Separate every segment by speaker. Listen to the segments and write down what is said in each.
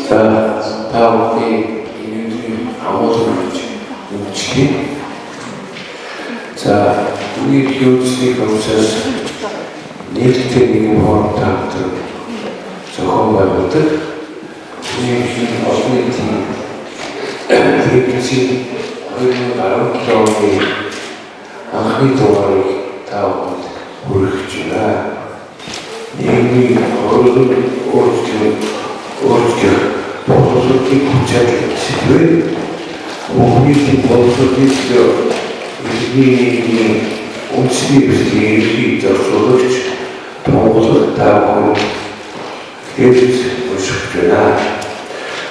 Speaker 1: 다음에 이민들이 아무도 움직이 자, 우리 기업체의 검사에서 내일때문에 모았다들 저거만들 우리 어떤 팀 대비치 우리는 나름 경험이 아무리 동안을 다 모르겠지만 이미 어른을 오르게 보석이 구체적인 지도에 우리 보석이 지도 이 온실이 있어서 동호석 다고 계속 보셨구나.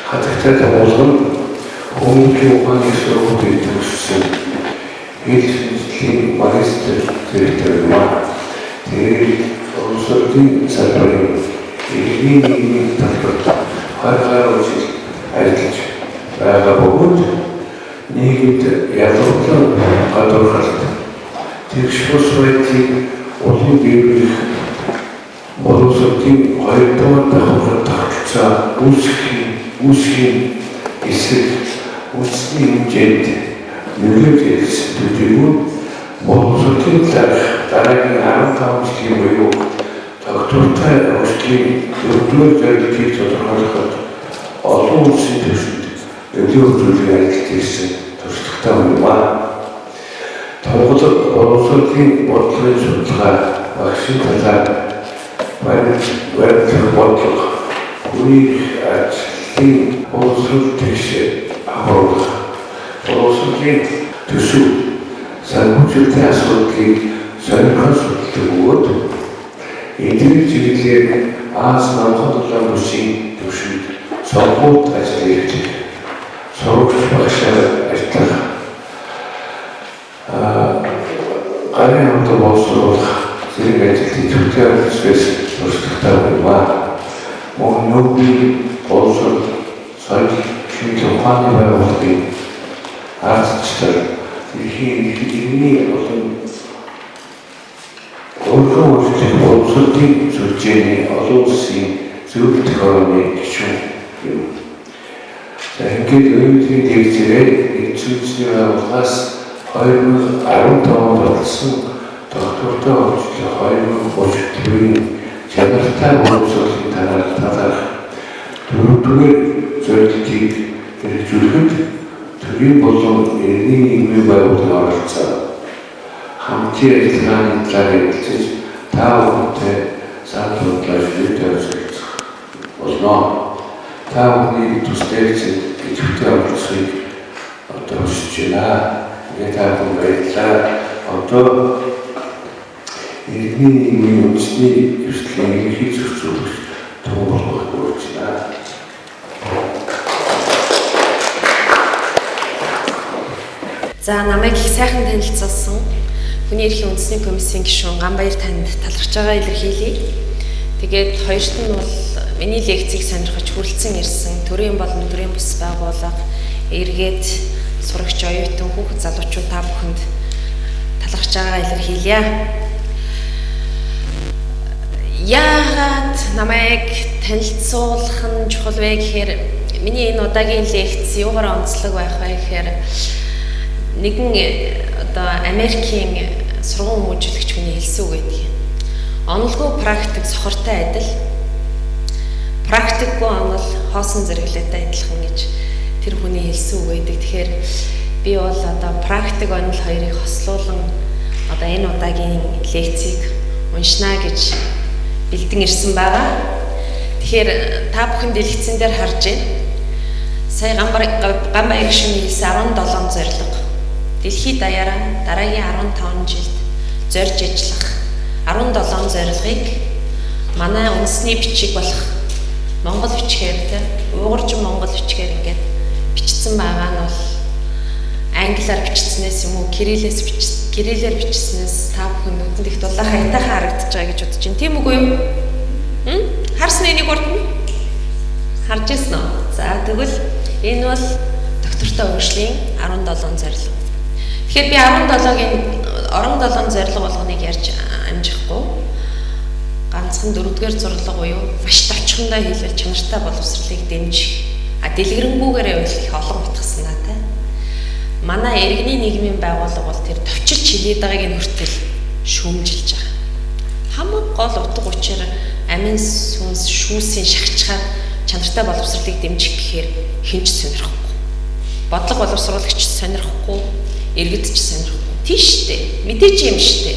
Speaker 1: 하여튼 동호석은 공교관에서부터 있었어요. 이 마리스트들만 대리 동호석이 살펴는 이미 답답 화가로지 알겠죠. 나가보고 니기들 야도도 가도록 텍스포스와이티 어떤 비율이 모두석이 활동한 다음으로 닥자 우스킨 있을 우스킨 문제인데 누구에게 스튜디오 모두석이 따라기 아름다운 시기 모이고 닥터타 우스킨 누구에게 기초도 하더라도 어떤 우스킨 됐습니다. 여기를 알게 됐어요. 더 좋다고요. 동호석이 어떤 좋다, 확신하다, 완전 원격. 우리 아침 동호석 대시 하고 동호석이 두수 산후줄 대학석이 전화석이 되고 이들이 지금 아스만 허도장 무시 두수 서포트 하시게 서로 박샤를 했다. 가능한 모습으로 지금까지 특별한 스페이스 도시다고만 목록이 모습 설계 규정화해봐야 어떻게 아스치들 이미 어떤 올거워질 모습이 솔직히 어두운시 지금부터 기준 행계 의미의 대기질에 일주일치라고 하스 허일은 아름다운 것은 더 허일은 모습들이 제가 모습이 다다 두루두루 저렇게 줄을 둘이 보통 일일이 의미하고 나왔자 함께 들어가는 자리에 다음부터 사람들까지 되어서 어서 다음이 두 스테이지 이쪽으로 수익 어떤 수준이나 이게 다음은 있다 어떤 일인이 움직이 이렇게 희주수 도움을 받고 있지만
Speaker 2: За намайг их сайхан танилцуулсан хүний эрхийн үндэсний комиссийн гишүүн Ганбаяр танд талархж байгаа илэрхийлье. Тэгээд хоёрт нь бол миний лекцийг сонирхож хүрэлцэн ирсэн төрийн болон төрийн бус байгууллага эргээд сурагч оюутан хүүхэд залуучууд та бүхэнд талархж байгаа илэрхийлье. Яагаад намайг танилцуулах нь чухал вэ гэхээр миний энэ удаагийн лекц юугаар онцлог байх вэ гэхээр нэгэн одоо Америкийн сургууль хүмүүжүүлэгч хүний хэлсэн үг гэдэг. Онолгүй практик сохортой адил. Практикгүй онол хоосон зэрэглээтэй адилхан гэж тэр хүний хэлсэн үг байдаг. Тэгэхээр би бол одоо практик онол хоёрыг хослуулан одоо энэ удаагийн лекцийг уншина гэж бэлдэн ирсэн байгаа. Тэгэхээр та бүхэн дэлгэцэн дээр харж байна. Сая Ганбаяр гишүүний хэлсэн 17 зорилго. Дэлхийд даяараа дараагийн 15 жилд зорж ажиллах 17 зорилгыг манай үндэсний бичиг болох Монгол бичгээр уурж Монгол бичгээр ингээд бичсэн байгаа нь бол англиар бичснээс юм уу кириллээр бичснээс та бүхэн нүдэнд их дулаан хайтайхан харагдаж байгаа гэж бодож байна. Тийм үгүй юу? Харсан энийг урд нь харж ирсэн үү? За тэгвэл энэ бол доктортой урьдчилан 17 зорилго. Тэгэхээр би 17 зорилго болгоныг ярьж амжихгүй. Ганц ганцхан 4-р зурлага буюу маш товчхондоо хэлбэл чанартай боловсролыг дэмжих. Дэлгэрэнгүйгээр явах их олон утга санаатай. Манай иргэний нийгмийн байгууллага бол тэр товчилж хилээд байгааг нь хүртэл шүүмжилж байгаа. Хамгийн гол утга учир амин сүнс шүүсийн шахчихад чанартай боловсролыг дэмжих гэхээр хинч сонирхгүй. Бодлого боловсруулагч сонирхгүй, иргэдч сонирхгүй. Тийш штэ. Мэдээж юм штэ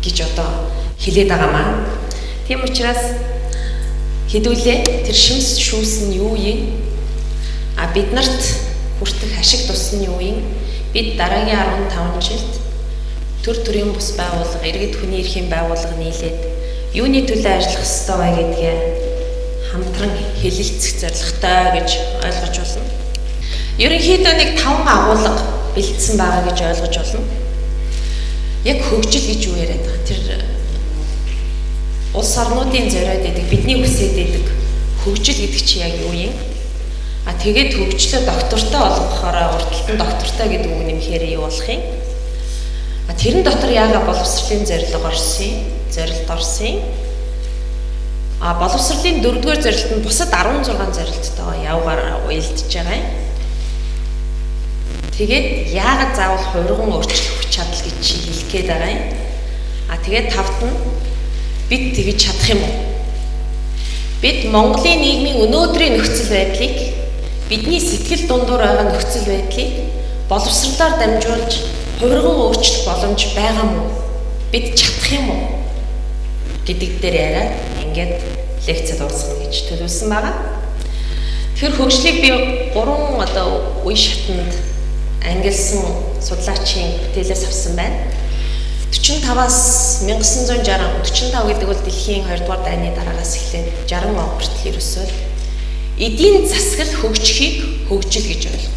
Speaker 2: гэж одоо хэлээд байгаамаа. Тийм учраас хэдүүлээ тэр шимс шүүс нь юу юм? Бид нарт хүртэх ашиг тус нь юу юм? Бид дараагийн 15 жилд төр төрийн бус байгууллага, иргэд хүний эрхийн байгууллага нийлээд юуны төлөө ажиллах ёстой вэ гэдгээ хамтран хэлэлцэх зорилготой гэж ойлгож байна. Ерөнхийдөө нэг 5 агуулга бэлдсэн байгаа гэж ойлгож байна. Яг хөгжил гэж юу яриад байгаа? Тэр улс орнуудын зориод идэг, бидний хүсэж идэг хөгжил гэдэг чи яг юу юм? Тэгээд хөгжлөө доктортой болгохоор урдталт нь доктортой гэдэг үг нэмэхээр юу болох юм? Тэрэн дотор яагаад боловсролын зорилго орсон? Зорилт орсон. Боловсролын 4-р зорилт нь бусад 16 зорилттойгоо явгаар уялдж байгаа юм. Тэгээд яагаад заавал хувирган өөрчлөх хүч чадал гэж хэлэх гээд байгаа юм? Тэгээд тавд нь бид тэгж чадах юм уу? Бид Монголын нийгмийн өнөөдрийн нөхцөл байдлыг, бидний сэтгэл дундуур байгаа нөхцөл байдлыг боловсролоор дамжуулж хувирган өөрчлөх боломж байгаа мó? Бид чадах юм уу? Гэдэг дээр яриад ингээд лекцэд орсон гэж төлөвлөсөн байгаа. Тэгэхээр хөгжлийг би 3 үе шатнд ангилсан судлаачийн бүтээлээс авсан байна. 45-аас 1960 45 гэдэг бол дэлхийн 2-р дайны дараагаас эхлээд 60 он хүртэл ерөөсөө эдийн засаг хөгжихийг хөгжил гэж ойлгоо.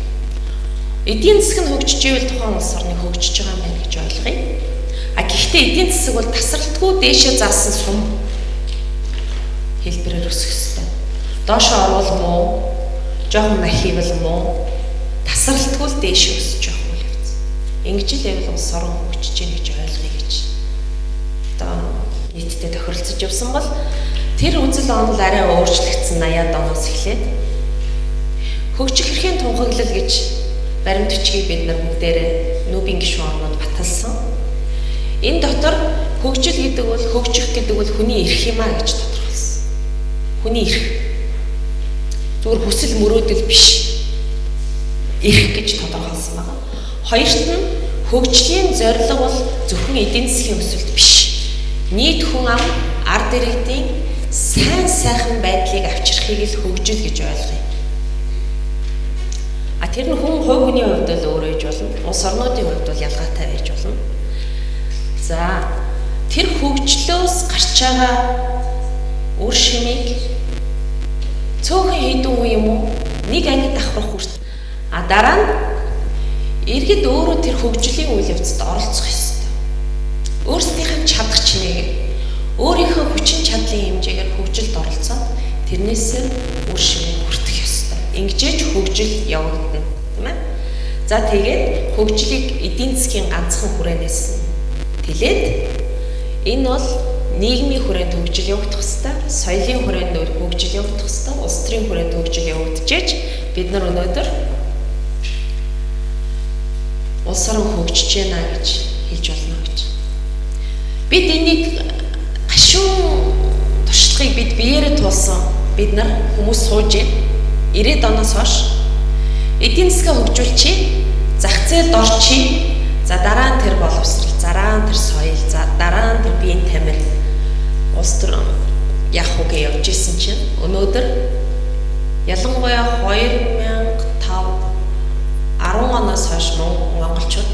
Speaker 2: Эдийн засаг нь хөгжиж ивэл тухайн улс орны хөгжиж байгаа юм байна гэж ойлгоё. Гэхдээ эдийн засаг бол тасралтгүй дээшээ заасан сум хэлбэрээр өсөх ёстой. Доошоо орвол муу, жоохон махивал муу, тасралтгүй дээшээ өсөж явах үйл явц. Ингэж л явал улс орн хөгжиж гэнэ гэж ойлгоё гэж. Одоо нийтдээ тохиролцож явсан бол тэр үзэл онол арай өөрчлөгдсөн 80-аад оноос эхлээд хөгжих эрхийн тунхаглал гэж баримт бичгийг бид нар бүгдээрээ Нүүбийн гишүүн орнууд баталсан. Энэ дотор хөгжил гэдэг бол хөгжих гэдэг бол хүний эрх юм а гэж тодорхойлсон. Хүний эрх. Зүгээр хүсэл мөрөөдөл биш. Эрх гэж тодорхойлсон байна. Хоёрт нь хөгжлийн зорилго бол зөвхөн эдийн засгийн өсөлт биш. Нийт хүн ам, ард иргэдийн сайн сайхан байдлыг авчрахыг л хөгжил гэж ойлгоё. Тэр нь хүн хувь хүний хувьд л өөр байж болно. Улс орнуудын хувьд бол ялгаатай байж болно. За тэр хөгжлөөс гарч байгаа үр шимийг цөөхөн хэдэн үе юм уу? Нэг ангид давхрах хүрт. Дараа нь иргэд өөрөө тэр хөгжлийн үйл явцад оролцох ёстой. Өөрсдийнх нь чадах чинээгээр өөрийнхөө хүчин чадлын хэмжээгээр хөгжилд оролцоод тэрнээс үр шимийг хүртэх ёстой. Ингэжээж хөгжил явагдана, тийм ээ. За тэгээд хөгжлийг эдийн засгийн ганцхан хүрээнээс тэлээд энэ бол нийгмийн хүрээнд хөгжил явагдах ёстой, соёлын хүрээнд хөгжил явагдах ёстой, улс төрийн хүрээнд хөгжил явагдчихэж бид нар өнөөдөр улс орн хөгжиж байна гэж хэлж болно гэж. Бид энийг гашуун туршлагыг бид биеэрээ туулсан. Бид нар хүмүүс сууж 90-ад оноос хойш эдийн засгаа хөгжүүлчихье, зах зээлд орчихье. За дараа нь тэр боловсрал, дараа нь тэр соёл, за дараа нь тэр биеийн тамир улс төр яг үгээ явж исэн чинь өнөөдөр ялангуяа 2005 10 оноос хойш монголчууд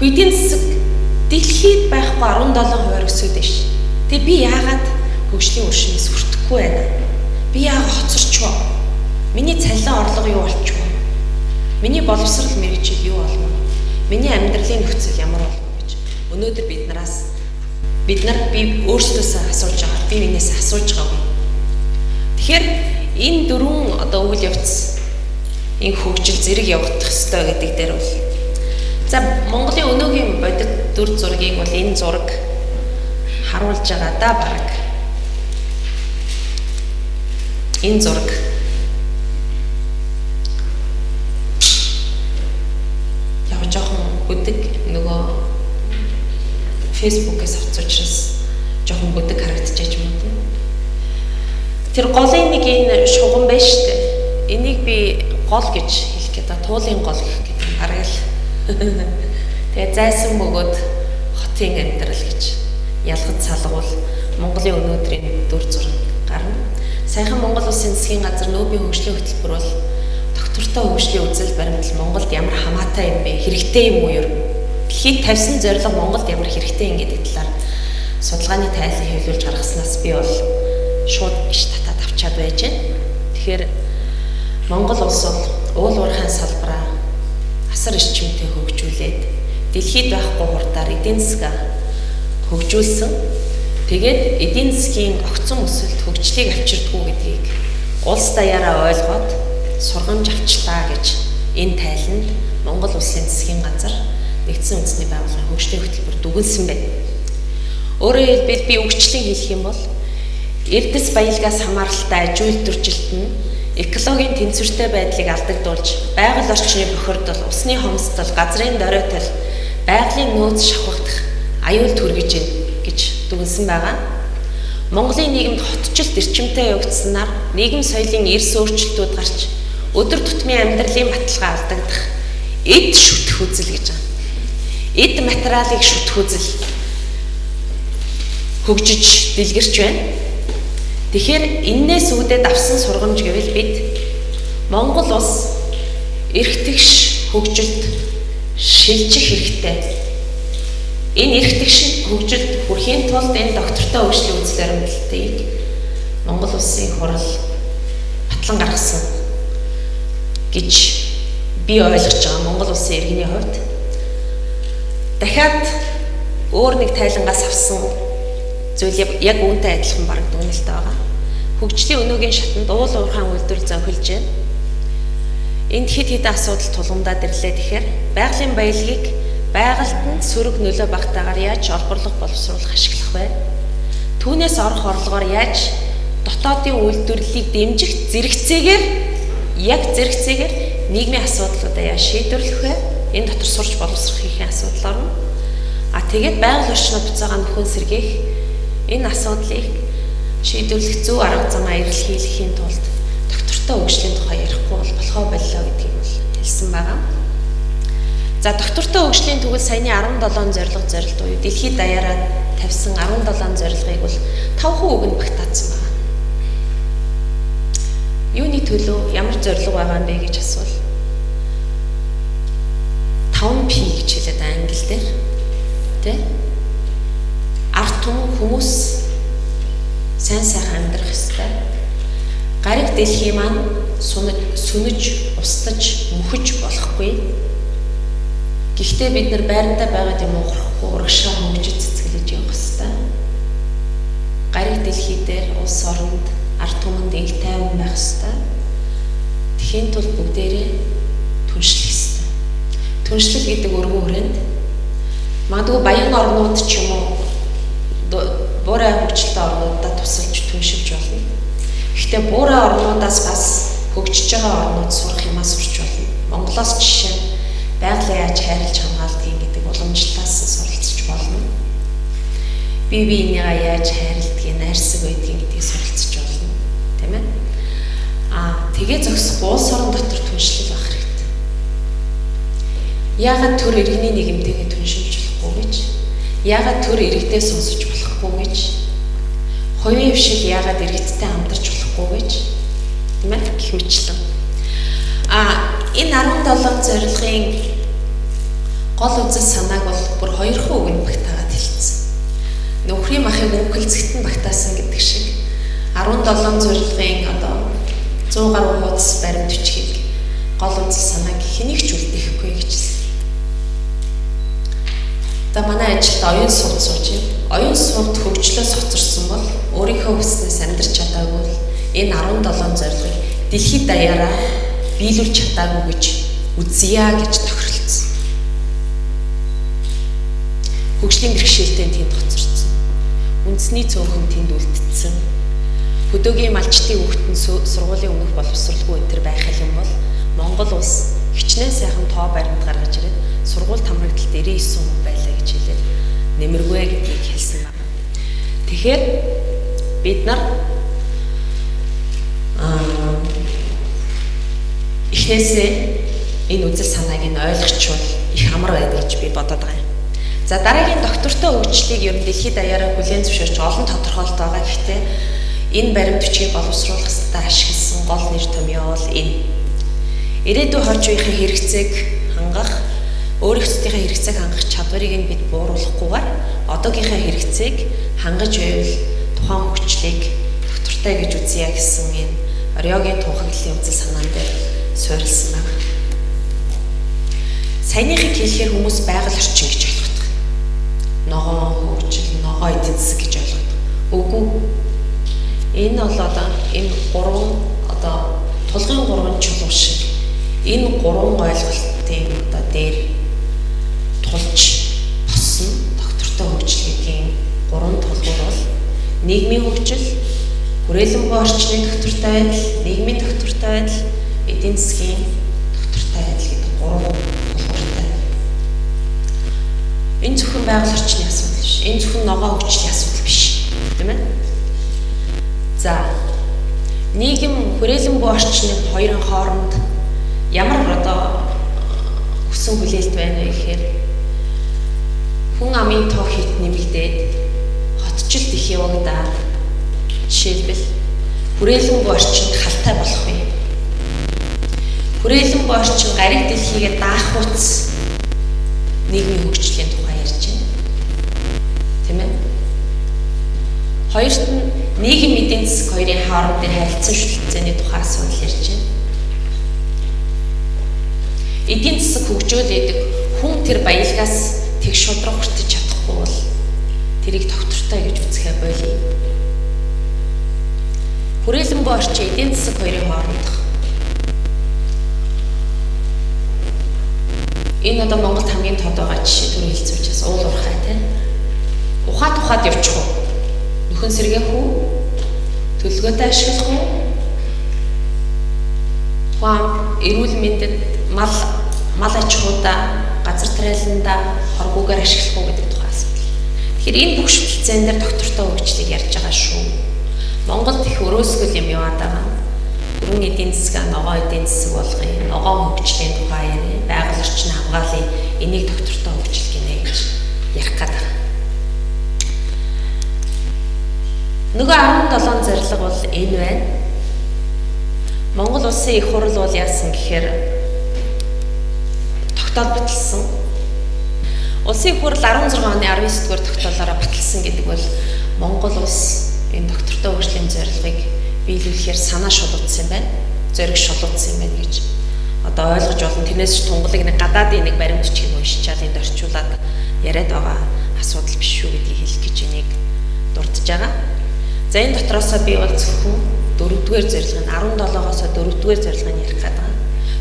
Speaker 2: эдийн засаг дэлхийд байхгүй 17% өсөд дэш. Тэгээ би яагаад хөгжлийн өршнөөс хүртэхгүй байна? Би яагаад хоцорчвоо? Миний цалин орлого юу болчихвоо? Миний боловсрал мэргэжил юу болов? Миний амьдралын нөхцөл ямар болов гэж өнөөдөр бид нар би өөрсдөөсөө асууж байгаа. Би энэс асууж байгаа. Тэгэхээр энэ дөрвөн одоо үйл явц энэ хөгжил зэрэг явагдах ёстой гэдэг дээр бол за Монголын өнөөгийн бодит дүр зургийг бол энэ зураг харуулж байгаа да баг. энэ зураг яг жоохон бүдэг нөгөө Facebook-ээс авч учраас жоохон бүдэг харагдчихэж юм уу. Тэр голын нэг энэ шугам байна шүү дээ. Энийг би гол гэж хэлэх гэдэг, туулын гол гэх гэдэг арай л. Тэгээ зайсан бөгөөд хотын амьдрал гэж ялгаж салгуул Монголын өнөөдрийн дүр зураг гарна. Саяхан Монгол Улсын засгийн газар нөөбийн хөгжлийн хөтөлбөр бол доктортой хөгжлийн үзэл баримтал Монголд ямар хамаатай юм бэ? Хэрэгтэй юм уу юу? Дэлхийд тавьсан зорилго Монголд ямар хэрэгтэй юм гэдэг талаар судалгааны тайлан хэвлүүлж гаргаснаас би бол шууд иш татаад авчаад байж байна. Тэгэхээр Монгол улс бол уул уурхайн салбараа асар эрчимтэй хөгжүүлээд дэлхийд байхгүй хурдаар эдийн засгаа хөгжүүлсэн. Тэгээд эдийн засгийн огцон өсөлт хөгжлийг авчирдгүү гэдгийг улс даяараа ойлгоод сургамж авчлаа гэж энэ тайланд Монгол Улсын засгийн газар нэгдсэн үндэсний байгууллагын хөгжлийн хөтөлбөр дүгнсэн байна. Өөрөөр хэлбэл би үгчлэн хэлэх юм бол эрдэс баялгаас хамааралтай аж үйлдвэржилт нь экологийн тэнцвэртэй байдлыг алдагдуулж, байгаль орчны бохирдол, усны хомсдол, газрын доройтол, байгалийн нөөц шавхагдах аюул түргэж байна гэж дүгнсэн байгаа. Монголын нийгэмд хотчлт эрчимтэй явагдсанаар нийгэм соёлын эрс өөрчлөлтүүд гарч өдөр тутмын амьдралын баталгаа алдагдах эд шүтэх үзэл гэж байна. Эд материалыг шүтэх үзэл хөгжиж дэлгэрч байна. Тэгэхээр энээс үүдээд авсан сургамж гэвэл бид Монгол улс эрх тэгш хөгжилд шилжих хэрэгтэй. Энэ эрх тэгш хөгжилд хүрэхийн тулд энэ доктортой хөгжлийн үзэл баримтлалтыг Монгол улсын хурал батлан гаргасан гэж би ойлгож байгаа Монгол улсын иргэний хувьд. Дахиад өөр нэг тайлангаас авсан зүйл яг үүнтэй адилхан бараг дүгнэлттэй байгаа. Хөгжлийн өнөөгийн шатанд уул уурхайн үйлдвэр зохилж байна. Энд хэд хэдэн асуудал тулгамдаад ирлээ тэгэхээр байгалийн баялагийг байгальд нь сөрөг нөлөө багтаагаар яаж олборлох боловсруулах ашиглах вэ? Түүнээс орох орлогоор яаж дотоодын үйлдвэрлэлийг дэмжих зэрэгцээгээр нийгмийн асуудлуудаа яаж шийдвэрлэх вэ? Энэ дотор сурч боловсрохын асуудал орно. Тэгээд байгаль орчноо буцаага нөхөн сэргээх энэ асуудлыг шийдвэрлэх зөв арга замаа эрэлхийлэхийн тулд доктортой хөгжлийн тухай ярихгүй бол болохоо боллоо гэдгийг бол хэлсэн байгаа. За доктортой хөгжлийн тэгвэл саяны 17 зорилго зорилт уу дэлхийд даяараа тавьсан 17 зорилгыг бол 5% үг нь багтаацсан байна. Юуны төлөө ямар зорилго байгаа юм бэ гэж асуул. 5P гэж хэлээд англи дээр тэ арт түмэн хүмүүс сайн сайхан амьдрах ёстой. Гариг дэлхий маань сүнэж, устж, мөхөж болохгүй. Гэхдээ бид нар байрандаа байгаа юм ухрахгүй, урагшаа хөнгөж цэцгэлж явах ёстой. Гариг дэлхий дээр улс оронд арт түмэнд их тайван байх ёстой. Тэхийн тулд бүгдээрээ түншлэх ёстой. Түншлэл гэдэг өргөн хүрээнд магадгүй баян орнууд ч юм уу буурай хөгжилтэй орнуудад тусалж түншилж болно. Гэхдээ буурай орнуудаас бас хөгжиж байгаа орнууд сурах юмаа сурч болно. Монголоос жишээ нь байгалаа яаж хайрлаж хамгаалдгийг гэдэг уламжлалаас суралцж болно. Бие биенийгаа яаж хайрладгийг, найрсаг байдгийг гэдгийг суралцж болно. Тийм ээ? Тэгээ зогсохгүй улс орон дотор түншлэл байх хэрэгтэй. Яагаад төр иргэний нийгэмтэйгээ түншилж болохгүй гэж? Яагаад төр иргэдээ сонсож болохгүй гэж? Хувийн хвшил яагаад иргэдтэй хамтарч болохгүй гэж? Тийм ээ? Гэх мэтлэн. Энэ 17 зорилгын гол үзэл санааг бол бүр 2 үгэнд багтаагаад хэлсэн. Нөхрийн махыг өнгөлцөгт нь багтаасан гэдэг шиг 17 зорилгын одоо 100 гаруй хуудас баримт бичгийг гол үзэл санааг хэнийг ч үлдээхгүй гэж хэлсэн. Манай ажилд оюун сувд сууж байна. Оюун сувд хөгжлөөс хоцорсон бол өөрийнхөө хүснээс амьдрч чадаагүй бол энэ 17 зорилгыг дэлхийд даяараа биелүүлж чадаагүй гэж үзье гэж тохиролцсон. Хөгжлийн бэрхшээлтэй тэнд хоцорсон. Үндэсний цөөхөн тэнд үлдсэн. Хөдөөгийн малчтын хүүхэд нь сургуулийн өмнөх боловсралгүй энэ төр байх юм бол Монгол улс хичнээн сайхан тоо баримт гаргаж ирээд сургууль тамрагталд 99% байлаа гэж хэлээд нэмэргүй гэдгийг хэлсэн байна. Тэгэхээр бид нар эхнээсээ энэ үзэл санааг нь ойлгочвол их амар байдаг гэж би бодоод байгаа юм. За дараагийн доктортой хөгжлийг ер нь дэлхийд даяараа хүлээн зөвшөөрч олон тодорхойлт байгаа. Гэхдээ энэ баримт бичгийг боловсруулах хэвээр ашигласан гол нэр томьёо бол энэ. Ирээдүйн хойч үеийн хэрэгцээг хангах, өөрийнхөө хэрэгцээг хангах чадварыг нь бид бууруулахгүйгээр одоогийнхаа хэрэгцээг хангаж байвал тухайн хөгжлийг доктортой гэж үзье гэсэн энэ Орёгийн тунхаглалын үзэл санаан дээр суурилсан байна. Саяныхыг хэлэхээр хүмүүс байгаль орчин гэж ойлгодог. Ногоон хөгжил, ногоо эдийн засаг гэж ойлгодог. Үгүй. Энэ бол энэ гурван тулгын гурван чулуу шиг энэ гурван ойлголтын дээр тулж босон доктортой хөгжил гэдгийн гурван тулгуур бол нийгмийн хөгжил, хүрээлэн буй орчны доктортой байдал, нийгмийн доктортой байдал, эдийн засгийн доктортой байдал гэдэг гурван тулгууртай. Энэ зөвхөн байгаль орчны асуудал биш. Энэ зөвхөн ногоон хөгжлийн асуудал биш. Тийм ээ? За, нийгэм хүрээлэн буй орчны хоёрын хооронд ямар өсөн хүлээлт байна вэ гэхээр хүн амын тоо хит нэмэгдээд хотчил их явагдаад жишээлбэл хүрээлэн буй орчинд халтай болох вэ? Хүрээлэн буй орчин гариг дэлхийгээ даахуйц нийгмийн хөгжлийн тухай ярьж байна. Тийм ээ? Хоёрт нь нийгэм эдийн засаг хоёрын хоорондын харилцан шүлтцээний тухай асуудал ярьж байна. Эдийн засаг хөгжөөлөдөг хүн тэр баялгаас тэг шудраг хүртэж чадахгүй бол тэрийг доктортой гэж үзэхэ болий. Хүрээлэн буй орчин эдийн засаг хоёрын хоорондох энэ Монголд хамгийн тод байгаа жишээ түрүү хэлцүүлчихээс уул уурхай тийм. Ухаад явчих уу? Нөхөн сэргээх үү? Төлөвлөгөөтэй ашиглах уу? Ухаан эрүүл мэндэд мал аж ахуйдаа газар тариаланда хоргуугаар ашиглах уу гэдэг тухай асуудал. Тэгэхээр энэ бүх шүтэлцээн дээр доктортой хөгжлийг ярьж байгаа шүү. Монголд их өрөөсгөл юм яваад байгаа. Бүрэн эдийн засаг, ногоон эдийн засаг болгоё, ногоон хөгжлийн тухай ярив, байгаль орчны хамгааллын энийг доктортой хөгжил гинэ гэж ярих гэдэг. Нөгөө 17 зорилго бол энэ байна. Монгол улсын их хурл бол яасан гэхээр баталсан. Улсын их хурл 16 оны 19-р тогтоолоороо баталсан гэдэг бол Монгол улс энэ доктортой хөгжлийн зорилгыг биелүүлэхээр санаа шулуудсан юм байна. Зориг шулуудсан юм байна гэж ойлгож болно. Тэрнээс ч тунгалаг нэг гадаадын нэг баримт бичгийг уншичаад энд орчуулад яриад байгаа асуудал биш шүү гэдгийг хэлэх гэж энийг дурдж байгаа. За энэ дотроосоо би бол зөвхөн 4-р зорилгын 17-оос 4-р зорилгыг ярих гэдэг.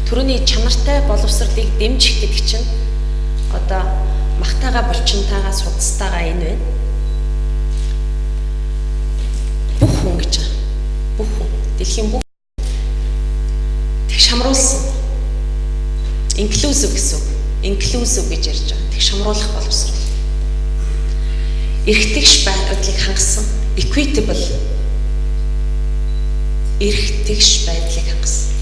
Speaker 2: Төрөний чанартай боловсролыг дэмжих гэдэг чинь махтайгаа булчинтайгаа судастайгаа энэ байна. Бүх хүн гэж байгаа. Бүх хүн. Дэлхийн бүх тэг шамруулсан. Inclusive гэсэн үг. Inclusive гэж ярьж байгаа. Тэг шамруулах боловсрол. Эрхтгш байдлыг хангасан. Equitable. Эрхтгш байдлыг хангасан.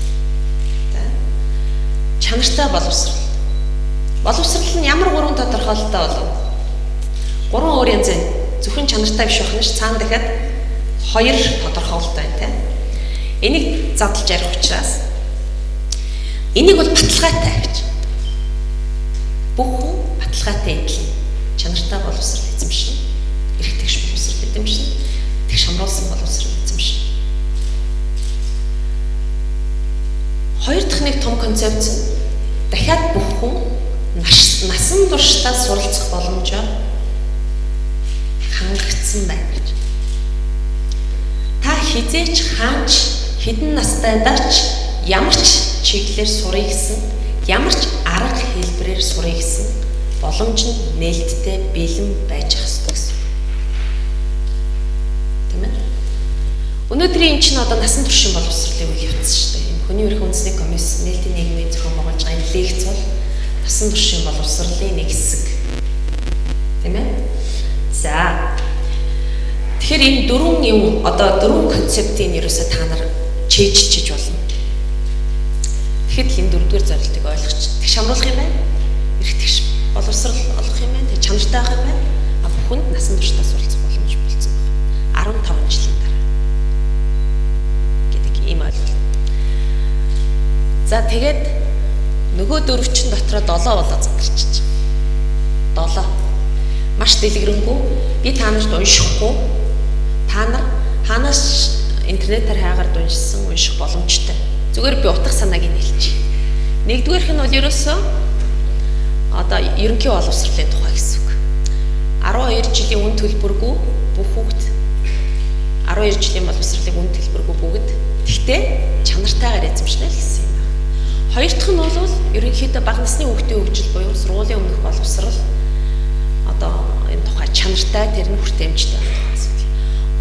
Speaker 2: Чанартай боловсрол. Боловсрол нь ямар гурван тодорхойлолттой болов? Гурван өөр янз байна. Зөвхөн чанартай биш байх нь ш цаана дахиад хоёр тодорхойлолт байна тийм. Энийг задлж ярих учраас энийг бол баталгаатай гэж. Бүх хүн баталгаатай эдлэн чанартай боловсрол эзэмшнэ. Эрхтгш боловсрол эзэмшнэ. Тэг шамруулсан боловсрол эзэмшнэ. Хоёр дахь нэг том концепц нь дахиад бүх хүн насан туршдаа суралцах боломжоор хангагдсан байна гэж. Та хизээч хаач хэдэн настайдаач ямар ч чиглэлээр сурах гэсэн, ямар ч арга хэлбэрээр сурах гэсэн боломж нь нээлттэй бэлэн байж ах ёстой гэсэн. Тийм ээ. Өнөөдрийн чинь одоо насан туршийн боловсролын үйл явц шүү дээ. Хүний эрх үндэсний комисс нийтийн нийгмийн зохион байгуулж байгаа энэ лекц бол насан туршийн боловсролын нэг хэсэг. Тийм ээ? За. Тэгэхээр энэ дөрвөн концептыг ерөөсөө та нар чийжчиж болно. Тэгэхэд л энэ дөрөвдүгээр зорилтыг ойлгож тэг шамруулах юм байна. Эрх тэгш боловсрол олох юм байна. Тэг чанартай байх юм байна. Бүхэнд насан туршдаа суралцах боломж болсон байна. 15 жилийн дараа. Гэдэг ийм ойлголт. За тэгээд нөгөө дөрвчин дотроо 7 болоо задарчиж. 7. Маш дэлгэрэнгүй. Би та нарт уншихгүй. Та нар ханаас интернетээр хайгаар уншсан унших боломжтой. Зүгээр би утга санааг нь хэлчих. Нэгдүгээрх нь бол ерөөсөө одоо ерөнхий боловсролын тухай гэсэн үг. 12 жилийн үн төлбөргүй бүх хүүхд 12 жилийн боловсролыг үн төлбөргүй бүгд гэхдээ чанартайгаар эзэмшнэ л гэсэн юм байна. Хоёр дахь нь бол ерөнхийдөө бага насны хүүхдийн хөгжил буюу сургуулийн өмнөх боловсрол одоо энэ тухай чанартай тэр нь хүртээмжтэй байх асуудал.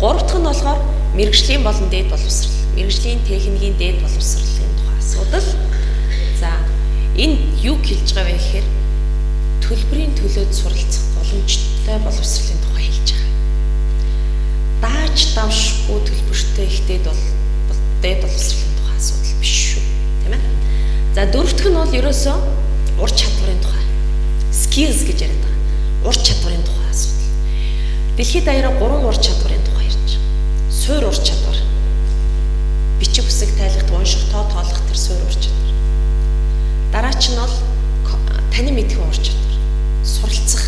Speaker 2: Гурав дахь нь болохоор мэрэгжлийн болон дээд боловсрол, мэрэгжлийн техникийн дээд боловсролын тухай асуудал. За энэ юу хэлж байгаа вэ гэхээр төлбөрийн төлөөд суралцах боломжтой боловсролын тухай хэлж байгаа. Дааж давшгүй төлбөртэй ихтэйд бол дээд боловсролын тухай асуудал биш шүү. Тийм ээ. За дөрөв дэх нь бол ерөөсөө ур чадварын тухай. Skills гэж яриад байгаа. Ур чадварын тухай асуудал. Дэлхийд даяараа 3 ур чадварын тухай ярьж байгаа. Суур ур чадвар. Бичиг үсэг тайлах, унших, тоолох тэр суур ур чадвар. Дараач нь бол танин мэдхийн ур чадвар. Суралцах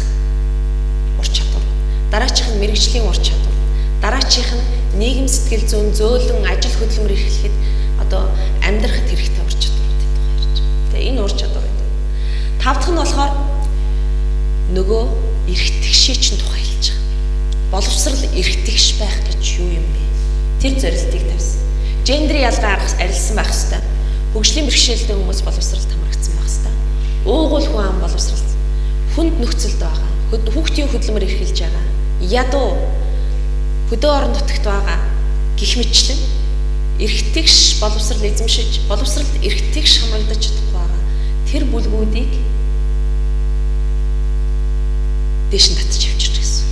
Speaker 2: ур чадвар. Дараачих нь мэрэгжлийн ур чадвар. Дараачих нь нийгэм сэтгэл зүйн зөөлөн ажил хөдөлмөр эрхлэхэд одоо амьдрахад хэрэгтэй ур чадваруудын тухай ярьж байгаа. Тэгээ энэ ур чадвар. Тав дахь нь болохоор нөгөө эрх тэгшээчийн тухай хэлж байгаа. Боловсрал эрх тэгш байх гэж юу юм бэ? Тэр зорилтыг тавьсан. Гендрийн ялгаа арилсан байх ёстой. Хөгжлийн бэрхшээлтэй хүмүүс боловсралд хамрагдсан байх ёстой. Уугуул хүн ам боловсрал хүнд нөхцөлд байгаа. Хүүхдийн хөдөлмөр эрхэлж байгаа. Ядуу хөдөө орон нутагт байгаа гэх мэтчлэн эрх тэгш боловсрал эзэмшиж, боловсралд эрх тэгш хамрагдаж чадахгүй байгаа. Тэр бүлгүүдийг дэш нь татж авчирч гэсэн.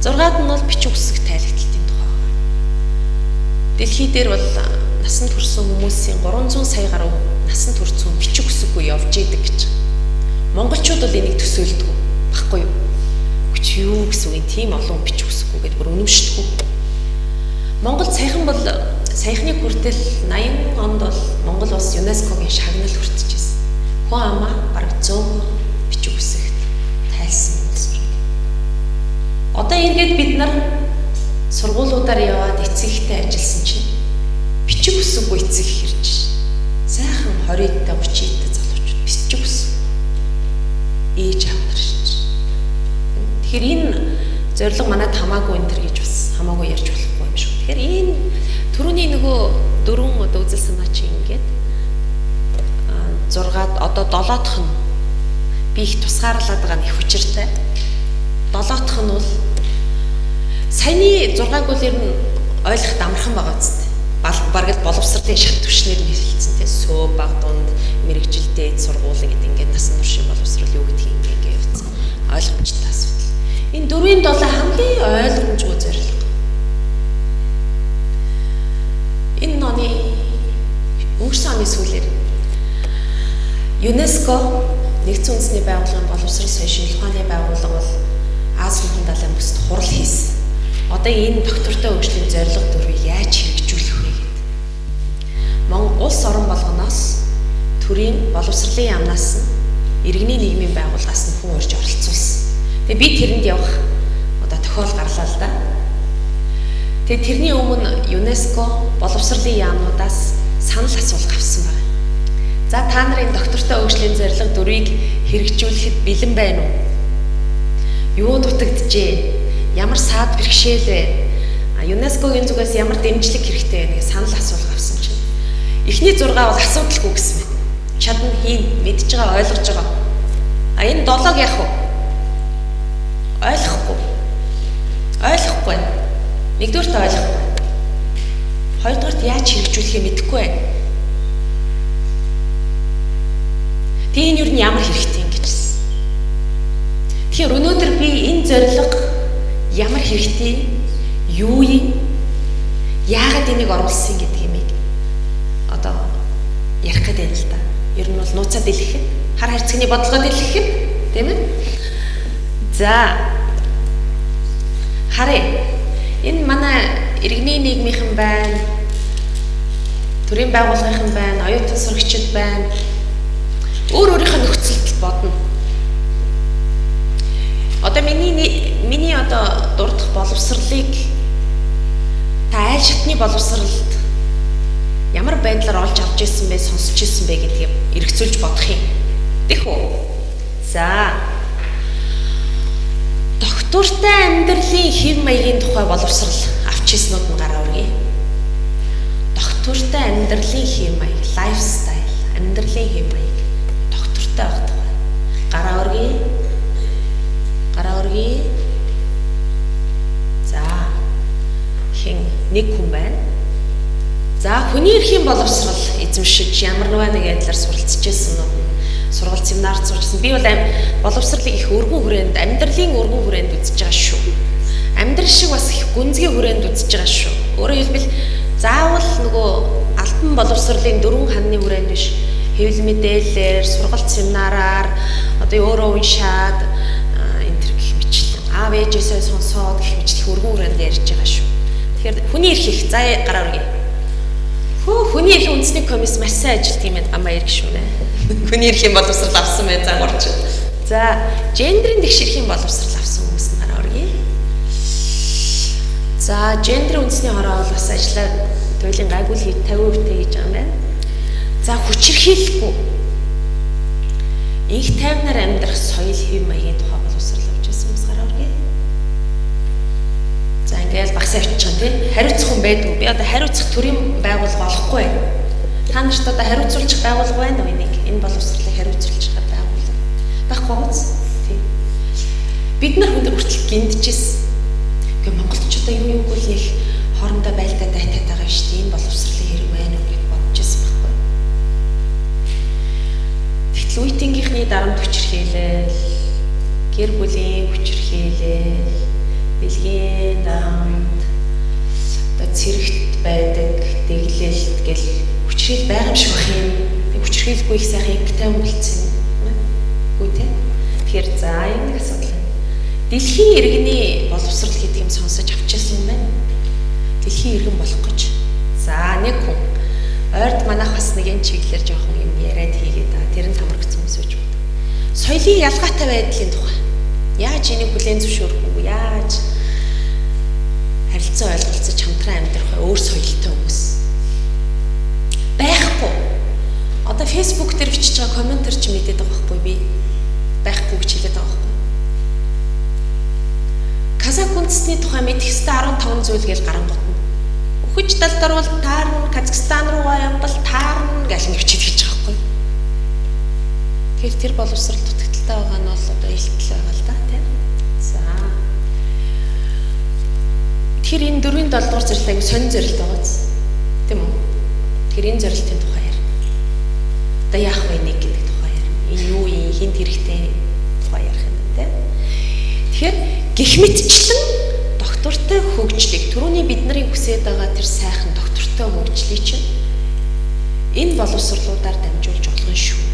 Speaker 2: 6-ад нь бол бичиг үсэг тайлгдлын тухай. Дэлхий дээр бол насанд хүрсэн хүмүүсийн 300 сая гаруй насанд хүрсэн бичиг үсэггүй явж идэг гэж. Монголчууд бол энийг төсөөлдөг баггүй юу? Гэвч юу гэсэн үг тийм олон бичиг үсэггүй гэдээ бүр үнэмшдэггүй. Монгол саяхан бол саяхны хүртэл 80 онд бол Монгол улс ЮНЕСКОгийн шагнал хүртчихсэн. Хүн амаа бараг 100 бичиг үсэгт тайлсан улс. Одоо ингээд бид нар сургуулиудаар яваад эцэгтэй ажилласан чинь бичиг үсэггүй эцэг хэрж сайхан 20-д 30-д залуучууд бичиг үсэг ээж авдар шиж. Тэгэхээр энэ зорилго манайд хамаагүй энэ төр гэж бас хамаагүй ярьж болохгүй юм шүү. Тэгэхээр энэ түрүүний нөгөө дөрвөн одоо үзэл санаа чинь ингээд 6-ад одоо 7 дахь нь би их тусгаарлаад байгаа нь их хүчиртэй. 7 дахь нь бол саяны 6-аг бол ер нь ойлгоход амархан байгаа үстэй. Бараг л боловсролын шат түвшнэр нь хэлсэн тийм сөө баг дунд мэрэгжилтэй сургууль гэдэг ингээд насан туршийн боловсрол юу гэдгийг ингээд явуулсан. Ойлгомжтой асуудал. Энэ 4-ийн 7 хамгийн ойлгомжгүй зорилго. Энэ оны өнгөрсөн оны сүүлээр ЮНЕСКО нэгдсэн үндэсний байгууллагын боловсрол соёлын шинжилгээний байгууллага бол Аз мөн далайн бүсд хурал хийсэн. Одоо энэ доктортой хөгжлийн зорилго дөрвийг яаж хэрэгжүүлэх вэ гэдэг. Улс орон болгоноос төрийн боловсролын яамнаас нь иргэний нийгмийн байгууллагаас нь хүн урьж оролцуулсан. Тэгээ би тэрэнд явах одоо тохиол гарлаа л да. Тэгээ тэрний өмнө ЮНЕСКО боловсролын яамнуудаас санал асуулга авсан байна. За та нарын доктортой хөгжлийн зорилго дөрвийг хэрэгжүүлэхэд бэлэн байна уу? Юу дутагджээ? Ямар саад бэрхшээл вэ? ЮНЕСКОгийн зүгээс ямар дэмжлэг хэрэгтэй вэ? Нэг санал асуулга авсан чинь. Эхний 6 бол асуудалгүй гэсэн байна. Чадна хийн, мэдж байгаа, ойлгож байгаа. Энэ 7-г яах вэ? Ойлгохгүй. Нэгдүгээрт ойлгохгүй. Хоёрдугаарт яаж хэрэгжүүлэхээ мэдэхгүй байна. Тэгээ энэ юу нь ямар хэрэгтэй юм гэжсэн. Тэгэхээр өнөөдөр би энэ зорилго ямар хэрэгтэй, юу юм, яагаад энийг оруулсан гэдэг юмыг одоо ярих гэдэг юм л да. Ер нь бол нууцаа дэлгэхэд, хар хайрцагны бодлогоо дэлгэхэд, тийм ээ? За. Харъя. Энэ манай иргэний нийгмийнхэн байна. Төрийн байгууллагынхан байна, оюутан сурагчид байна. Өөрийнхөө нөхцөлд бодно. Одоо миний одоо дурдах боловсролыг та аль шатны боловсролд ямар байдлаар олж авч ирсэн бэ, сонсч ирсэн бэ гэдгийг эргцүүлж бодох юм. Дэх үү? За. Доктортой амьдралын хэв маягийн тухай боловсрол авч ирснүүд нь гараа өргөе. Доктортой амьдралын хэв маяг, лайфстайл, амьдралын хэв маяг доктортой байх тухай. Гараа өргөе. Гараа өргөе. За. Нэг хүн байна. За, хүний эрхийн боловсрол эзэмшиж ямар нэг байдлаар суралцж байсан нь сургалт семинарт сурчсан. Би бол боловсролыг их өргөн хүрээнд, амьдралын өргөн хүрээнд үзэж байгаа шүү. Амьдрал шиг бас их гүнзгий хүрээнд үзэж байгаа шүү. Өөрөөр хэлбэл заавал нөгөө алтан боловсролын 4 ханны хүрээнд биш, хэвлэл мэдээлэлээр, сургалт семинараар одоо өөрөө уншаад энэ төр гэх мэтлэн аав ээжээсээ сонсоод гэх мэтлэх өргөн хүрээнд ярьж байгаа шүү. Тэгэхээр хүний эрх их заа гараа өргөе. Хүний эрхийн үндэсний комисс маш сайн ажилт юм байна. Баяр гэх шүүнэ. Хүний эрхийн боловсрол авсан байна загварч. За, гендрийн тэгш эрхийн боловсрол авсан хүмүүс нь гараа өргөе. За, гендрийн үндэсний хороо бол бас ажиллаа туйлын гайгүй 50% хийж байгаа юм байна. За, хүчирхийлэхгүй. Инх тайвнаар амьдрах соёл хэв маягийн тухай боловсрол авч ирсэн хүмүүс гараа өргөе. За, ингээл багсаа очиж байгаа тийм хариуцах хүн байдгүй. Би одоо хариуцах төрийн байгууллага олохгүй байна. Та нарт одоо хариуцуулах байгууллага байна уу энийг? Энэ боловсролыг хариуцуулах байгууллага байхгүй гоц. Тийм. Бид нар хүртэл гиндчихсэн. Гэхдээ монголчуудаа юм бол нэг хоорондоо байлдаа дайтаад байгаа шүү дээ. Энэ боловсролын хэрэг байна уу гэж бодож байсан байхгүй. Тэгтэл үеийнхний дарамт хүчирхийлэл, гэр бүлийн хүчирхийлэл, бэлгийн дарамт, одоо цэрэгт байдаг, дэглэлт гэл хүчрхийл байгаа юм шиг байх юм. Хүчрхийлгүй их сайхан ингээтэй үлдсэн юм. Үгүй тийм. Тэгэхээр за энэ асуудал. Дэлхийн иргэний боловсрол гэдэг юм сонсож авчихсан юм байна. Дэлхийн иргэн болох гэж. За нэг хүн ойрд манайх бас нэг энэ чиглэлээр жоохон юм яриад хийгээд байгаа. Тэр нь тамаргцсан хүмүүс байж байна. Соёлын ялгаатай байдлын тухай. Яаж энийг бүлээн зөвшөөрөх вэ? Яаж харилцаа ойлголцож хамтран амьдрах вэ? Өөр соёлтой хүмүүс байхгүй. Одоо Facebook дээр бичиж байгаа комментэр ч мэдээд байгаа байхгүй би. Байхгүй гэж хэлээд байгаа байхгүй. Казак үндэстний тухай мэдэх ёстой 15 зүйл гэж гарангуутна. Үхэж далдар бол таарна, Казахстан руугаа явбал таарна гэж нэвчээд хэлж байгаа байхгүй. Тэгэхээр тэр боловсрол дутагдaltaй байгаа нь бол одоо илтгэл байгаа л да тийм. За. Тэгэхээр энэ 4-ийн 7 дугаар зэрлэг аягүй сонин зэрлэг байгаа биз. Тийм үү? Тэгэхээр энэ зэрлэгтийн тухай яар. Одоо яах вэ нэг гэдэг тухай яар. Энэ юу юм, хинт хэрэгтэй тухай ярих юм тийм. Тэгэхээр гэх мэтчлэн доктортой хөгжлийг түрүүний бидний хүсэж байгаа тэр сайхан доктортой хөгжлийг чинь энэ боловсролуудаар дамжуулж болгоно шүү.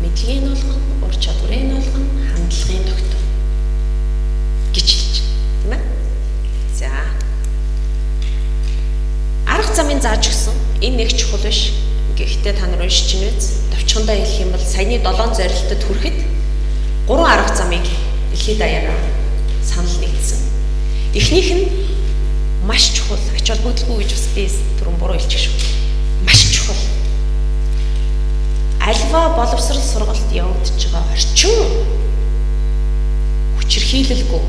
Speaker 2: Мэдлэгийн болгон, ур чадварын болгон, хандлагын доктор гэж хэлж байна. Тийм ээ. За. Арга замын зааж өгсөн. Энэ нэг чухал биш. Гэхдээ та нар уншиж чинь үз. Товчхондоо хэлэх юм бол саяны 7 зорилтод хүрэхэд 3 арга замыг дэлхийд даяараа санал нэгдсэн. Эхнийх нь маш чухал. Ач холбогдолгүй гэж бас би түрүүн буруу хэлчих шүү. Маш чухал. Альва боловсрол сургалт явагдаж байгаа орчин хүчирхийлэлгүй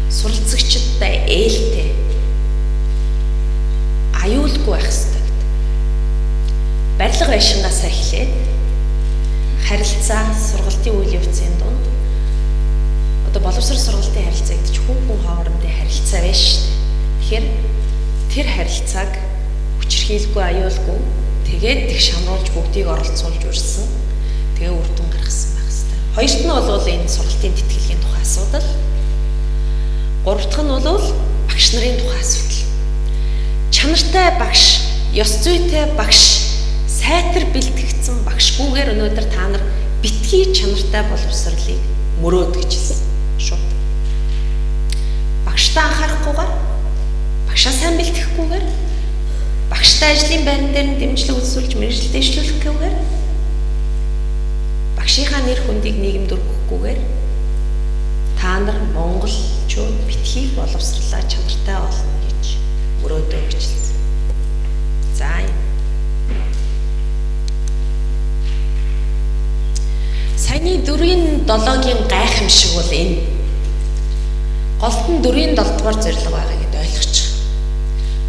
Speaker 2: суралцагчдаа ээлтэй аюулгүй байх ёстой гэдэг. Барилга байшингаас эхлээд харилцаа сургалтын үйл явцын дунд одоо боловсрол сургалтын харилцаа гэдэг чинь хүн хоорондын харилцаа байна шүү дээ. Тэгэхээр тэр харилцааг хүчирхийлгүй аюулгүй тэгээд тэг шамруулж бүгдийг оролцуулж үрсэн. Тэгээ үр дүн гаргасан байх хэвээр. Хоёрт нь бол энэ сургалтын тэтгэлгийн тухай асуудал. Гурав дахь нь бол багш нарын тухай асуудал. Чанартай багш, ёс зүйтэй багш, сайтар бэлтгэгдсэн багшгүйгээр өнөөдөр та нар битгий чанартай боловсролыг мөрөөд гэж хэлсэн. Шууд. Багштай анхаарахгүйгээр, багшаа сайн бэлтгэхгүйгээр, багштай ажлын байран дээр нь дэмжлэг үзүүлж мэргэжилтэд дэвшлүүлэхгүйгээр, багшийнхаа нэр хүндийг нийгэмд өргөхгүйгээр та нар монголчууд битгий боловсрлаа чанартай болно гэж мөрөөдөө гэж хэлсэн. За саяны 4-7-гийн гайхамшиг бол энэ. Голд нь 4-7 дугаар зорилго байгаа гэдээ ойлгочих.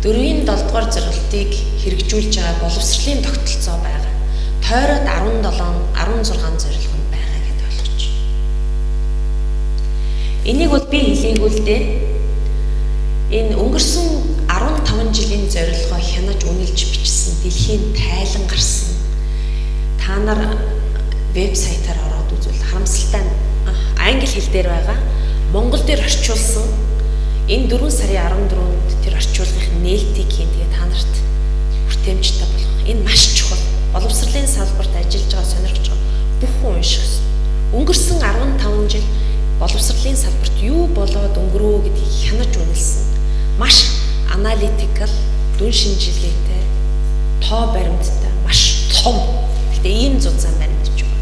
Speaker 2: 4-7 дугаар зорилтыг хэрэгжүүлж байгаа боловсролын тогтолцоо байгаа. Тойроод 16 зорилго нь байгаа гэдээ ойлгочих. Энийг бол би хэлээгүй л дээ. Энэ өнгөрсөн 15 жилийн зорилгоо хянаж үнэлж бичсэн дэлхийн тайлан гарсан. Та нар вебсайтаар ороод үзвэл харамсалтай англи хэл дээр байгаа. Монгол дээр орчуулсан энэ 4 сарын 14-нд тэр орчуулгын нээлтийг хийн. Тэгээ та нарт хүртээмжтэй болох. Энэ маш чухал. Боловсролын салбарт ажиллаж байгаа сонирхож байгаа бүхэн унших ёстой. Өнгөрсөн 15 жил боловсролын салбарт юу болоод өнгөрөө гэдгийг хянаж үнэлсэн. Маш аналитикал, дүн шинжилгээтэй, тоо баримттай, маш том. Гэтэ ийм зузаан баримтж байгаа.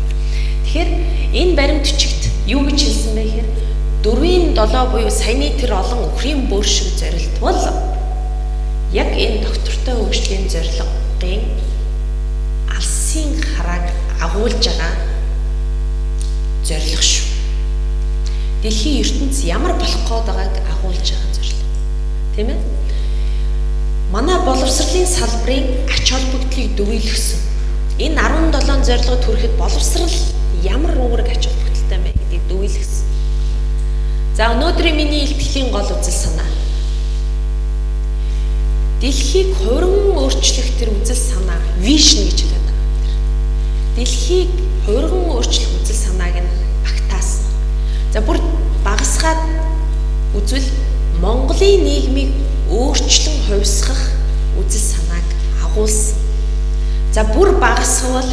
Speaker 2: Тэгэхээр энэ баримт бичигт юу гэж хэлсэн бэ гэхээр 4-7 буюу саяны тэр олон өхрийн бүр шиг зорилт бол яг энэ доктортой хөгжлийн зорилгын алсын харааг агуулж байгаа зорилго шүү. Дэлхийн ертөнц ямар болох гээд байгааг агуулж байгаа зорилго. Тийм ээ? Манай боловсролын салбарын ач холбогдлыг дүгийлгсэн. Энэ 17 зорилгод хүрэхэд боловсрал ямар үүрэг ач холбогдолтой юм бэ гэдгийг дүгийлгсэн. За өнөөдрийн миний илтгэлийн гол үзэл санаа. Дэлхийг хувиран өөрчлөх тэр үзэл санаа вишн гэж хэлээд байгаа. Дэлхийг хувиран өөрчлөх үзэл санааг нь багтаасан. За бүр багасгаад үзвэл Монголын нийгмийг өөрчлөн хувьсгах үзэл санааг агуулсан. За бүр багасгавал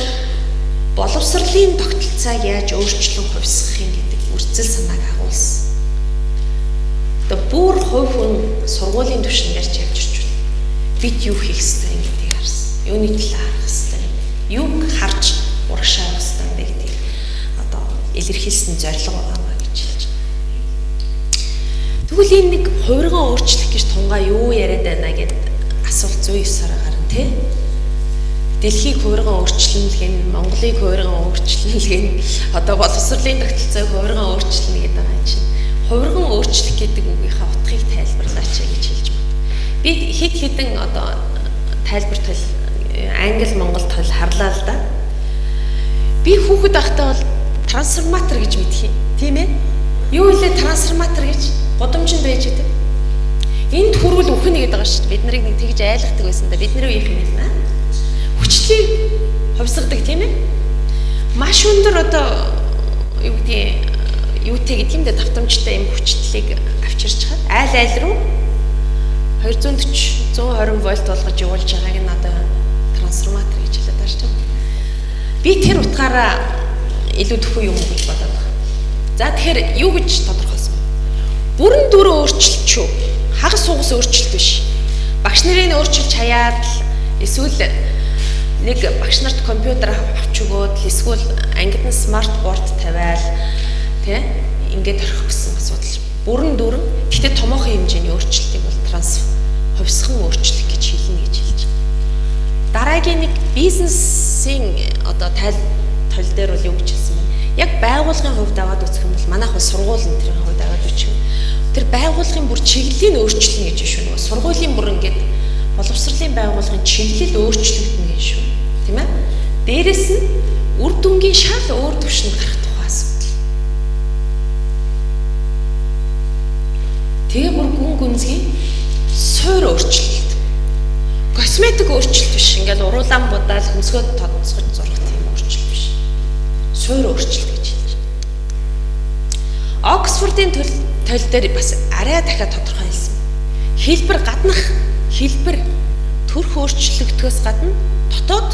Speaker 2: боловсролын тогтолцоог яаж өөрчлөн хувьсгах юм гэдэг үзэл санааг агуулсан. Тэгээ бүр хувь хүн сургуулийн түвшинээр ч явж ирж байна. Бид юу хийх ёстой юм гэдгийг харсан. Юуны талаа харах ёстой юм. Юуг харж урагшаа явах ёстой юм бэ гэдгийг одоо илэрхийлсэн зорилго байгаа гэж хэлж байна. Тэгвэл энэ нэг хувирган өөрчлөх гэж тунгаа юу яриад байна гэдэг асуулт 109-аар гарна тий. Дэлхийг хувирган өөрчлөлт гэн, Монголыг хувирган өөрчлөлт гэн, одоо боловсролын тогтолцоог хувирган өөрчлөлт гэдэг байгаа юм чинь. Хувирган өөрчлөх гэдэг үгийнхаа утгыг тайлбарлаач гэж хэлж байна. Би хэд хэдэн одоо тайлбарт англи монгол тал харлаа л да. Би хүүхэд байхдаа бол трансформатор гэж мэдхий. Тийм ээ? Юу вэ трансформатор гэж? Годомжинд байж идэв. Энд хүрвэл үхнэ гэдэг байгаа шүү дээ. Бид нарыг нэг тэгж айлгадаг байсан да. Бидний үеийнх юм байна. Хүчлийг хувьсгадаг тийм ээ? Маш өндөр одоо юу гэдэг юутэй гэдэг юм дэ давтамжтай юм хүчлийг авчирч хаад айл руу 240 120 вольт болгож явуулж байгааг нь одоо трансформатор гэж хэлээд байгаа шүү дээ. Би тэр утгаараа илүү төхөө юм гэж бодоод байна. За тэгэхээр юу гэж тодорхойлсон бэ? Бүрэн дүрээ өөрчилч юу? Хагас сугас өөрчилт биш. Багш нарын өөрчилж хаяад эсвэл нэг багш нарт компьютер авч өгөөд эсвэл ангид нь смарт борд тавиал тий ингээд орхих гэсэн асуудал. Бүрэн дүрэн гэхдээ томоохон хэмжээний өөрчлөлтийг бол хувьсган өөрчлөлт гэж хэлнэ гэж хэлж байна. Дараагийн нэг бизнесийн одоо тал дээр бол юу гэж хэлсэн бэ? Яг байгууллагын хувьд аваад үзэх юм бол манайх бол сургуулийн тэрийн хувьд аваад үзэх юм. Тэр байгууллагын бүр чиглэлийг өөрчлөнө гэж шүү дээ. Сургуулийн бүр ингээд боловсролын байгууллагын чиглэл өөрчлөгдөнө гэж шүү. Тийм ээ? Дээрээс нь үр дүнгийн шал өөр түвшинд гарах тухай асуудал. Тэгээ бүр гүн гүнзгий косметик өөрчлөлт биш. Ингээл уруулан будаал хөмсгөөд тодцож зурах тийм өөрчлөлт биш. Суур өөрчлөлт гэж хэлж байна. Оксфордын тойл дээр бас арай дахиад тодорхойлсон. Хэлбэр гаднах хэлбэр төрх өөрчлөгдөхөөс гадна дотоод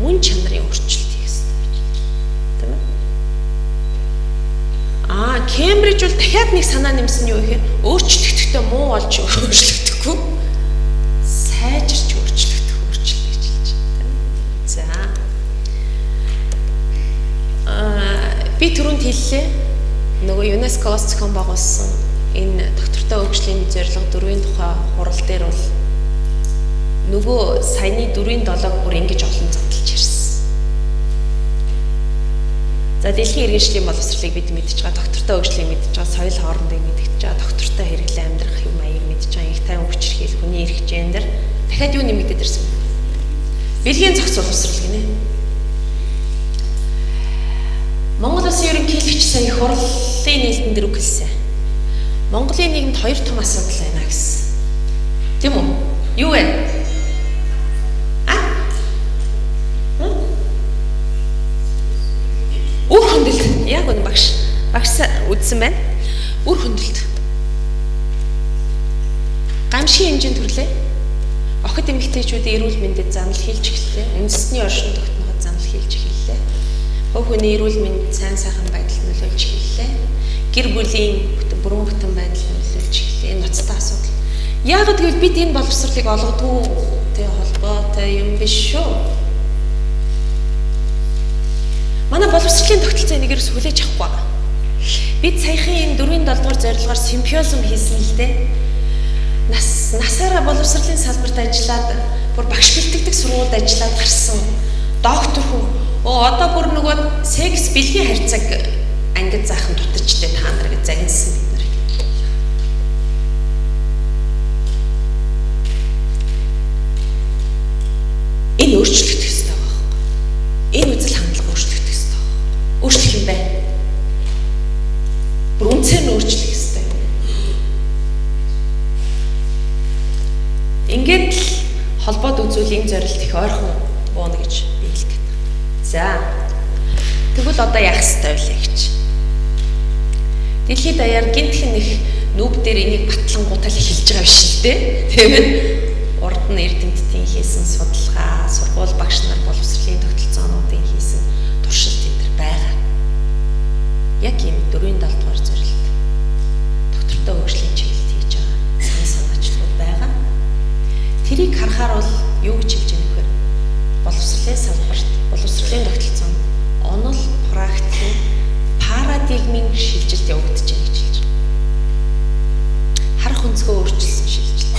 Speaker 2: мөн чанарын өөрчлөлт хийсэн гэж. Тийм ээ. Кембриж бол дахиад нэг санаа нэмсэн нь юу гэхээр өөрчлөгдөхдөө муу болж өөрчлөгдөхгүй. Сайжирч өөрчлөгдөх өөрчлөлт гэж хэлж байна. За. Би түрүүнд хэллээ. Нөгөө ЮНЕСКО-с зохион байгуулсан энэ доктортой хөгжлийн зорилго 4-ийн тухай хурал дээр бол нөгөө саяны 4-7 бүр ингэж олон задлж ирсэн. За дэлхийн иргэншлийн боловсролыг бид мэдж байгаа, доктортой хөгжлийг мэдж байгаа, соёл хоорондыг мэдж байгаа, доктортой хэрэглээ амьдрах юм аяыг мэдж байгаа, их тайван хүчирхийлэл, хүний эрх хэмжээнд дахиад юу нэмэгдээд ирсэн бэ? Бэлгийн зохиц боловсрол гинэ. Монгол улсын ерөнхийлөгч сая их хурлын нийлтэн дээр үг хэлсэн. Монголын нийгэмд хоёр том асуудал байна гэсэн. Тийм үү? Юу вэ? Үр хөндлөлт. Яг үнэ багш үздсэн байна. Үр хөндлөлт. Гамшигын хэмжээнд төрлөө. Охид эмэгтэйчүүдийн эрүүл мэндэд занал хийлж эхэллээ. Үндэсний оршин тогтноход занал хийлж эхэллээ. Хувь хүний эрүүл мэнд сайн сайхан байдал нөлөөлж эхэллээ. Гэр бүлийн бүрэн бүтэн байдал нөлөөлж эхэллээ. Энэ ноцтой асуудал. Яагаад гэвэл бид энэ боловсролыг олгодгүй холбоотой юм биш шүү. Манай боловсролын тогтолцоо энэгээрс хүлээж авахгүй байгаа. Бид саяхан энэ 4-7 дугаар зорилгоор симпозиум хийсэн л дээ. Насаараа боловсролын салбарт ажиллаад, бүр багш бэлтгэдэг сургуульд ажиллаад гарсан доктор хүн одоо бүр нөгөө секс бэлгийн харьцааг ангид заахын дутажтэй та нар гэж загинсан бид нар. Энэ өөрчлөгдөх ёстой байхгүй. Энэ үзэл хандлага өөрчлөгдөх ёстой. Өөрчлөх юм байна. Бүр үнцээр нь өөрчлөх ёстой. Ингээд л холбоод үзүүл энэ зорилт их ойрхон бууна гэж би хэлдэг. За. Тэгвэл одоо яах ёстой вэ гэж. Дэлхийд даяар гинтхэн их нүб дээр энийг батлангуутал эхэлж байгаа биш л дээ. Тийм ээ. Урд нь эрдэмтдийн хийсэн судалгаа, сургууль багш нар боловсролын тогтолцоонуудын хийсэн туршилт энэ байгаа. Яг ийм 4-7 дугаар зорилт. Доктортой хөгжлийн чиглэлд хийж байгаа санаачлууд байгаа. Тэрийг харахаар бол юу гэж хэлж байгаа нөхөр? Боловсролын салбарт, боловсролын тогтолцоонд онол практикийн парадигмын шилжилт явагдаж байна гэж хэлж байгаа. Харах өнцгөө өөрчилсөн шилжилт.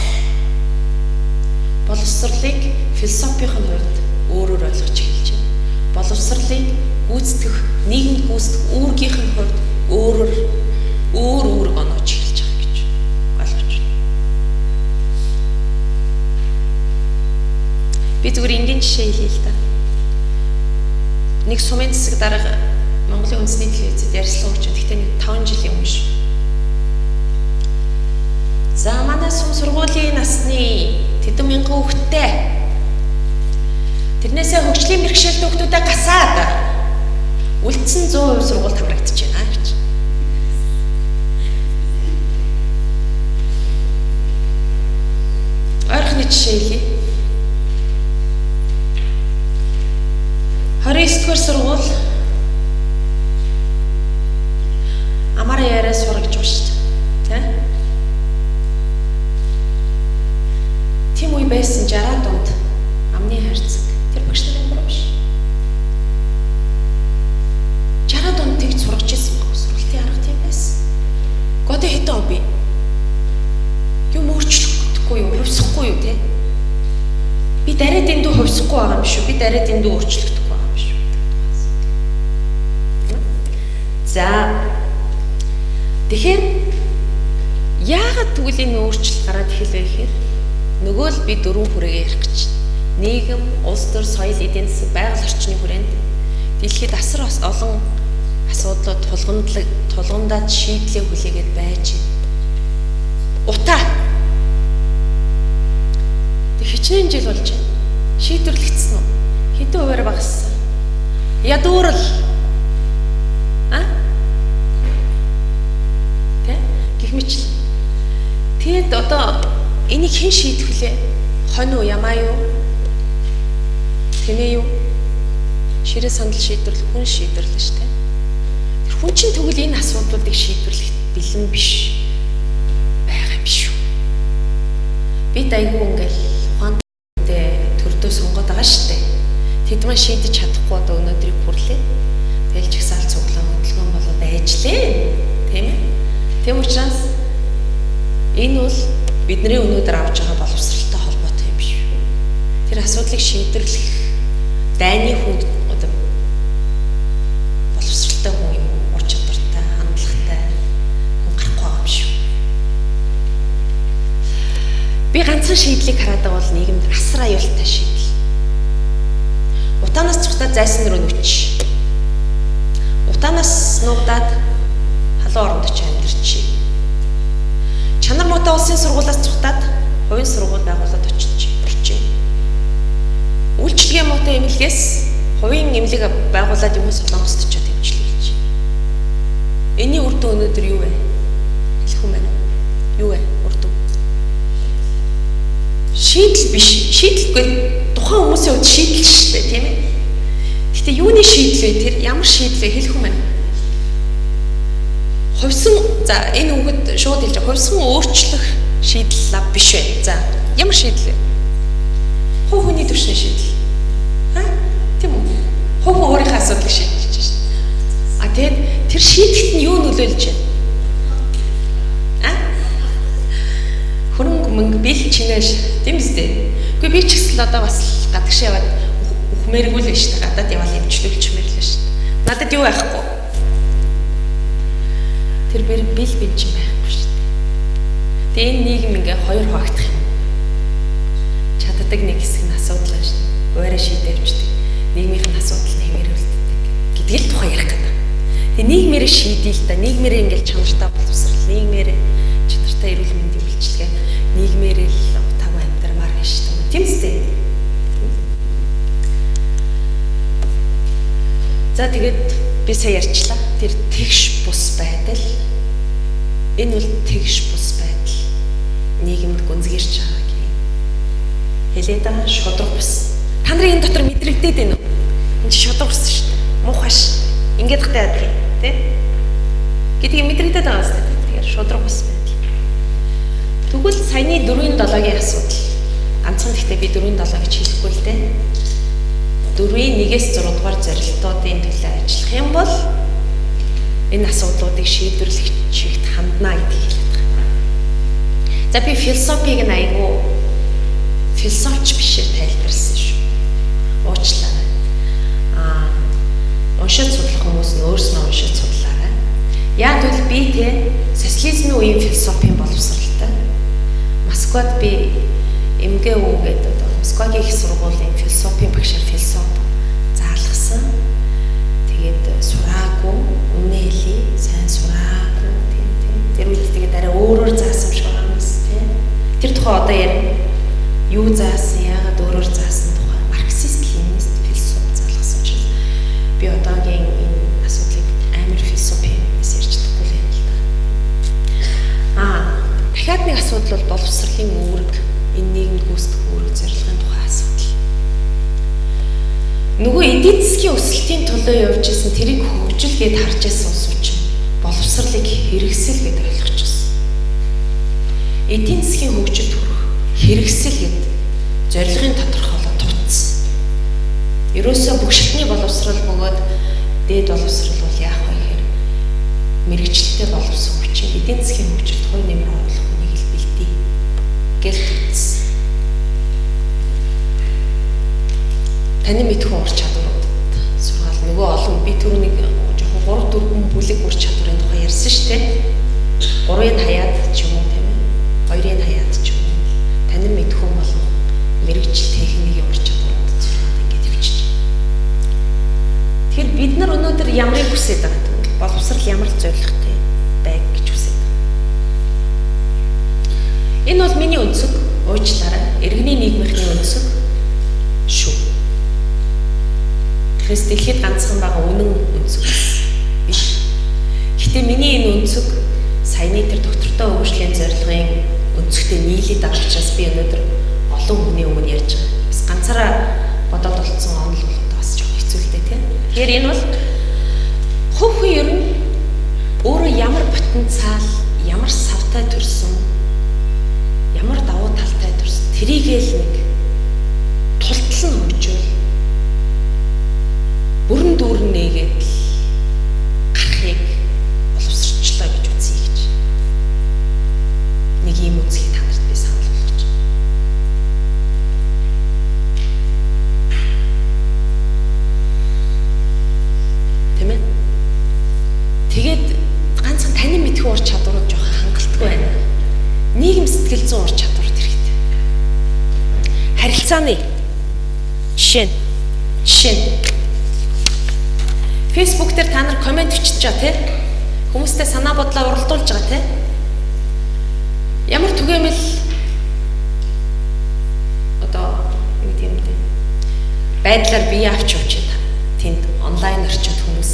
Speaker 2: Боловсролыг философийн хувьд өөрөөр ойлгож эхэлж байна. Боловсролыг гүйцэтгэх, нийгэмд гүйцэтгэх үүргийнх нь хувьд өөр үүрэг оноож эхэлж байгаа гэж ойлгож байна. Би зүгээр энгийн жишээ хэлье л да. Нэг сумын засаг дарга Монголын үндэсний телевизэд ярилцлага өгч, гэхдээ нэг 5 жилийн өмнө шүү. За манай сум сургуулийн насны тэдэн мянган хүүхэдтэй. Тэрнээсээ хөгжлийн бэрхшээлтэй хүүхдүүдэд гасаад үлдсэн 100% сургууль хамрагдаж байна гэж. Ойрхны жишээ хэлье. 29-р сургууль амаараа яриа сурагч ба шүү дээ. Тийм үе байсан 60 дунд амны хайрцаг. Тэр багш нарын гурав биш. 60 дунд тэгж сургаж ирсэн баг. Сургалтын арга тийм байсан. Годо хэдэн оби. Юм өөрчлөхгүй юу, хувьсахгүй юу те? Би дараад эндүү хувьсахгүй байгаа юм шүү. Би дараад эндүү өөрчлөгдөхгүй байгаа юм шүү. За. Тэгэхээр яагаад тэгвэл энэ өөрчлөлт гараад эхэлвэ гэхээр нөгөө л би 4 хүрээгээ ярих гэж байна. Нийгэм, улс төр, соёл, эдийн засаг, байгаль орчны хүрээнд дэлхийд асар олон асуудлууд тулгамдаад шийдлээ хүлээгээд байж байна. Утаа. Тэг хичнээн ядуурал. Тэ? Гэх мэт. Тэгэд одоо энийг хэн шийдэх вүлээ? Хонь уу, ямаа юу? Тэнэ юу? Ширээ сандал шийдвэрлэх хүн шийдвэрлэн шүү дээ. Тэр хүн чинь тэгвэл энэ асуудлуудыг шийдвэрлэх бэлэн биш байгаа юм шүү. Бид айгүй ингээл ухаантай төрдөө сонгоод байгаа шүү дээ. Тэд маань шийдэж чадахгүй одоо өнөөдрийг хүрлээ. Тэгэл жигсаал цуглаа хөдөлгөөн болоод айжлаа. Тийм ээ. Тэм учраас энэ бол бидний өнөөдөр авч байгаа боловсралтай холбоотой юм биш. Тэр асуудлыг шийдвэрлэх дайны хүнд одоо боловсралтай хүн юм, ур чадвартай, хандлагатай хүн гарахгүй байгаа юм шүү. Би ганцхан шийдлийг хараад байгаа бол нийгэмд асар аюултай шийдэл. Утаанаас цухтаад зайсан руу нүч. Утаанаас нуугдаад халуун оронд очиж амьдарч. Чанар муутай улсын сургуулиас цухтаад хувийн сургууль байгуулад очиж. Үйлчлэгээ муутай эмнэлгээс хувийн эмнэлэг байгуулад юм Солонгост очиод эмчлүүлж. Энийн үр дүн өнөөдөр юу вэ? Хэлэх юм байна. Юу вэ? Үр дүн. Шийдэл биш. Шийдэлгүй тухайн хүмүүсийн хувьд шийдэл шүү дээ, тийм ээ. Гэтэ юуны шийдэл вэ? Тэр ямар шийдэл вэ? Хэлэх юм байна. Хувьсан за энэ үгэд шууд хэлж хувьсан өөрчлөх шийдэл лав биш вэ? За ямар шийдэл вэ? Хувь хүний төвшний шийдэл. Тийм үү? Хувь өөрийнхөө асуудлыг шийдэж шээ. Тэгээд тэр шийдэлт нь юу нөлөөлж байна? Хөрөнгө мөнгө бил чинээш тийм үстэй. Үгүй би ч гэсэн одоо бас гадагш яваад ухмээргүй л байна шүү дээ. Гадаад яваад эмчлүүлчмээр л шүү дээ. Надад юу байхгүй? Тэр бил бинчин байхгүй шүү дээ. Тэгээ энэ нийгэм ингээ хоёр хуваагдах юм. Чаддаг нэг хэсэг нь асуудал байна шүү дээ. Өөрөө шийдэрвчдэг. Нийгмийн асуудал нь хэмээр үлддэг гэдгийг л тухайн ярих гэдэг. Тэгээ нийгмээр шийдээ л да. Нийгмээр ингээл чанартай боловсрал, нийгмээр чанартай эрүүл мэндийн үйлчилгээ, нийгмээр л утаагүй амьдрамаар байна шүү дээ. Тийм үстэй. За тэгээд би сая ярьчлаа. Тэр тэгш бус байдал. Энэ бол тэгш бус байдал. Нийгэмд гүнзгийрч байгаа гэх. Хэлээд байгаа шудраг бус. Та нарын энэ дотор мэдрэгдээд байна уу? Энд шудраг бус шүү дээ. Муухай шүү. Ингээд хтай адил, тий? Гэдгийг мэдрэгдээд байгаа шүү дээ. Тэгэхээр шудраг бус байдал. Тэгвэл саяны 4-7-гийн асуудал. Ганцхан гэхдээ би 4-7 гэж хэлэхгүй л дээ. 4-1-ээс 6 дугаар зорилтуудын төлөө ажиллах юм бол энэ асуудлуудыг шийдвэрлэх чигт хандна гэдгийг хэлээд байгаа. За би философиг нь айгүй философч бишээр тайлбарласан шүү. Уучлаарай. Уншиж судлах хүмүүс нь өөрснөө уншиж судлаарай. Яг л би социализмын үеийн философийн боловсралтай. Москвад би МГУ гэдэг Москвагийн их сургуулийн философийн багшаар философи заалгасан. Тэгээд сураагүй, үнэ хэлий, сайн сураагүй тийм. Тэр үед тэгээд арай өөрөөр заасан шиг байгаа юм тийм. Тэр тухай одоо ярина. Юу заасан, яагаад өөрөөр заасан тухай марксист, ленинист философи заалгасан чинь би одоогийн энэ асуудлыг амар философиээс ярьж чадахгүй юм л да. Дахиад нэг асуудал бол боловсролын үүрэг, энэ нийгэмд гүйцэтгэх үүрэг зорилгын тухай асуудал. Нөгөө эдийн засгийн өсөлтийн төлөө явж исэн тэрийг хөгжил гэд харж байсан улсууд чинь боловсролыг хэрэгсэл гэд ойлгочихсон. Эдийн засгийн хөгжилд хүрэх хэрэгсэл гэд зорилгын тодорхойлолт тутсан. Ерөөсөө бүх шатны боловсрол бөгөөд дээд боловсрол бол яах вэ гэхээр мэрэгчлэлтэй боловсон хүчин эдийн засгийн хөгжилд хувь нэмэр оруулах хүнийг л бэлдээ гэж тутсан. Таны мэдхүн ур чадварууд сургаал нөгөө олон би түрүүний жоохон 3-4 бүлэг ур чадварын тухай ярьсан шүү дээ. 3-ыг хаяад ч юм уу тийм ээ. 2-ыг хаяад ч юм уу. Танин мэдхүн болох мэрэгжил техникийн ур чадварууд сургаад ингэж явчих. Тэгэхээр бид нар өнөөдөр ямарыг хүсэж байгаа юм бэ? Боловсрал ямар зорилготой байг гэж хүсэж байна. Энэ бол миний өнцөг, уучлаарай. Иргэний нийгмийн өнцөг шүү. Тэрнээс дэлхийд ганцхан байгаа үнэн өнцөг биш. Гэхдээ миний энэ өнцөг саяны тэр доктортой өвчлөлийн зорилгын өнцөгтэй нийлээд байгаа учраас би өнөөдөр олон хүний өмнө ярьж байгаа. Бас ганцаараа бодоод болцсон онол болгоод бас жоох хэцүүлтэй тийм. Тэгэхээр энэ бол хувь хүн ер нь өөрөө ямар потенциал, ямар савтай төрсөн, ямар давуу талтай төрсөн тэрийгээл нэг тултал нь хөгжөөл бүрэн дүүрэн нээгээд гарахыг боловсрчлаа гэж үзье гэж. Нэг юм үзхийг та нарт би санал болгож байна. Тэ мэ? Тэгээд ганцхан танин мэдхүү ур чадварууд жоох хангалттай байна. Нийгэм сэтгэл зүйн ур чадварууд хэрэгтэй. Харилцааны жишээ. Facebook дээр та нар комент бичиж байгаа тийм. Хүмүүстэй санаа бодлоо уралдуулж байгаа тийм. Ямар түгээмэл одоо юу гэдэг юм бэ? Байдлаар бие авч явж байна. Тэнд онлайн орчинд хүмүүс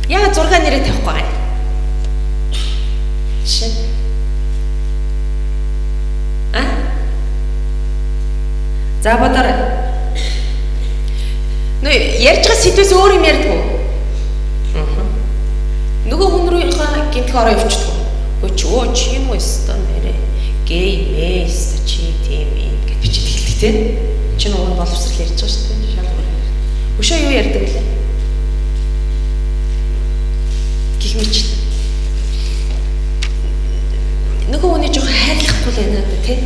Speaker 2: яагаад зураг нэрээ тавихгүй байгаа юм? Шин. За бодорой. Ярьж байгаа сэдвээс өөр юм ярьдгүй. Нөгөө хүн рүү гинтх ороо явчихдаг. Өө чи юм уу өстө нэрээ. Гей мэс чи тийм юм гэж бичиж эхэлдэг тийм. Чи нөгөө боловсрал ярьж байгаа шүү дээ. Шалгуур. Өшөө юу ярьдаг вэ? Гэх мэт. Нөгөө хүний жоох хайрлахгүй л байна да тийм.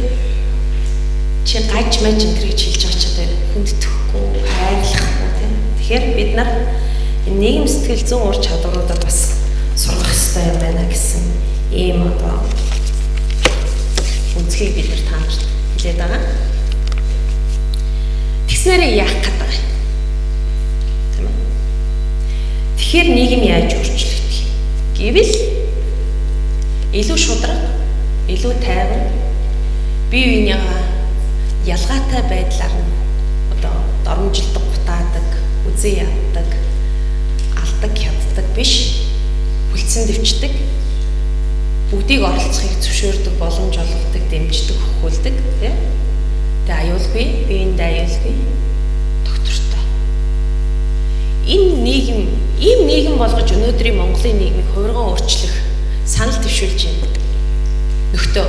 Speaker 2: Чи гаж мэж энэ гэж хэлж байгаа ч одоо хүндэтгэхгүй, хайрлахгүй тийм. Тэгэхээр бид нар нийгэм сэтгэл зүйн ур чадваруудад бас сурах хэрэгтэй юм байна гэсэн ийм одоо үнцгийг бид нар та нарт хэлээд байгаа. Тэгснээр яах гээд байгаа юм? Тийм үү? Тэгэхээр нийгэм яаж өөрчлөгдөх юм? Гэвэл илүү шударга, илүү тайван, бие биенийгаа ялгаатай байдлаар нь одоо доромжилдог, гутаадаг, үзэн яддаг, алдаг, хяддаг биш, хүлцэн дэвчдэг, бүгдийг оролцохыг зөвшөөрдөг, боломж олгодог, дэмждэг, хөхүүлдэг, тийм. Тэгээ аюулгүй, биеиндээ аюулгүй, доктортой. Энэ нийгэм, ийм нийгэм болгож өнөөдрийн Монголын нийгмийг хувиргаан өөрчлөх санал төвшүүлж байна. Нөхдөө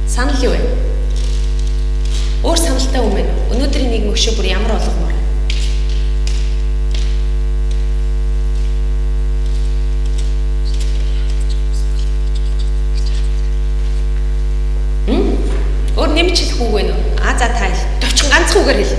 Speaker 2: санал юу вэ? Өөр саналтай юм байна. Өнөөдрийн нийгэм өшөө бүр ямар болгомоор байна? Өөр нэмж хэлэх үг вэ? За та хэл. Товчхон ганцхан үгээр хэл.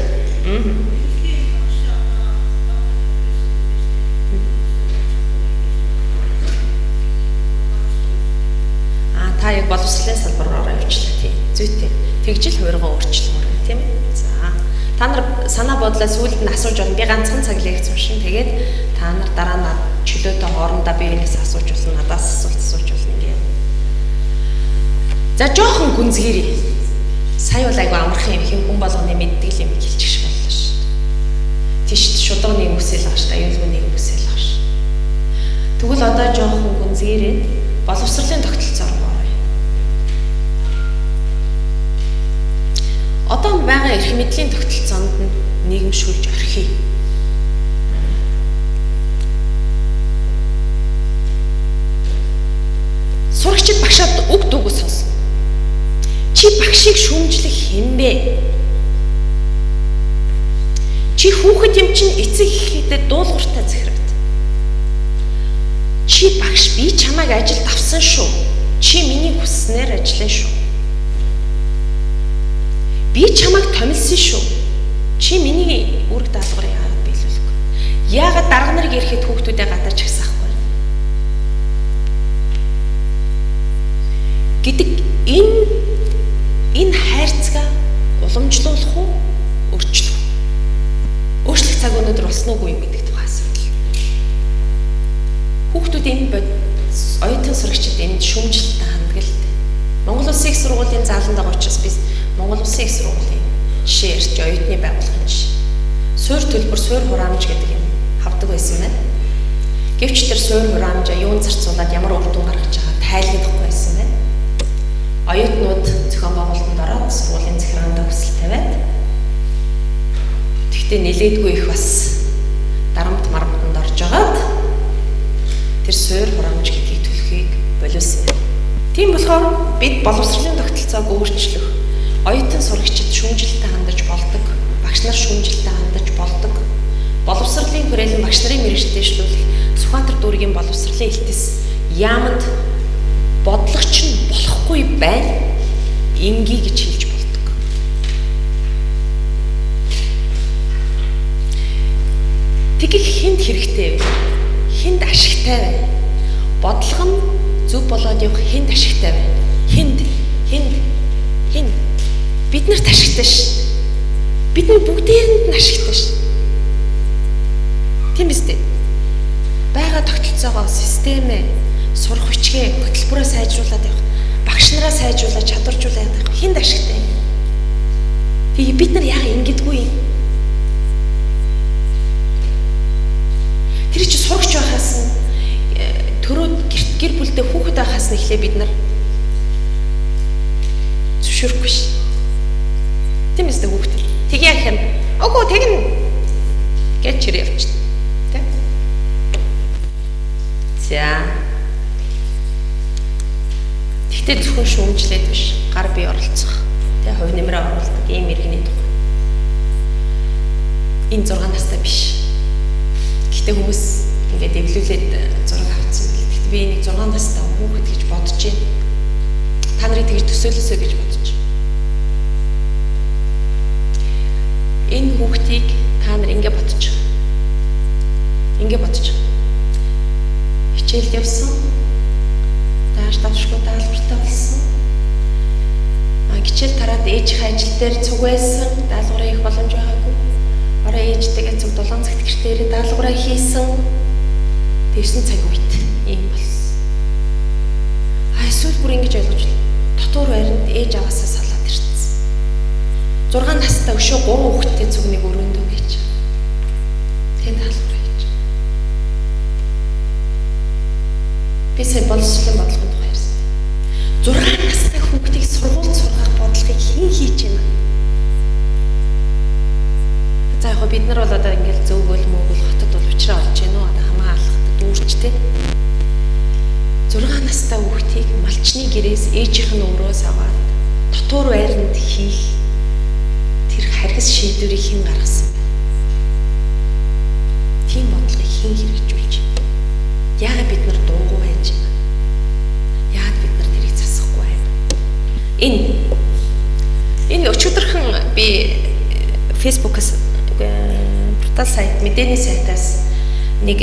Speaker 2: Та яг боловсролын салбараар явуулчихлаа тийм. Зүйтэй. Тэгжил хувиргаа өөрчлөлмөр байна тийм ээ. За. Та нар санаа бодлоо сүүлд нь асууж болно. Би ганцхан цаг лекц уншин. Тэгээд та нар дараа нь чөлөөтэй хоорондоо биенээс асууж болно. Надаас асуулт болно гэх. За жоохон гүнзгийрээ. Сая бол айгу амархан юм хэм хүн болгоны мэддэг юм хэлчих шиг боллоо шүү. Тийш шударга нэг үсэл байгаа шүү. Аюулгүй нэг үсэл байгаа шүү. Тэгвэл одоо жоохон гүнзгийрээ боловсролын тогтолцоор одоо байгаа эрх мэдлийн тогтолцоонд нь нийгэмшүүлж орхив. Сурагчид багшаад үг дууг сонсон. Чи багшийг шүүмжлэх хэмбэ? Чи хүүхэд юм чинь эцэг ихэхдээ дуулууртай захирагд. Чи багш би чамайг ажилд авсан шүү. Чи миний хүсснээр ажиллана шүү. Би чамайг томилсон шүү. Чи миний үүрэг даалгаврыг яагаад биелүүлэхгүй? Яагаад дарга нарыг ирэхэд хүүхдүүдээ гадарч агсаахгүй? Гэдэг энэ хайрцаг уламжлуулах уу, өөрчлөх үү? Өөрчлөх цаг өнөөдөр болсон уугүй юм гэдэг тухай асуудал. Хүүхдүүд энэ оюутан сурагчид энд шүүмжлэлтэй хандгалтай. Монгол Улсын их сургуулийн зааланд байгаа учраас biz Монгол Улсын их сургуулийн жишээ ярьж оюутны байгууллагын жишээ. Суурь төлбөр, суурь хураамж гэдэг юм хавдаг байсан байна. Гэвч тэр суурь хураамжаа юунд зарцуулаад ямар үр дүн гаргаж байгаа тайлбарлахгүй байсан байна. Оюутнууд зохион байгуулалтанд ороод сургуулийн захиргаанд хүсэл тавиад тэгтээ нэлээдгүй их бас дарамт марматанд орж агаад тэр суурь хураамж гэдгийг төлөхийг боловсон байна. Тийм болохоор бид боловсролын тогтолцоог өөрчлөх, оюутан сурагчид шүүмжилттэй хандаж болдог, багш нар шүүмжилттэй хандаж болдог, боловсролын хүрээлэн багш нарын мэргэжил дэвшлүүлэх Сүхбаатар дүүргийн боловсролын элтэс яамд бодлогоч нь болохгүй байна инги гэж хэлж болдог. Тэгэх хүнд хэрэгтэй вэ? Хүнд ашигтай вэ? Бодлого нь зөв болоод явах хүнд ашигтай вэ? Хүнд биднэрт ашигтай шүү. Бидний бүгдээрэнд нь ашигтай шүү. Тийм биз дээ. Бага тогтолцоогоо системээ сурах хүчгээ хөтөлбөрөөр сайжруулад явах, багш нараа сайжруулаад чадваржуулаад явах хүнд ашигтай. Тэгээ бид нар яагаад ингэдэггүй юм? Тэр чинь сурагч байхаас нь төрөөд гэр бүлдээ хүүхэд байхаас нь эхлээ бид нар зөвшөөрөхгүй ш. Тийм ээ хүүхэд. Тэгье гэх юм. Окей тэгнэ гэж чир явчихна. Тэ? За. Тэгтээ зөвхөн шүүмжлээд биш, гар бие оролцох, тэ хувь нэмрээ оруулдаг ийм иргэний тухай. Энэ 6 настай биш. Гэхдээ хүмүүс ингээд эвлүүлээд зураг авчихсан байл. Гэхдээ би энийг 6 настай хүүхэд гэж бодож байна. Та нарыг тэгж төсөөлөөсэй гэж бодож байна. Энэ хүүхдийг та нар ингээд бодож байгаа. Ингээд бодож байгаа. Хичээлд явсан. Дааш давшгүй даалгавартай болсон. Хичээл тараад ээжийнхээ ажил дээр цуг байсан. Даалгавраа хийх боломж байгаагүй. Орой ээжтэйгээ цуг 7 цагт гэртээ даалгавраа хийсэн. Тэгсэн цаг үед ийм болсон. Эсвэл бүр ингэж ойлгож байна. Дотор байранд ээж аваасаа салаад ирсэн. 6 настай өшөө 3 хүүхэдтэй цугныг өрөөндөө гэж. Тэнд даалгавраа хийж. Би сая боловсролын бодлогын тухай ярьсан. 6 настай хүүхдийг сургуульд сургах бодлогыг хэн хийж байна? За яг бид нар бол одоо ингээл зөвгөл мөгөл хотод бол учраа олж гэнэ үү? Одоо хамгаалахад дүүрчтэй. 6 настай хүүхдийг малчны гэрээс ээжийнх нь өрөөс аваад дотор байранд хийх тэр харгас шийдвэрийг хэн гаргасан бэ? Тийм бодлогыг хэн хэрэгжүүлж байна? Яагаад бид нар дуугүй байж байна? Яагаад бид нар тэрийг засахгүй байна? Энэ өчигдөрхөн би Facebook-аас портал сайт мэдээний сайтаас нэг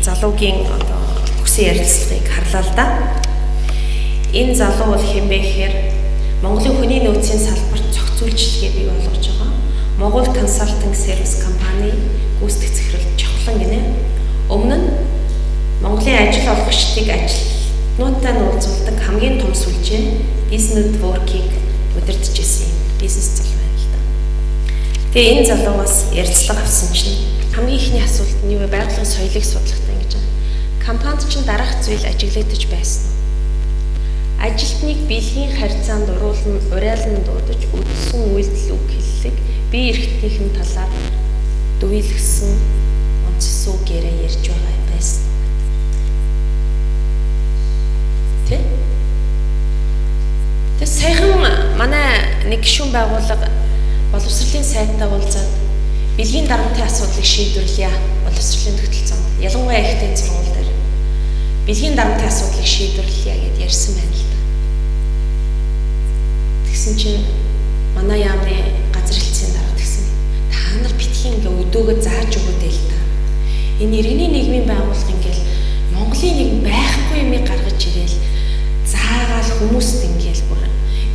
Speaker 2: залуугийн одоо өгсөн ярилцлагыг харлаа л да. Энэ залуу бол хэн бэ гэхээр Монголын хүний нөөцийн салбарт зохицуулжлгээ бий болгож байгаа Монгол консалтинг сервис компани гүйцэтгэх захирал Чавхлан гинэ. Өмнө нь Монголын ажил олгогчдыг ажилтнуудтай уулзуулдаг хамгийн том сүлжээ бизнес нэтворкийг удирдах гэсэн юм бизнес залуу байна л да. Тэгээ энэ залуугаас ярилцлага авсан чинь хамгийн ихний асуулт нь юу вэ? Байгалийн соёлыг судлахтай гэж байна. Компанид чинь дараах зүйл ажиглагдаж байсан уу? Ажилтныг бэлгийн харьцаанд урайлан дуудаж үдсэн үйлдэл үг хэллэг бие эрхтнийхэн талаар дүйлгсэн онцсон гэрээ ярьж байгаа юм байсан. Тэ? Тэс саяхан манай нэг гишүүн байгууллага боловсролын сайтаа уулзаад бэлгийн дарамтын асуудлыг шийдвэрлэе боловсролын тогтолцоонд. Ялангуяа ихтэй сургууль дээр бэлгийн дарамтын асуудлыг шийдвэрлэе гэдээ ярьсан байна л да. Тэгсэн чинь манай яамны газар хэлцээний дарга тэгсэн. Та нар битгий ингээ өдөөгөө зааж өгөөдэй л та. Энэ иргэний нийгмийн байгууллага ингээл Монголын нэг байхгүй юмыг гаргаж ирээл заагаал хүмүүст ингээл бүр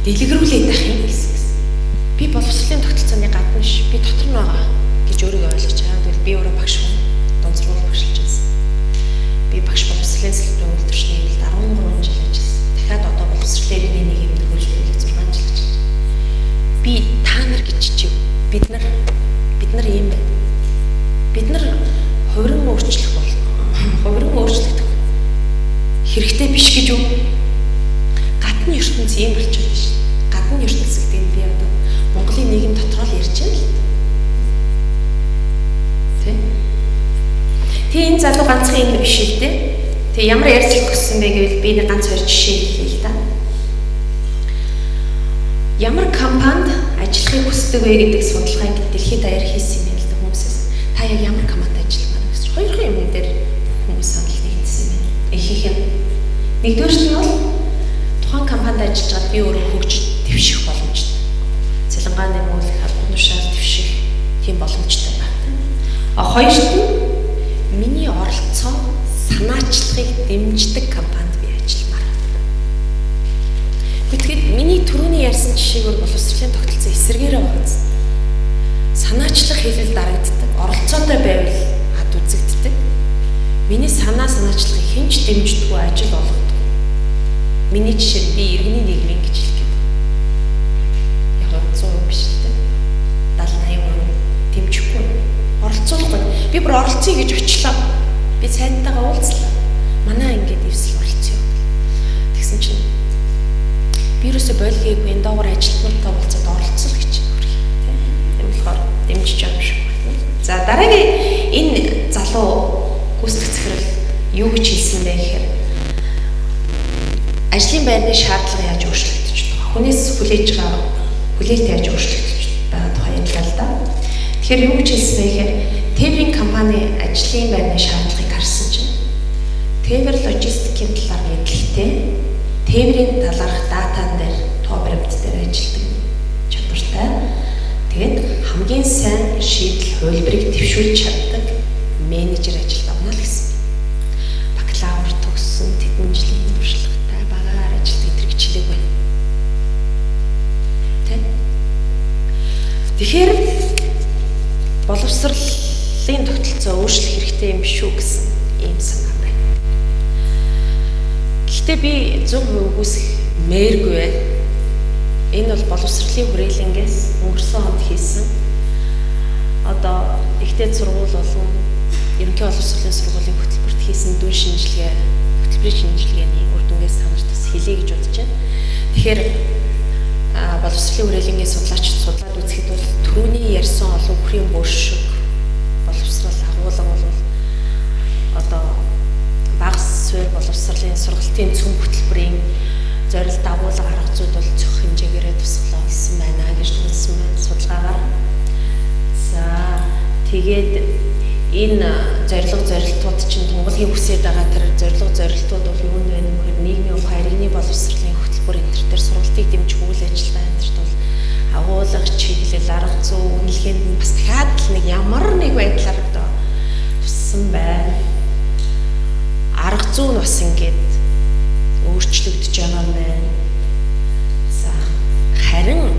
Speaker 2: дэлгэрүүлээд байх юм гэсэн. Би боловсролын тогтолцооны гадна ш би дотор нь байгаа гэж өөрийгөө ойлгож байгаа. Тэгвэл би өөрөө багш хүн дунд сургууль багшилж байсан. Би багш боловсролын салбарын үйлдвэрчний хэмжээнд 13 жил ажилласан. Дахиад одоо боловсролын иргэний нийгэмд хөгжүүлэх 6 жил ажиллаж. Би та нар гэж чив бид нар ийм байна. бид нар хувиран өөрчлөгдөх хэрэгтэй биш гэж үү? Гадны ертөнц ийм болчиход байна шүү. Гадны ертөнц гэдэг нь би одоо Монголын нийгэм дотор л ярьж байна л. Тэ энэ залуу ганцхан юм биш л дээ. Тэг ямар ярьцлах гэсэн бэ гэвэл би нэг ганц хоёр жишээ хэлье л да. Ямар компанид ажиллахыг хүсдэг вэ гэдэг судалгааг дэлхийд даяар хийсэн юм л да хүмүүсээс. Та яг ямар компанид ажиллах вэ гэсэн чинь хоёрхан юм дээр хүмүүс санал нэгдсэн юм байна. Ихийнх нь нэгдүгээрт нь бол тухайн компанид ажиллаж байгаа би өөрөө хөгжиж дэвших боломжтой. Цалингаа нэмүүлэх, албан тушаал дэвших тийм боломжтой байна. Хоёрт нь миний оролцоо санаачлагыг дэмждэг компанид би ажилламаар. Тэгэхэд миний түрүүний ярьсан жишээгээр боловсролын тогтолцоо эсэргээрээ багц. Санаачлах хэлэл дарагддаг, оролцоотой байвал ад үзэгддэг. Миний санаачлагыг хинч дэмждэггүй ажил болгодог. Миний жишээ би иргэний нийгмийн гэж хэлдэг. Яг 100% биш л дээ. 70-80% дэмжихгүй. Оролцуулахгүй. Би бүр оролцъё гэж очлоо. Би цайнтайгаа уулзлаа. Манай ингээд ивсэл оролцъё. Тэгсэн чинь би юусоо бойлгоогүй энэ доогоор ажилтнуудтай уулзаад оролцол гэж хөрх. Тийм болохоор дэмжиж байгаа юм шиг байна. За дараагийн энэ залуу гүйцэтгэх захирал юу гэж хэлсэн бэ гэхээр ажлын байрны шаардлага яаж өөрчлөгдөж байгаа. Хүнээс хүлээж байгаа хүлээлт яаж өөрчлөгдөж байгаа тухай ярьлаа л да. Тэгэхээр юу гэж хэлсэн бэ гэхээр Тээврийн компани ажлын байрны шаардлагыг харсан чинь Тээвэр логистикийн талаар мэдлэгтэй, Тээврийн талаарх датан дээр тоо баримт дээр ажилладаг чадвартай. Тэгээд хамгийн сайн шийдэл хувилбарыг дэвшүүлж чаддаг менежер ажилд авна л гэсэн. Бакалавр төгссөн, тэдэн жилийн туршлагатай багаар ажилд илэрхийлэг байна. Тэгэхээр боловсролын тогтолцоо өөрчлөх хэрэгтэй юм шүү гэсэн ийм санаа байна. Гэхдээ би 100% үгүйсэх мээргүй байна. Энэ бол боловсролын хүрээлэнгээс өнгөрсөн онд хийсэн. Одоо ихтэй сургууль болон ерөнхий боловсролын сургуулийн хөтөлбөрт хийсэн дүн шинжилгээ, хөтөлбөрийн шинжилгээний үр дүнгээс санаж бас хэлье гэж бодож байна. Тэгэхээр боловсролын хүрээлэнгийн судлаад үзэхэд бол түрүүний ярьсан олон үхрийн бөөш шиг боловсрол агуулга бол одоо багас суурь боловсролын сургалтын цөм хөтөлбөрийн зорилт агуулга арга зүйд бол зөх хэмжээгээрээ тусгалаа олсон байна гэж хэлсэн байна судалгаагаар. За тэгээд энэ зорилтууд чинь Монголын хүсэж байгаа тэр зорилтууд бол юу вэ гэхээр нийгмийн ухаан иргэний боловсролын хөтөлбөр энэ төр сургалтыг дэмжих үйл ажиллагаа энэ төрт бол агуулга чиглэл арга зүй үнэлгээнд нь бас дахиад л нэг ямар нэг байдлаар одоо туссан байна. Арга зүй нь бас ингээд өөрчлөгдөж байгаа юм байна. За харин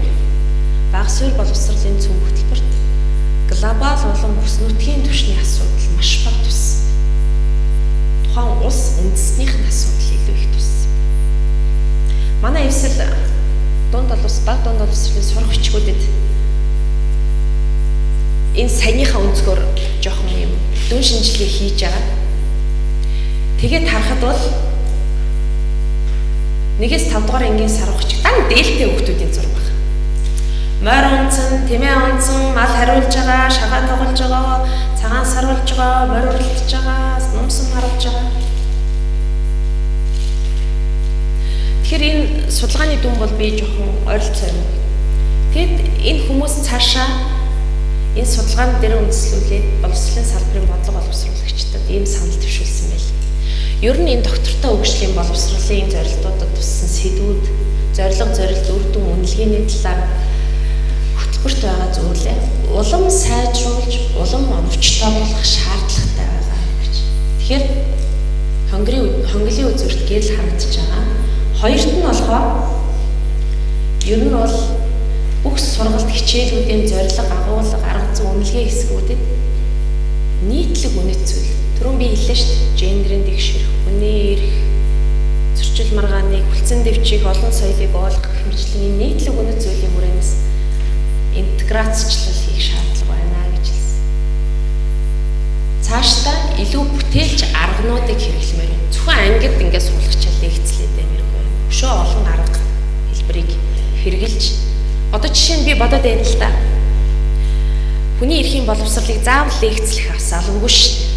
Speaker 2: багас суурь боловсролын цөм хөтөлбөрт глобал болон бүс нутгийн түвшний асуудал маш бага туссан. Тухайн улс үндэснийх нь асуудал илүү их туссан. Манай эвсэл дунд улс баг дунд боловсролын сурах бичгүүдэд энэ саяныхаа өнцгөр жоохон юм дүн шинжилгээ хийж байгаа. Тэгээд харахад бол 1-5 дугаар ангийн сарах бичиг дан дээлтэй хүүхдүүдийн зураг байна. Морь унцсан, тэмээ унцсан, мал хариулж байгаа, шагаа тоглож байгаа, цагаан саруулж байгаа, морь уралдаж байгаа, нумсан харуулж байгаа. Тэгэхээр энэ судалгааны дүн бол би жоохон ойролцоо юм. Тэгэд энэ хүмүүс цаашаа энэ судалгааны дээр үндэслүүлээд боловсролын салбарын бодлого боловсруулагчдад ийм санал төвшүүлсэн байл. Ер нь энэ доктортой хөгжлийн боловсролын зорилтуудад туссан сэдвүүд, зорилт үр дүн үнэлгээний талаар хөтөлбөрт байгаа зүйлээ улам сайжруулж, улам оновчтой болгох шаардлагатай байгаа гэж. Тэгэхээр хонглын үзүүрт гэрэл харагдаж байгаа. Хоёрт нь болохоор ер нь бол бүх сургалт хичээлүүдийн зорилго, агуулга, арга зүй, үнэлгээ хэсгүүдэд нийтлэг үнэт зүйл. Түрүүн би хэллээ шүү дээ. Гендерийн дэвширх, хүний эрх, зөрчил маргааныг, хүлцэн дэвчийг, олон соёлыг ойлгох хэмжлэгийн нийтлэг үнэт зүйлийн хүрээнээс интеграцчлал хийх шаардлага байна гэж хэлсэн. бүтээлч аргануудыг хэрэглэмээр байна. Зөвхөн ангид ингээд суулгачаал лекцлээд баймиргүй. Өшөө олон арга хэлбэрийг хэрэгжилж одоо жишээ нь би бодоод байна л да. Хүний эрхийн боловсролыг заавал лекцлэх асаалгүй шүү дээ.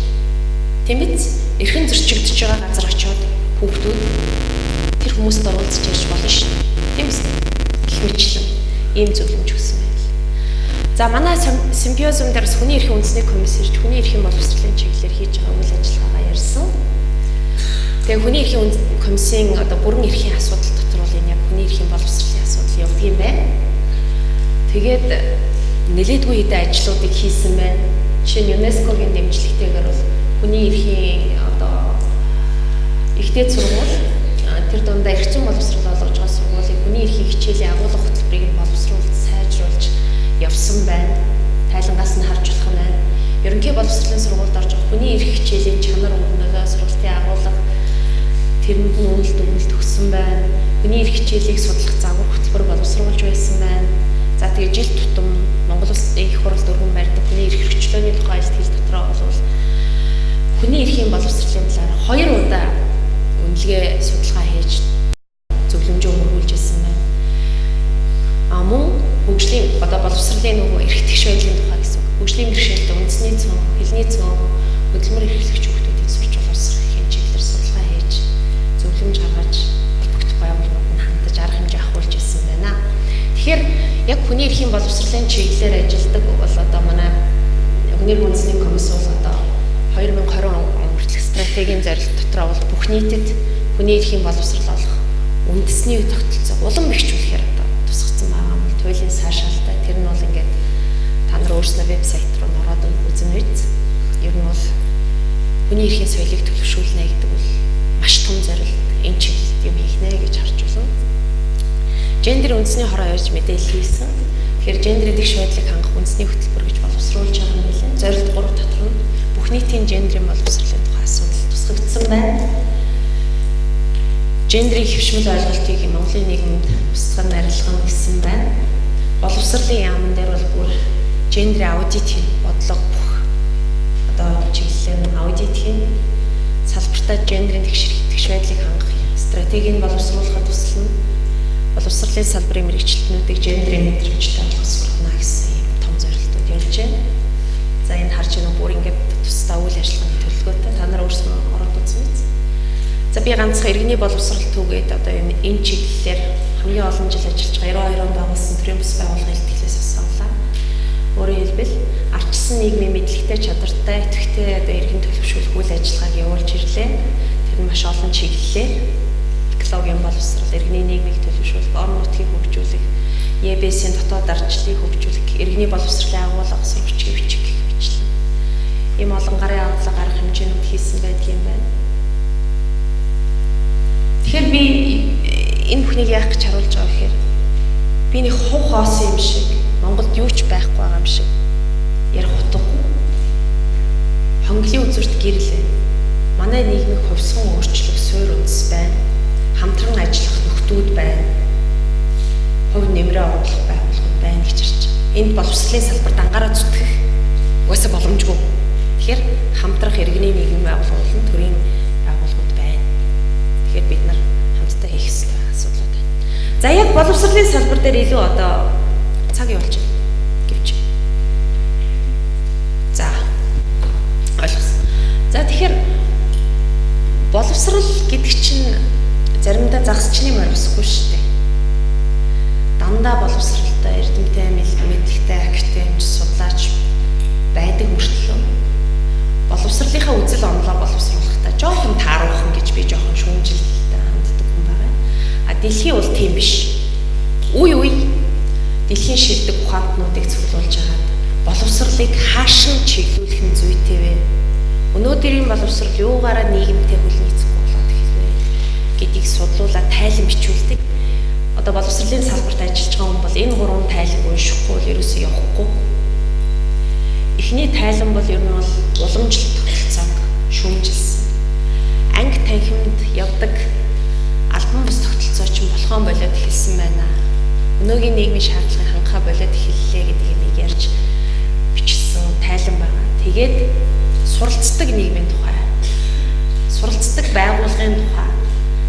Speaker 2: Тийм биз? Эрхэн зөрчигдөж байгаа газар очиод хүүхдүүд тэр хүмүүст оролцож ярьж болно шүү дээ. Тийм биз? Гэх мэтлэн ийм зөвлөмж өгсөн байна. За манай симпозиум дээр хүний эрхийн үндэсний комиссарч хүний эрхийн боловсролын чиглэлээр хийж байгаа үйл ажиллагаагаа ярьсан. Тэгээ хүний эрхийн комиссийн одоо бүрэн эрхийн асуудал дотор бол энэ яг хүний эрхийн боловсролын асуудал явдаг юм байна. Тэгээд нэлээдгүй хэдэн ажлуудыг хийсэн байна. Жишээ нь ЮНЕСКОгийн дэмжлэгтэйгээр бол хүний эрхийн одоо ихтэй сургууль тэр дундаа эрх зүйн боловсрол олгож байгаа сургуулийн хүний эрхийн хичээлийн агуулга хөтөлбөрийг боловсруулж сайжруулж явсан байна. Тайлангаас нь харж болох нь байна. Ерөнхий боловсролын сургуульд орж байгаа хүний эрх хичээлийн чанар өгнөгөө сургалтын агуулга тэрэнд нь үнэлт өгсөн байна. Хүний эрх хичээлийг судлах загвар хөтөлбөр боловсруулж байсан байна. За тэгээ жил тутам Монгол Улсын их хурл дөрвөн барьдаг хүний эрх хэрэгчлөөний тухай хэл дотроо бол хүний эрхийн боловсролын талаар 2 удаа үнэлгээ судалгаа хийж зөвлөмжөө хөрвүүлж ирсэн байна. Мөн хөгжлийн одоо боловсролын нөгөө эрх тэгш байдлын тухай гэсэн хөгжлийн бэрхшээлтэй үндэсний цөм, хэлний цөм, хөдөлмөр эрхлэгч хүүхдүүдийг сурч боловсрохын чиглэлээр судалгаа хийж зөвлөмж гаргаж холбогдох байгууллагууд нь хандаж арга хэмжээ авахулж ирсэн байна. Тэгэхээр яг хүний эрхийн боловсролын чиглэлээр ажилладаг бол одоо манай хүний эрхийн үндэсний комисс бол одоо 2020 он хүртэлх стратегийн зорилго дотроо бол бүх нийтэд хүний эрхийн боловсрол олох үндэсний тогтолцоог улам бэхжүүлэхээр одоо тусгацсан байгаа юм. Туйлын сайшаалтай тэр нь бол ингээд та нар өөрснөө вебсайт руу ороод үзэн үз. Ер нь бол хүний эрхийн соёлыг төлөвшүүлнэ гэдэг бол маш том зорилт энэ чиглэлд юм хийхнэ гэж харж байна. Гендер үндэсний хороо ярьж мэдээлэл хийсэн. Тэгэхээр гендерийн дэвш байдлыг хангах үндэсний хөтөлбөр гэж боловсруулж байгаа юм билээ. Зорилт 3 дотор нь бүх нийтийн гендерийн боловсролын тухай асуудал тусгагдсан байна. Гендерийн хэвшмэл ойлголтыг Монголын нийгэмд устгах нь арилгана гэсэн байна. Боловсролын яамн дээр бол бүр гендерийн аудит хийн бодлого бүх одоо чиглэлээр нь аудит хийн салбартаа гендерийн тэгш байдлыг хангах стратегийг боловсруулахад туслана. Боловсролын салбарын мэрэгчлэтнүүдийг гендерийн мэдрэмжтэй болгох сургана гэсэн юм том зорилтууд ярьж байна. За энд харж байгаа бүр ингээд тусдаа үйл ажиллагааны төлөвлөгөөтэй та нар өөрсдөө ороод үзсэн биз? За би ганцхан иргэний боловсрол түгээд одоо энэ чиглэлээр хамгийн олон жил ажиллаж байгаа 92 онд байгуулсан төрийн бас байгууллагын илтгэлээс асуулаа. Өөрөөр хэлбэл арчсан нийгмийн мэдлэгтэй чадвартай идэвхтэй одоо иргэн төлөвшүүлэх үйл ажиллагааг явуулж ирлээ. Тэр нь маш олон чиглэлээр экологийн боловсрол, иргэний нийгмийг төлөвшүүлэх, орон нутгийг хөгжүүлэх, ЕБС-ийн дотоод ардчлалыг хөгжүүлэх, иргэний боловсролын агуулга, сурвалжийг бичих гэх мэтлэн ийм олон гарын авдлага гарах хэмжээнүүд хийсэн байдаг юм байна. Тэгэхээр би энэ бүхнийг яах гэж харуулж байгаа гэхээр би нэг хув хоосон юм шиг Монголд юу ч байхгүй байгаа юм шиг ярих утга. Хонглын үзүүрт гэрлээ. Манай нийгмийг хувьсган өөрчлөх суурь үндэс байна. Хамтран ажиллах нөхдүүд байна. Хувь нэмрээ оруулах байгууллагууд байна гэж харж байна. Энд боловсролын салбарт анхаарал зүтгэх угаасаа боломжгүй. Тэгэхээр хамтрах иргэний нийгмийн байгууллагууд, төрийн байгууллагууд байна. Тэгэхээр бид нар хамтдаа хийх ёстой асуудлууд байна. За яг боловсролын салбар дээр илүү одоо цаг явуулж байна гэвч. За ойлгосон. За тэгэхээр боловсрол гэдэг чинь заримдаа загасчны морьсгүй шүү дээ. Дандаа боловсролтой, эрдэмтэй, мэдлэгтэй, академич, судлаач байдаг мөртлөө боловсролынхаа үзэл онолоо боловсруулахдаа жоохон тааруулхан гэж би жоохон шүүмжилттэй ханддаг хүн байгаа. А дэлхий бол тийм биш. Үе дэлхийн шилдэг ухаантнуудыг цуглуулж хагаад боловсролыг хаашин чиглүүлэх нь зүйтэй вэ? Өнөөдрийн боловсрол юугаараа нийгэмтэй хөлнийцэхгүй болоод эхэлвэ гэдгийг судлуулаад тайлан бичүүлдэг. Одоо боловсролын салбарт ажиллаж байгаа хүн бол энэ гурван тайланг уншихгүй бол ерөөсөө явахгүй. Эхний тайлан бол ер нь бол уламжлалт тогтолцоог шүүмжилсэн. Анги танхимд явдаг албан бус тогтолцоо ч болохон болоод эхэлсэн байна. Өнөөгийн нийгмийн шаардлагыг хангахаа болоод эхэллээ гэдгийг ярьж бичсэн тайлан байна. Тэгээд суралцдаг нийгмийн тухай суралцдаг байгууллагын тухай,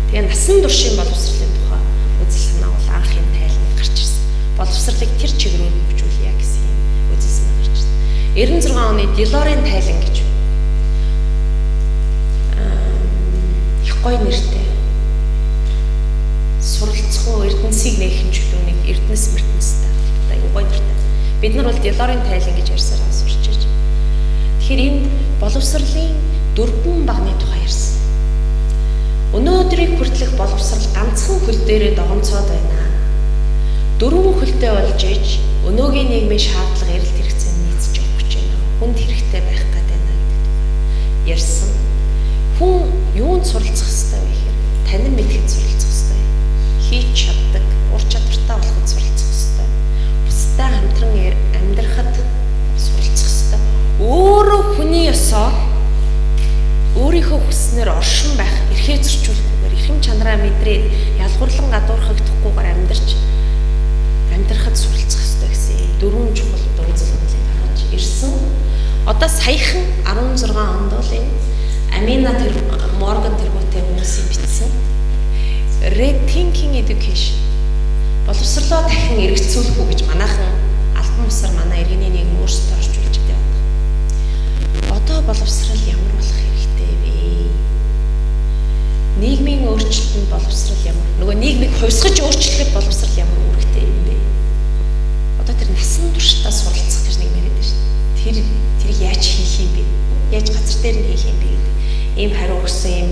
Speaker 2: тэгээ насан туршийн боловсролын тухай үзэл санаа бол анхын тайланд гарч ирсэн. Боловсролыг тэр чиглэлээр хөгжүүлье гэсэн үзэл санаа гарч ирсэн. 96 оны Делорийн тайлан гэж их гоё нэртэй суралцах эрдэнсийг нээхин чөлөөнийг эрдэнэс мэртэнстэй аюу гоё нэртэй. Бид нар бол Делорийн тайлан гэж ярьсаар сурч иж. Тэгэхээр энд боловсролын 4 багны тухай ярьсан. Өнөөдрийг хүртэлх боловсрол ганцхан хөл дээрээ догонцоод байна. 4 хөлтэй болж иж өнөөгийн нийгмийн шаардлага эрэлт хэрэгцээнд нийцэж явах гэж байна. Хүнд хэрэгтэй байх гэдэг байна гэдэг ярьсан. Хүн юунд суралцах ёстой вэ гэхээр танин мэдхэд суралцах ёстой. Хийж чаддаг, ур чадвартай болоход суралцах ёстой. Бусдаа хамтран амьдрахад суралцах ёстой. Өөрөө хүний ёсоо өөрийнхөө хүснээр оршин байх, эрхээ зөрчүүлэхгүйгээр, эрхэм чанараа мэдрээд ялгуурлан гадуурхагдахгүйгээр амьдрахад суралцах ёстой гэсэн 4 чухал үзэл бодлыг гаргаж ирсэн. Одоо саяхан 16 онд бол энэ Амина Морган тэргүүтэй хүмүүсийн бичсэн Rethinking Education боловсролоо дахин эргэцүүлэх үү гэж манайхан албан ёсоор манай иргэний нийгэм өөрсдөө орчуулж байгаа. Одоо боловсрол ямар болох хэрэгтэй вэ? Нийгмийн өөрчлөлтөнд боловсрол ямар? Нөгөө нийгмийг хувьсгаж өөрчлөхөд боловсрол ямар үүрэгтэй юм бэ? Одоо тэр насан туршдаа суралцах гэж нэг яриад байна шүү дээ. Тэрийг яаж хийх юм бэ? Яаж газар дээр нь хийх юм бэ гэдэг. Ийм хариу өгсөн юм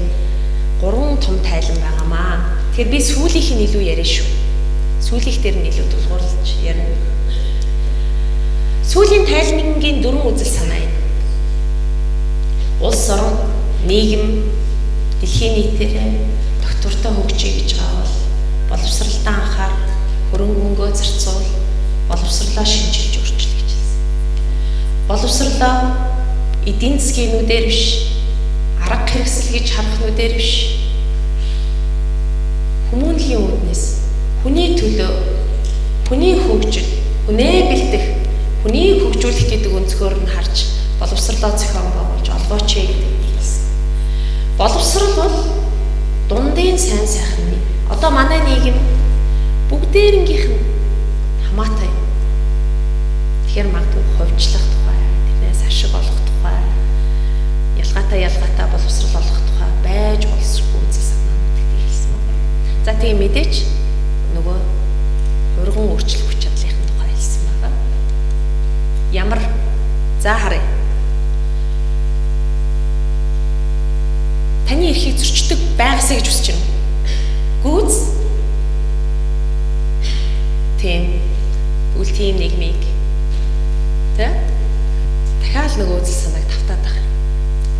Speaker 2: 3 том тайлан байгаамаа. Тэгэхээр би сүүлийнх нь илүү яриа шүү. Сүүлийнх дээр нь илүү тулгуурлаж ярина. Сүүлийн тайлангийн 4 үзэл санаа юм. Улс орон, нийгэм, дэлхийн нийтээр доктортой хөгжиж гэж байгаа бол боловсролтой анхаар хөрөнгө мөнгөө зарцуул, боловсролоо шинжилж өөрчлөх гэж хэлсэн. Боловсролоо эдийн засгийн нүдээр биш, арга хэрэгсэл гэж харах нүдээр биш, хүмүүнлэгийн үүднээс хүний төлөө, хүний хөгжил, хүнээ бэлдэх, хүнийг хөгжүүлэх гэдэг өнцгөр нь харж боловсролоо зохион байгуулж олгооч гэдэг хэлсэн. Боловсрол бол дундын сайн сайхны. Одоо манай нийгэм бүгдээрнгийнх нь хамаатай. Тэгэхээр магадгүй хувьчлах тухай, тэрнээс ашиг олох тухай, ялгаатай боловсрол олох тухай байж болсохгүй үзэл санаанууд гэдэг хэлсэн байна. За тийм мэдээч нөгөө урган өөрчлөх хүч чадлын тухай хэлсэн байна. Ямар за харъя. Таны эрхийг зөрчдөг байгаасаа гэж хүсэж байна. Гүйц. Тийм. Тэгвэл тийм нийгмийг тэ дахиад нөгөө үзэл санааг тавтаад байгаа.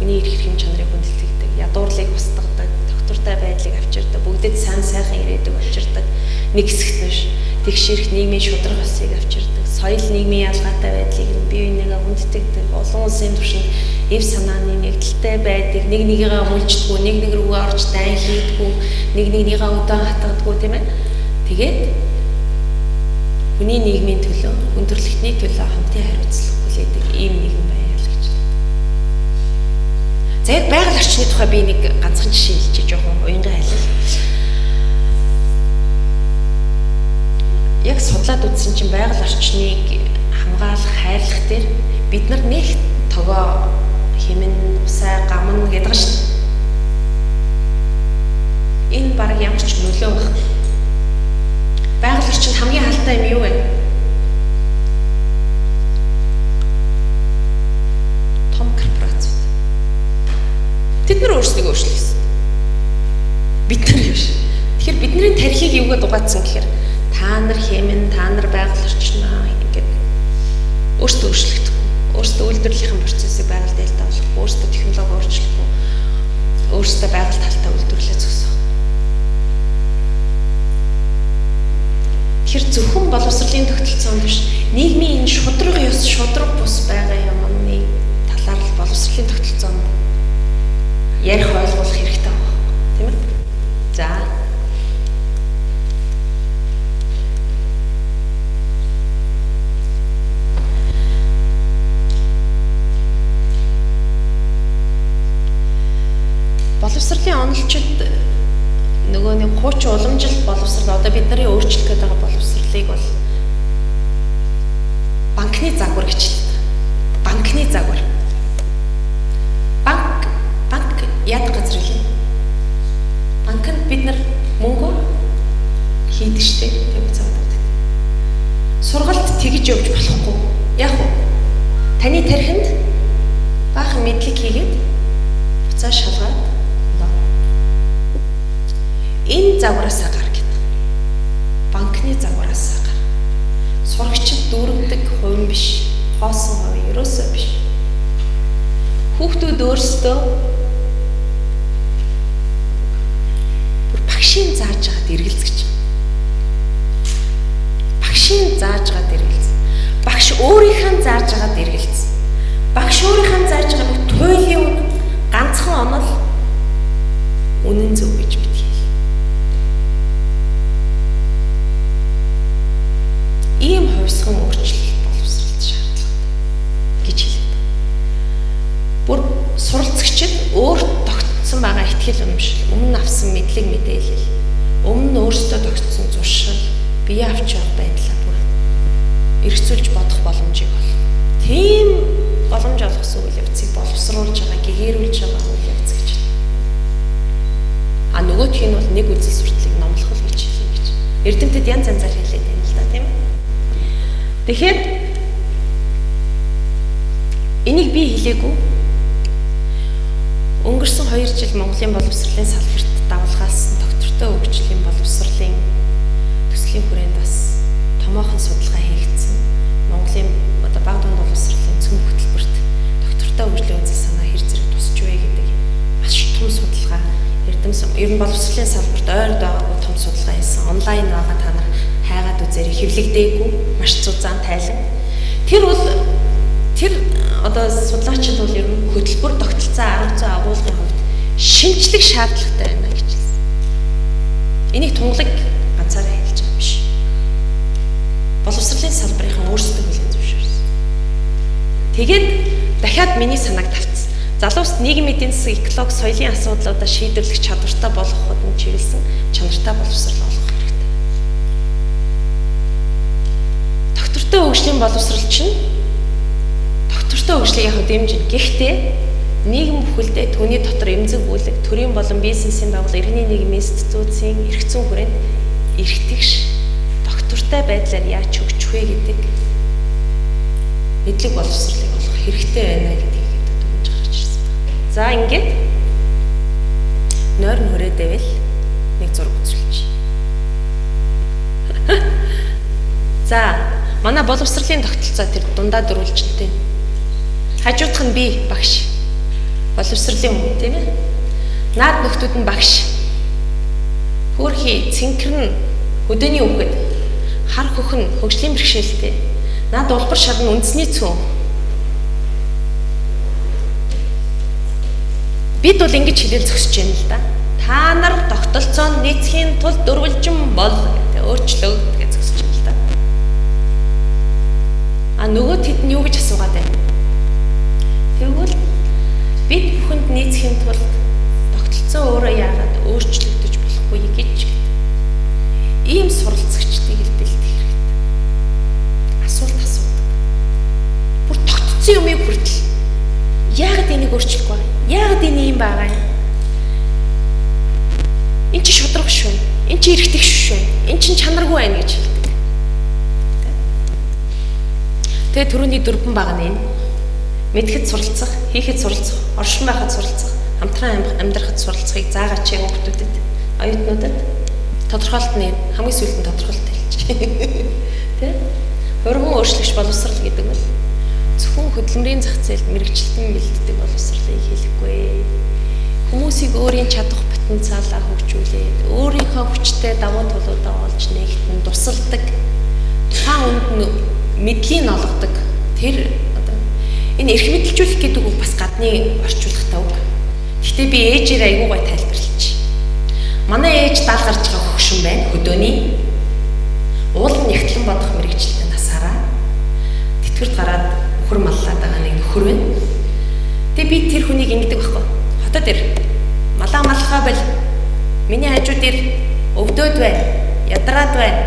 Speaker 2: Хүний эрх хэм чанарыг хүндэлдэг, ядуурлыг устгадаг, доктортой байдлыг авчирдаг, бүгдэд сайн сайхан ирээдүг авчирдаг, нэг хэсэгт биш тэгшэрх нийгмийн шударга усыг авчирдаг, соёл нийгмийн ялгаатай байдлыг бие биенийгээ хүндэтгдэг, олон улсын түвшинд эв санааны нэгдэлтэй байдаг, нэг нэгийгээ хүлждэггүй, нэг нэг рүүгээ орж дайн хийдэггүй, нэг нэгнийгээ удаан хатгадаггүй тийм ээ. Тэгээд хүний нийгмийн төлөө, хүндрэлтний төлөө хамтын хариуцлага хүлээдэг ийм нийгэм байя л гэж. За яг байгаль орчны тухай би нэг ганцхан жишээ хэлчихье жоохон уянгаа хэлээ. Яг судлаад үзсэн чинь байгаль орчныг хамгаалах, хайрлах дээр бид нар нэг тогоо хэмнэн, усаа, гамн гэдэг шүү дээ. Энэ баг ямар ч нөлөө баг. Байгаль орчинд хамгийн халтай юм юу вэ? Том корпорацууд. Тэд нар өөрсдөө өөрчлөх ёстой. Бид нар биш. Тэгэхээр бидний тарихыг юугаад угаацсан гэхээр та нар хэмнэн, та нар байгаль орчноо ингээд өөрсдөө өөрчлөгдөхгүй. Өөрсдөө үйлдвэрлэлийн процессыг байгальд дэйлтэ болохгүй, өөрсдөө технологи өөрчлөхгүй, өөрсдөө байгаль талтай үйлдвэрлэлээ зогсоох. Тэгэхээр зөвхөн боловсролын тогтолцоонд биш, нийгмийн энэ шудраг ёс, шудраг бус байгаа юмны талаар л боловсролын тогтолцоонд ярих ойлгох хэрэгтэй байна. Тийм ээ? За. онолчид нөгөө нэг хуучин уламжил боловсрал одоо бид нарын өөрчлөх гээд байгаа боловсралыг бол банкны загвар гэж хэлдэг. Банкны загвар. Банк яадаг газар вэ? Банкнд бид нар мөнгө хийдэг штеп тэг заадаг. Сургалт тэгж явж болохгүй. Яг уу. Таны тархинд баахан мэдлэг хийгээд буцаа шалгаад энэ загвараас гар гэдэг. Банкны загвараас гар. Сурагчид дүүргдэг хувин биш. Хоосон хувь ерөөсөө биш. Хүүхдүүд өөрсдөө багшийн зааж байгаад эргэлзэж. Багшийн зааж байгаад эргэлз. Багш өөрийнхөө зааж байгаад эргэлз. Багш өөрийнхөө зааж байгааг туйлын үнэ ганцхан онол үнэн зөв гэж бит. Ийм хувьсган өөрчлөлт боловсролд шаардлагатай гэж хэлээд. Бүр суралцагчид өөрт тогтсон байгаа ихтгэл үнэмшил, өмнө авсан мэдлэг мэдээлэл, өмнө өөрсдөө тогтсон зуршил, бие авч явах байдлаа бүр эргцүүлж бодох боломжийг олох. Тийм боломж олгосон үйл явцыг боловсруулж байгаа, гэгэрүүлж байгаа үйл явц гэж. А нөгөөх нь бол нэг үзэл сурталыг номлох гэж хэлээ гэж. Эрдэмтэд янз янзаар хэлээд байна л да, тийм ээ. Тэгэхээр энийг би хэлээгүй. Өнгөрсөн 2 жил Монголын боловсролын салбарт давалгаалсан доктортой хөгжлийн боловсролын төслийн хүрээнд бас томоохон судалгаа хийгдсэн. Монголын одоо бага дунд боловсролын цөм хөтөлбөрт доктортой хөгжлийн үзэл санаа хэр зэрэг тусч вэ гэдэг маш том судалгаа эрдэмсэн. Ер нь боловсролын салбарт ойрд байгаагүй том судалгаа хийсэн. Онлайн байгаа та нар хайгаад үзээрэй, хэвлэгдээгүй маш зузаан тайлан. Тэр одоо судлаачид бол ер нь хөтөлбөр тогтолцоо 10% агуулгын хувьд шинжлэх шаардлагатай байна гэж хэлсэн. Энийг тунгалаг ганцаараа хэлж байгаа биш. Боловсролын салбарын өөрсдөө хүлээн зөвшөөрсөн. Тэгээд дахиад миний санааг тавьсан. Залуус нийгмийн эдийн засаг, экологи, соёлын асуудлуудаа шийдвэрлэх чадвартай болох хурдан чиглэсэн чанартай боловсрол олох хэрэгтэй. Доктортой хөгжлийн боловсрол чинь доктортой хөгжлийг яг дэмжинэ. Гэхдээ нийгэм бүхэлдээ түүний дотор эмзэг бүлэг, төрийн болон бизнесийн байгуул, иргэний нийгмийн институтийн эрх зүйн хүрээнд эрхтгш доктортой байдлаар яаж хөгжих вэ гэдэг мэдлэг боловсролыг олох хэрэгтэй байна гэдгийг дүгнж гарч ирсэн. За ингээд нойр нүрээдэвэл нэг зураг үзүүлж. За манай боловсролын тогтолцоо тэр дундаа дөрвөлжинтэй. Хажуудах нь би багш. Боловсролын хүн тийм ээ. Наад нөхдүүд нь багш. Хөөрхий цэнхэр нь хөдөөний үгэд. Хар хөх нь хөгжлийн бэрхшээлтэй. Наад улбар шар нь үндэсний цөөн. Бид бол ингэж хэлэл зогсож байна л да. Та нар тогтолцоонд нийцхийн тулд дөрвөлжин бол гэдэг өөрчлөгдөж гэж зогсож байна л да. А нөгөө тэд нь юу гэж асуугаад байна? Тэгвэл бид бүхэнд нийцхийн тулд тогтолцоо өөрөө яагаад өөрчлөгдөж болохгүй гэж ийм суралцагчдыг л бэлдэх хэрэгтэй. Асуулт асуудаг. Бүр тогтцсон юмыг хүртэл яагаад энийг өөрчлөхгүй вэ? Яагаад энэ юм байгаа юм? Энд чи шудраг шүү. Энд чи эргэдэг шүү. Энд чи чанаргүй байна гэж хэлдэг. Тэгээ түрүүний дөрвөн баг нь энэ. Мэдхэд суралцах, хийхэд суралцах, оршин байхад суралцах, хамтран амьдрахад суралцахыг заагаач хүүхдүүдэд, оюутнуудад тодорхойлт нь хамгийн сүүлд нь тодорхойлт хэлж. Тэ? Хурган өөрчлөгч боловсрал гэдэг нь зөвхөн хөдөлмөрийн зах зээлд мэрэгчлэн бэлддэг боловсралыг хэлэхгүй. Хүмүүсийг өөрийн чадах потенциалаа хөгжүүлээд, өөрийнхөө хүчтэй давуу талуудаа олж нээгтэн тусалдаг, тухайн үнд мэдлийн олгодог. Тэр энэ эрх мэдэлжүүлэх гэдэг үг бас гадны орчуулгатай үг. Гэхдээ би ээжээр айгүй гой тайлбарлаж. Манай ээж даал гарч байгаа хөгшин байна. Хөдөөний уул нь ихтлэн бодох мэрэгчлээ насаараа тэтгэврт гараад нөхөр маллаад байгаа нэг нөхөр байна. Тэгээ би тэр хүнийг ингэдэг байхгүй. Хотод ир малаа малах болохоо бол миний хажууд ир өвдөөд байна. Ядраад байна.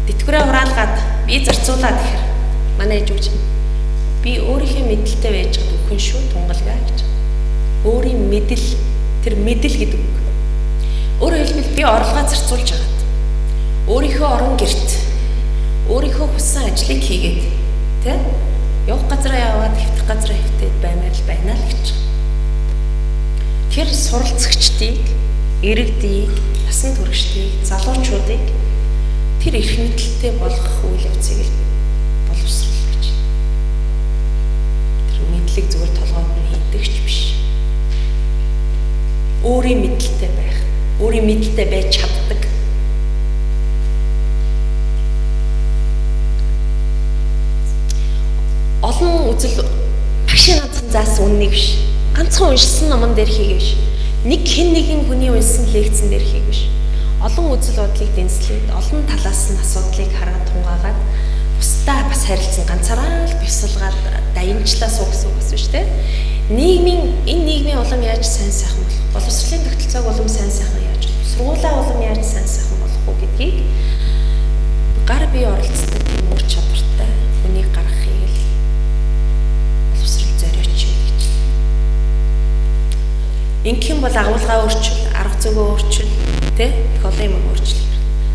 Speaker 2: Тэтгэврээ хураалгаад би зарцуулаад гэхэр манай ээж үгж би өөрийнхөө мэдлэлтэй байж байгаа хүн шүү тунгалгаа гэж. Өөрийн мэдэл тэр мэдэл гэдэг үг. Өөрөөр хэлбэл би орлогоо зарцуулж хагаад өөрийнхөө орон гэрт өөрийнхөө хүссэн ажлыг хийгээд тэ явах газараа яваад хэвтэх газараа хэвтээд баймаар л байна л гэж. Тэр суралцагчдыг, иргэдийг, насан туршдыг, залуучуудыг тэр эрх мэдэлтэй болгох үйл явцыг боловсруулах гэж. Тэр мэдлэг зүгээр толгойд нь хийдэгч биш. Өөрийн мэдлэлтэй байх, өөрийн мэдлэлтэй байж чаддаг. Олон үзэл багшийн ганцхан заасан үннийг биш. Ганцхан уншсан номон дээр хийгээ биш. Нэг хэн нэгэн хүний уншсан лекцэн дээр хийгээ биш. Олон үзэл бодлыг дэнслээд, олон талаас нь асуудлыг хараад тунгаагаад бусдаа бас харилцсан ганцаараа л бясалгаад дайнчлаа суу гэсэн үг бас шүү дээ. Нийгмийн улам яаж сайн сайхан болох, боловсролын тогтолцоог улам сайн сайхан яаж болох, сургуулаа улам яаж сайн сайхан болох уу гэдгийг гар бие оролцдог тийм үр чадвартай хүнийг гаргахыг л боловсрол зориоч юм гэж. Ингэх юм бол агуулгаа өөрчил, арга зүйгөө өөрчил, тэ их олон юм өөрчил.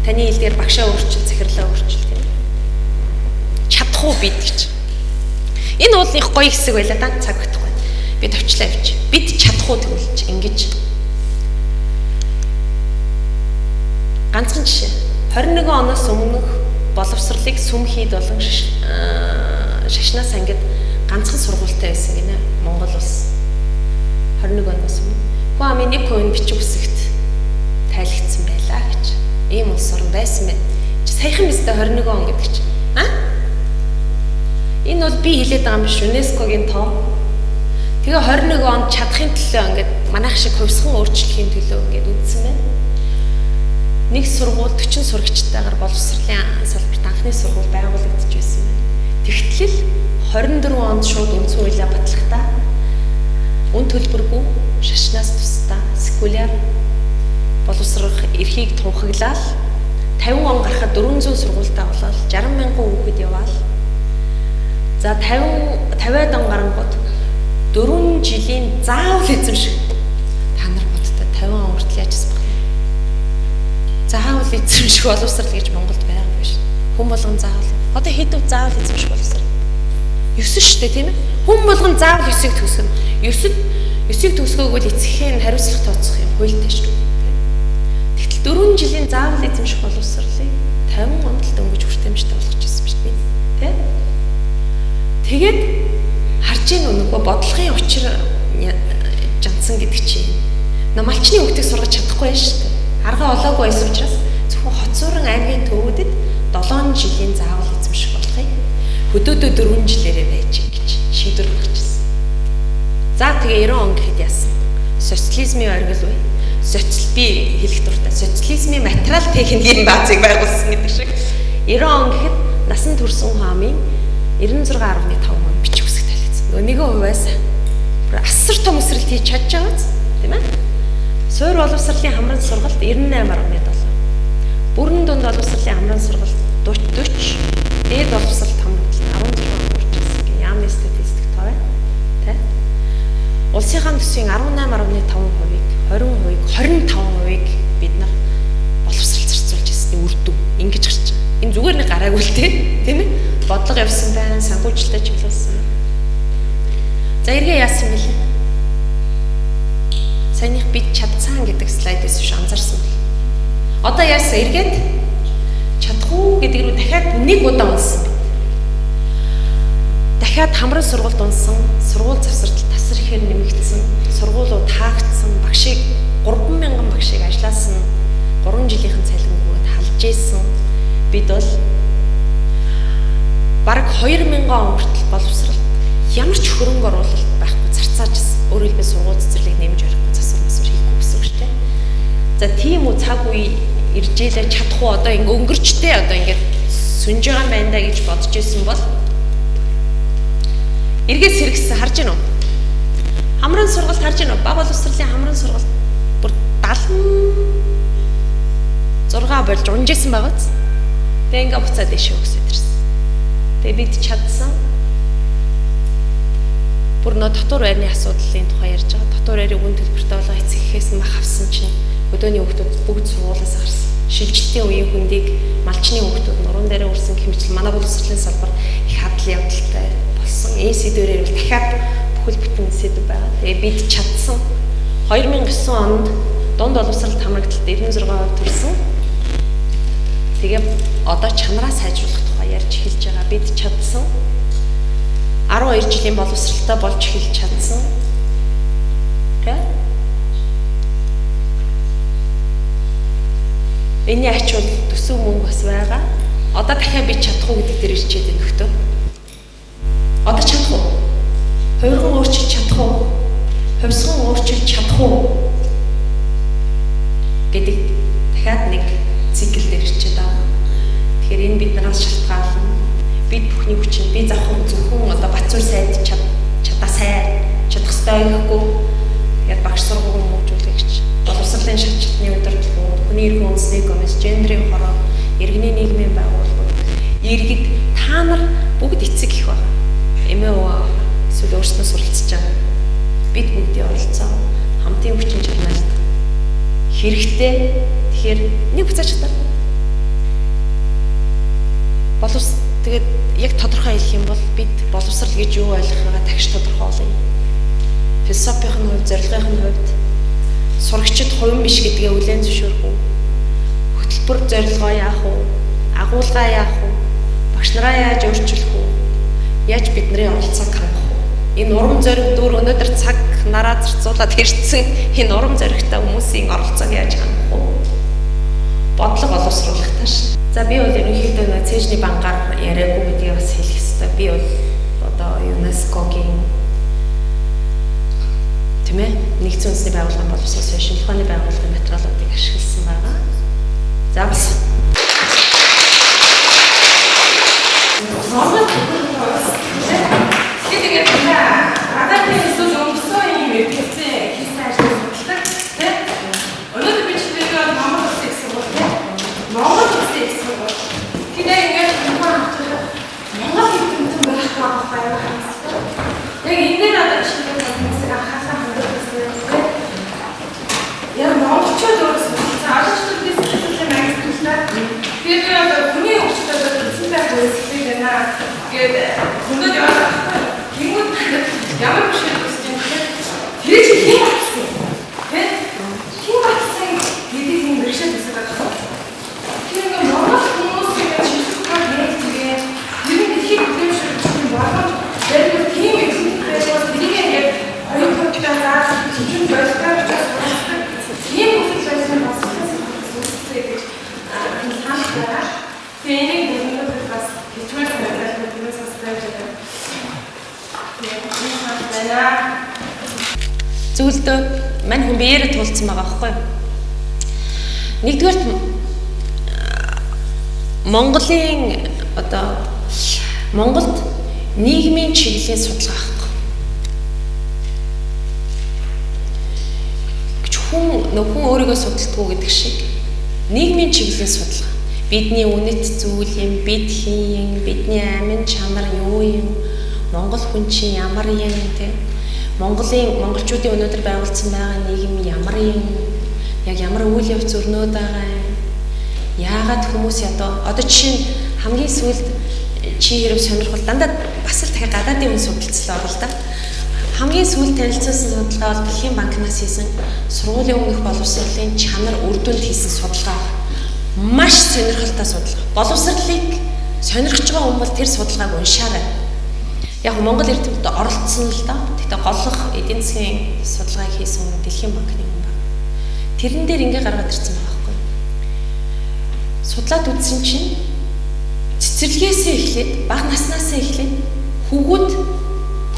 Speaker 2: Таны хэлдгээр багшаа өөрчил, захирлаа өөрчил тийм. Чадах уу бид гэж. Энэ бол их гоё хэсэг байла да цаг өгөхгүй. Би товчлаа явж. Бид чадах уу тэгүүлж ингэж. Ганцхан жишээ. 21 оноос өмнөх боловсролыг сүм хийд болон шашнаас ангид ганцхан сургуультай байсан гинэ Монгол улс. 21 оноос өмнө. Хүн амын 1% бичих үсэгт тайлгдсан байлаа гэж. Ийм улс орн байсан байна. Чи саяхан биз дээ 21 он гэдэг чинь. Энэ бол би хэлээд байгаа юм биш ЮНЕСКОгийн тоо. Тэгээ 21 онд чадахын төлөө ингээд манайх шиг хувьсган өөрчлөхийн төлөө ингээд үздсэн байна. Нэг сургууль 40 сурагчтайгаар боловсролын салбарт анхны сургууль байгуулагдаж байсан байна. Тэгтэл 24 онд шууд үндсэн хуулиа батлахдаа үн төлбөргүй шашнаас тусдаа секуляр боловсрох эрхийг тунхаглаад 50 он гарахад 400 сургуультай болоод 60 мянган хүүхэд яваал. За 50-аад он гарангууд 4 жилийн заавал эзэмших. Та нар бодтой 50 он хүртэл яаж асах вэ? Заавал эзэмших боловсрал гэж Монголд байгаа биш. Хүн болгон заавал. Одоо хэд үе заавал эзэмших боловсрал? 9 шүү дээ тийм ээ. Хүн болгон заавал 9-ийг төгсгөн. 9-ийг төгсгөөгөө эцгийн хариуцлага тооцох юм хуультай шүү. Тэгтэл 4 жилийн заавал эзэмших боловсралыг 50 онд л дөнгөж хүртээмжтэй болгож ирсэн биш үү? Тэ? Тэгээд харж ийн нөгөө бодлогын учир жансан гэдэг чинь малчны хөвгтийг сургаж чадахгүй шүү дээ. Арга олоогүй байсан учраас зөвхөн Хоцорын аймгийн төвүүдэд 7 жилийн заавал эзэмших болгохыг хөдөөдөө 4 жилээрээ байж гэж шийдвэр гаргачихсан. За тэгээ 90 он гэхэд яасан? Социализмын оргил бай. Би хэлэх дуртай. Социализмын материал техникийн баазыг байгуулсан гэдэг шиг 90 он гэхэд насан турш хаамын 96.5% бичих үсэг талигдсан. Нөгөө нэгэн хувиас асар том өсрэлт хийж чадж байгааз тийм ээ. Суур боловсролын хамрын сургалт 98.7. Бүрэн дунд боловсролын хамрын сургалт 40, дээд боловсролт хамралт 16 хүрчихсэн гэх яамны статистик тоо байна. Тэ? Улсынхаа төсвийн 18.5%-ийг 25%-ийг бид нар боловсрол зарцуулж ирсэн үр дүн ингэж гарч байгаа. Энэ зүгээр нэг гараагүй л тийм ээ. Бодлого явсан байна, санхүүжилттэй чиглүүлсэн. За эргээ яасан бэлээ? Саяных бид чадсан гэдэг слайдээс биш анзаарсан бэл. Одоо яасан эргээд чадах уу гэдэг рүү дахиад нэг удаа унсан. Дахиад хамрын сургуульд унсан, сургууль завсарлалт тасар ихээр нэмэгдсэн, сургуулиуд хаагдсан, багшийг 3000 багшийг ажилласан, 3 жилийнхэн цалингууд халж ийсэн. Бид бол бараг 2000 он хүртэл боловсралт ямар ч хөрөнгө оруулалт байхгүй зарцааж ирсэн. Өөрөөр хэлбэл сургууль цэцэрлэг нэмж барихгүй засвар масвар хийхгүй гэсэн үг шүү дээ. За тийм үү цаг үе ирж ийлээ чадах уу одоо ингэ өнгөрчтэй одоо ингэ сүнж байгаа юм байна да гэж бодож ирсэн бол эргээс хэрэгсэн харж гинөө. Хамрын сургалт харж гинөө. Баг боловсролын хамрын сургалт 76 болж унжсэн байгааз. Тэгээ ингээ буцаад дэшээ өгсөд ирсэн. Тэгээ бид чадсан. Бүр нөө дотор байрны асуудлын тухай ярьж байгаа. Дотор байрын үн төлбөртэй болоо эцэгхээс мах авсан чинь өдөөний хүүхдүүд бүгд сургуулиас гарсан. Шилжилтийн үеийн хүндийг малчны хүүхдүүд нуруунд дээр үрсэн хэмжил манай боловсролын салбар их хадл явдалтай болсон. Энэ сэдвэрээр бол дахиад бүхэл бүтэн сэдв байгаа. Тэгээ бид чадсан. 2009 онд дунд боловсролт хамрагдлалд 96% төрсөн. Тэгээ одоо чанараа сайжруулах тухай ярьж эхэлж байгаа. Бид чадсан. 12 жилийн боловсролтой болж эхэлж чадсан. Тэ? Энийн ач бол төсөв мөнгө бас байгаа. Одоо дахиад бид чадах уу гэдэг дээр ирчээд байна нөхдөө. Одоо чадах уу? Хувирхан өөрчилж чадах уу? Хувьсган өөрчилж чадах уу? Гэдэг дахиад нэг цикл дээр ирчээд байгаа. Тэгэхээр энэ биднээс шалтгаална. Бид бүхний хүчин би завхан зөвхөн одоо Батцуур сайд чадах ёстой гэхгүй. Тэгээд багш сургуулийн хөгжүүлэгч боловсролын шатны удирдлагууд, хүний эрхийн үндэсний комисс, гендрийн хороо, иргэний нийгмийн байгууллагууд, иргэд та нар бүгд эцэг их байна. Эмээ өвөө эсвэл өөрснөө суралцж байгаа. Бид бүгдээ оролцоо хамтын хүчин чармайлт хэрэгтэй. Тэгэхээр нэг буцаач чадаа. Тэгээд яг тодорхой хэлэх юм бол бид боловсрал гэж юу ойлгохыг тагш тодорхойлъё. Философийн хувьд, зорилгын хувьд сурагчид хувин биш гэдгээ үлээн зөвшөөрөх үү? Хөтөлбөр зорилгоо яах вэ? Агуулгаа яах вэ? Багш нараа яаж өөрчилөх үү? Яаж бидний оролцоог хангах вэ? Энэ урам зориг дүр өнөөдөр цаг нараа зарцуулаад ирсэн энэ урам зоригтой хүмүүсийн оролцоог яаж хангах вэ? Бодлого боловсруулах тааш. За би бол ерөнхийдөө нэг цэжний бангаар яриаггүй гэдгийг бас хэлэх хэрэгтэй. Би бол одоо ЮНЕСКОгийн нэгдсэн үндэсний байгууллагын боловсрол шинжилгээний байгууллагын материалуудыг ашигласан байгаа. За бас зөвлөдөө мань хүн биеэрээ туулсан байгаа байхгүй юу? Нэгдүгээрт Монголд нийгмийн чиглэлийн судалгаа авахгүй. Хүн өөрийгөө судалдаггүй гэдэг шиг нийгмийн чиглэлийн судалгаа. Бидний үнэт зүйл юм, бид хин юм, бидний амин чанар юу юм, Монгол хүн чинь ямар юм те. Монголчуудын өнөөдөр байгуулсан байгаа нийгэм ямар юм, яг ямар үйл явц өрнөд байгаа юм. Яагаад хүмүүс одоо жишээ нь хамгийн сүүлд чи хэрэг сонирхол дандаа бас л дахиад гадаадын үн судалцлаа орол да. Хамгийн сүүлд танилцуулсан судалгаа бол Дэлхийн банкнаас хийсэн сургуулийн өмнөх боловсролын чанар үр дүнд хийсэн судалгаа. Маш сонирхолтой судалгаа. Боловсролыг сонирхож байгаа хүмүүс бол тэр судалгааг уншаарай. Яг Монгол эрдэмтэд оролцсон л да. Тэгтээ голлох эдийн засгийн судалгааг хийсэн хүн Дэлхийн банкны хүн байна. Тэрэн дээр ингээ гаргаад ирсэн байгаа байхгүй. Судлаад үзсэн чинь цэцэрлэгээсээ эхлээд бага наснаас эхлээд хөвгүүд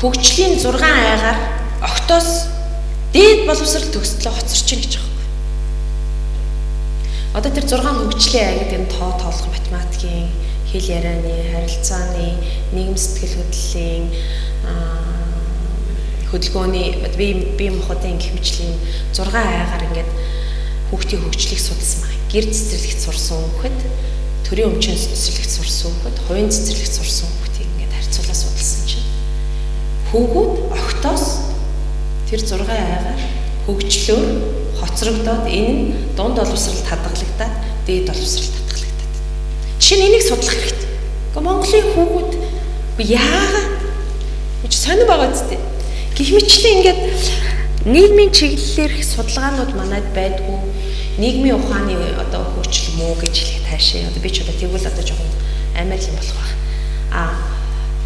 Speaker 2: хөгжлийн 6 айгаар октоос дээд боловсрол төгсөлөө хоцорч ийн гэж байгаа. Одоо тэр 6 хөгжлийн ай гэдэг нь тоолох математикийн, хэл ярианы, харилцааны, нийгэм сэтгэл хөдлөлийн, хөдөлгөөний бие махбодын хэмжлийн 6 айгаар ингээд хүүхдийн хөгжлийг судалсан байна. Гэр цэцэрлэгт сурсан хүүхэд, төрийн өмчийн цэцэрлэгт сурсан хүүхэд, хувийн цэцэрлэгт сурсан хүүхдийг ингээд харьцуулаад судалсан чинь хүүгүүд огтоос тэр 6 айгаар хөгжлөөр хоцрогдоод энэ нь дунд боловсралд хадгалагдаад дээд боловсралд хадгалагдаад. Жишээ нь энийг судлах хэрэгтэй. Гэхдээ Монголын хүүгүүд яагаад гэж сонир байгаа зү. Гэх мэтчлэн ингээд нийгмийн чиглэлээр их судалгаанууд манайд байдгүй. Нийгмийн ухааны одоо хөгжил мүү гэж хэлэх таашаа. Одоо би ч одоо тэгвэл одоо жоохон амар юм болох байх.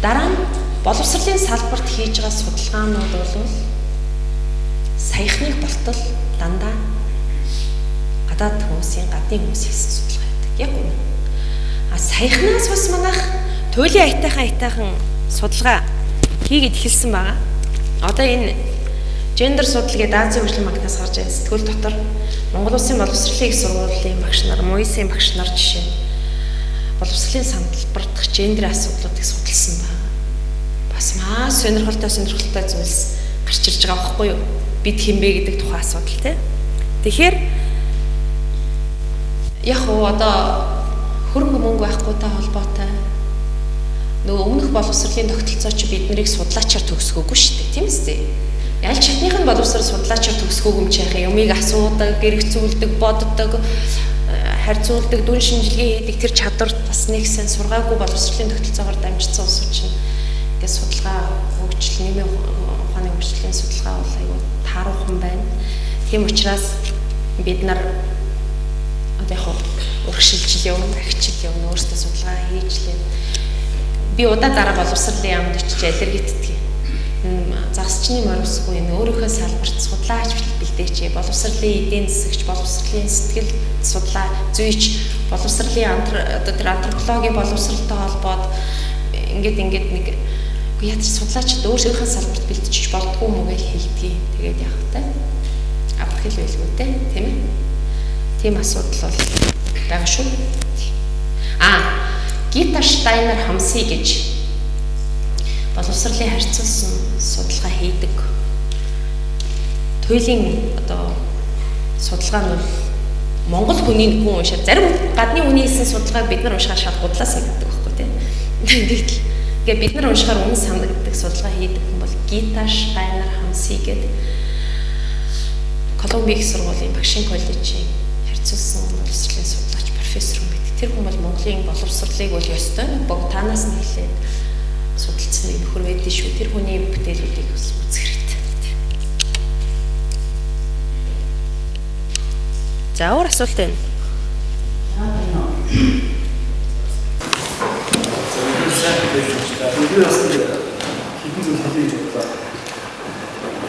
Speaker 2: Дараа нь боловсролын салбарт хийж байгаа судалгаанууд бол саяхныг болтол дандаа гадаад хүмүүсийн гадны хүмүүсийн судалгаа байдаг. Яг үнэ. Саяхнаас бас манайх туйлын айтайхан судалгаа хийгээд эхэлсэн байгаа. Одоо энэ гендер судал гэдэг Азийн хөгжлийн магнаас гарч ирсэн сэтгүүл дотор Монгол Улсын боловсролын их сургуулийн багш нар, МУИС-ийн багш нар жишээ нь боловсролын салбарт дах гендерийн асуудлуудыг судалсан байна. Бас маш сонирхолтой зүйлс гарч ирж байгаа байхгүй юу? Бид хинбэ гэдэг тухайн асуудал тийм. Тэгэхээр яг одоо хөрөнгө мөнгө байхгүйтэй холбоотой нөгөө өмнөх боловсролын тогтолцоо чи бид нарыг судлаачаар төгсгөөгүй шүү дээ, тийм үстэй. Яль чатных нь боловсрол судлаачаар төгсгөөгүй юм чи яхаа юмыг асуудаг, гэрэгцүүлдэг, боддог, харьцуулдаг, дүн шинжилгээ хийдэг тэр чадвар бас нэгсэн сургаагүй боловсролын тогтолцоогоор дамжицсан улсууд чинь ингээд судалгаа хөгжил нийгмийн ухааны хөгжлийн судалгаа бол аюу тааруухан байна. Тийм учраас бид нар одоо яг урагшилжил юм, ахичил юм өөрсдөө судалгаа хийж лээ. Би удаа дараа боловсролын яамд очиж алергитдэг. Засчны морьсгүй энэ өөрийнхөө салбарт судлаач бэлдээч, боловсролын эдийн засагч, боловсролын сэтгэл судлаа зүйч, боловсролын одоо тэр антропологийн боловсролтой холбоод ингээд нэг яаж судлаачд өөрийнхөө салбарт бэлдэж болдгоо юм уу гэж хэлдэг. Тэгээд яг та аврах байлгүй те, тийм ээ. Тийм асуудал бол байгаа шүү. Гита Штайнер Хамси гэж боловсролын харьцуулсан судалгаа хийдэг. Туйлын одоо судалгаа нь бол Монгол хүний хүн уншаад зарим гадны хүний хийсэн судалгааг бид нар уншихаар шал гудлаа санагддаг байхгүй тийм. Тэгээд бид нар уншихаар үнэн санагддаг судалгаа хийдэг хүн бол Гита Штайнер Хамси гэдэг Колумбийн их сургуулийн багшийн коллежийн харьцуулсан боловсролын судлаач профессор юм. Тэр хүн бол Монголын боловсролыг бол ёстой бог танаас нь хэлээд судалсан юм нөхөр байдгийн шүү. Тэр хүний бүтээлүүдийг бас үзэх хэрэгтэй. За өөр асуулт байна.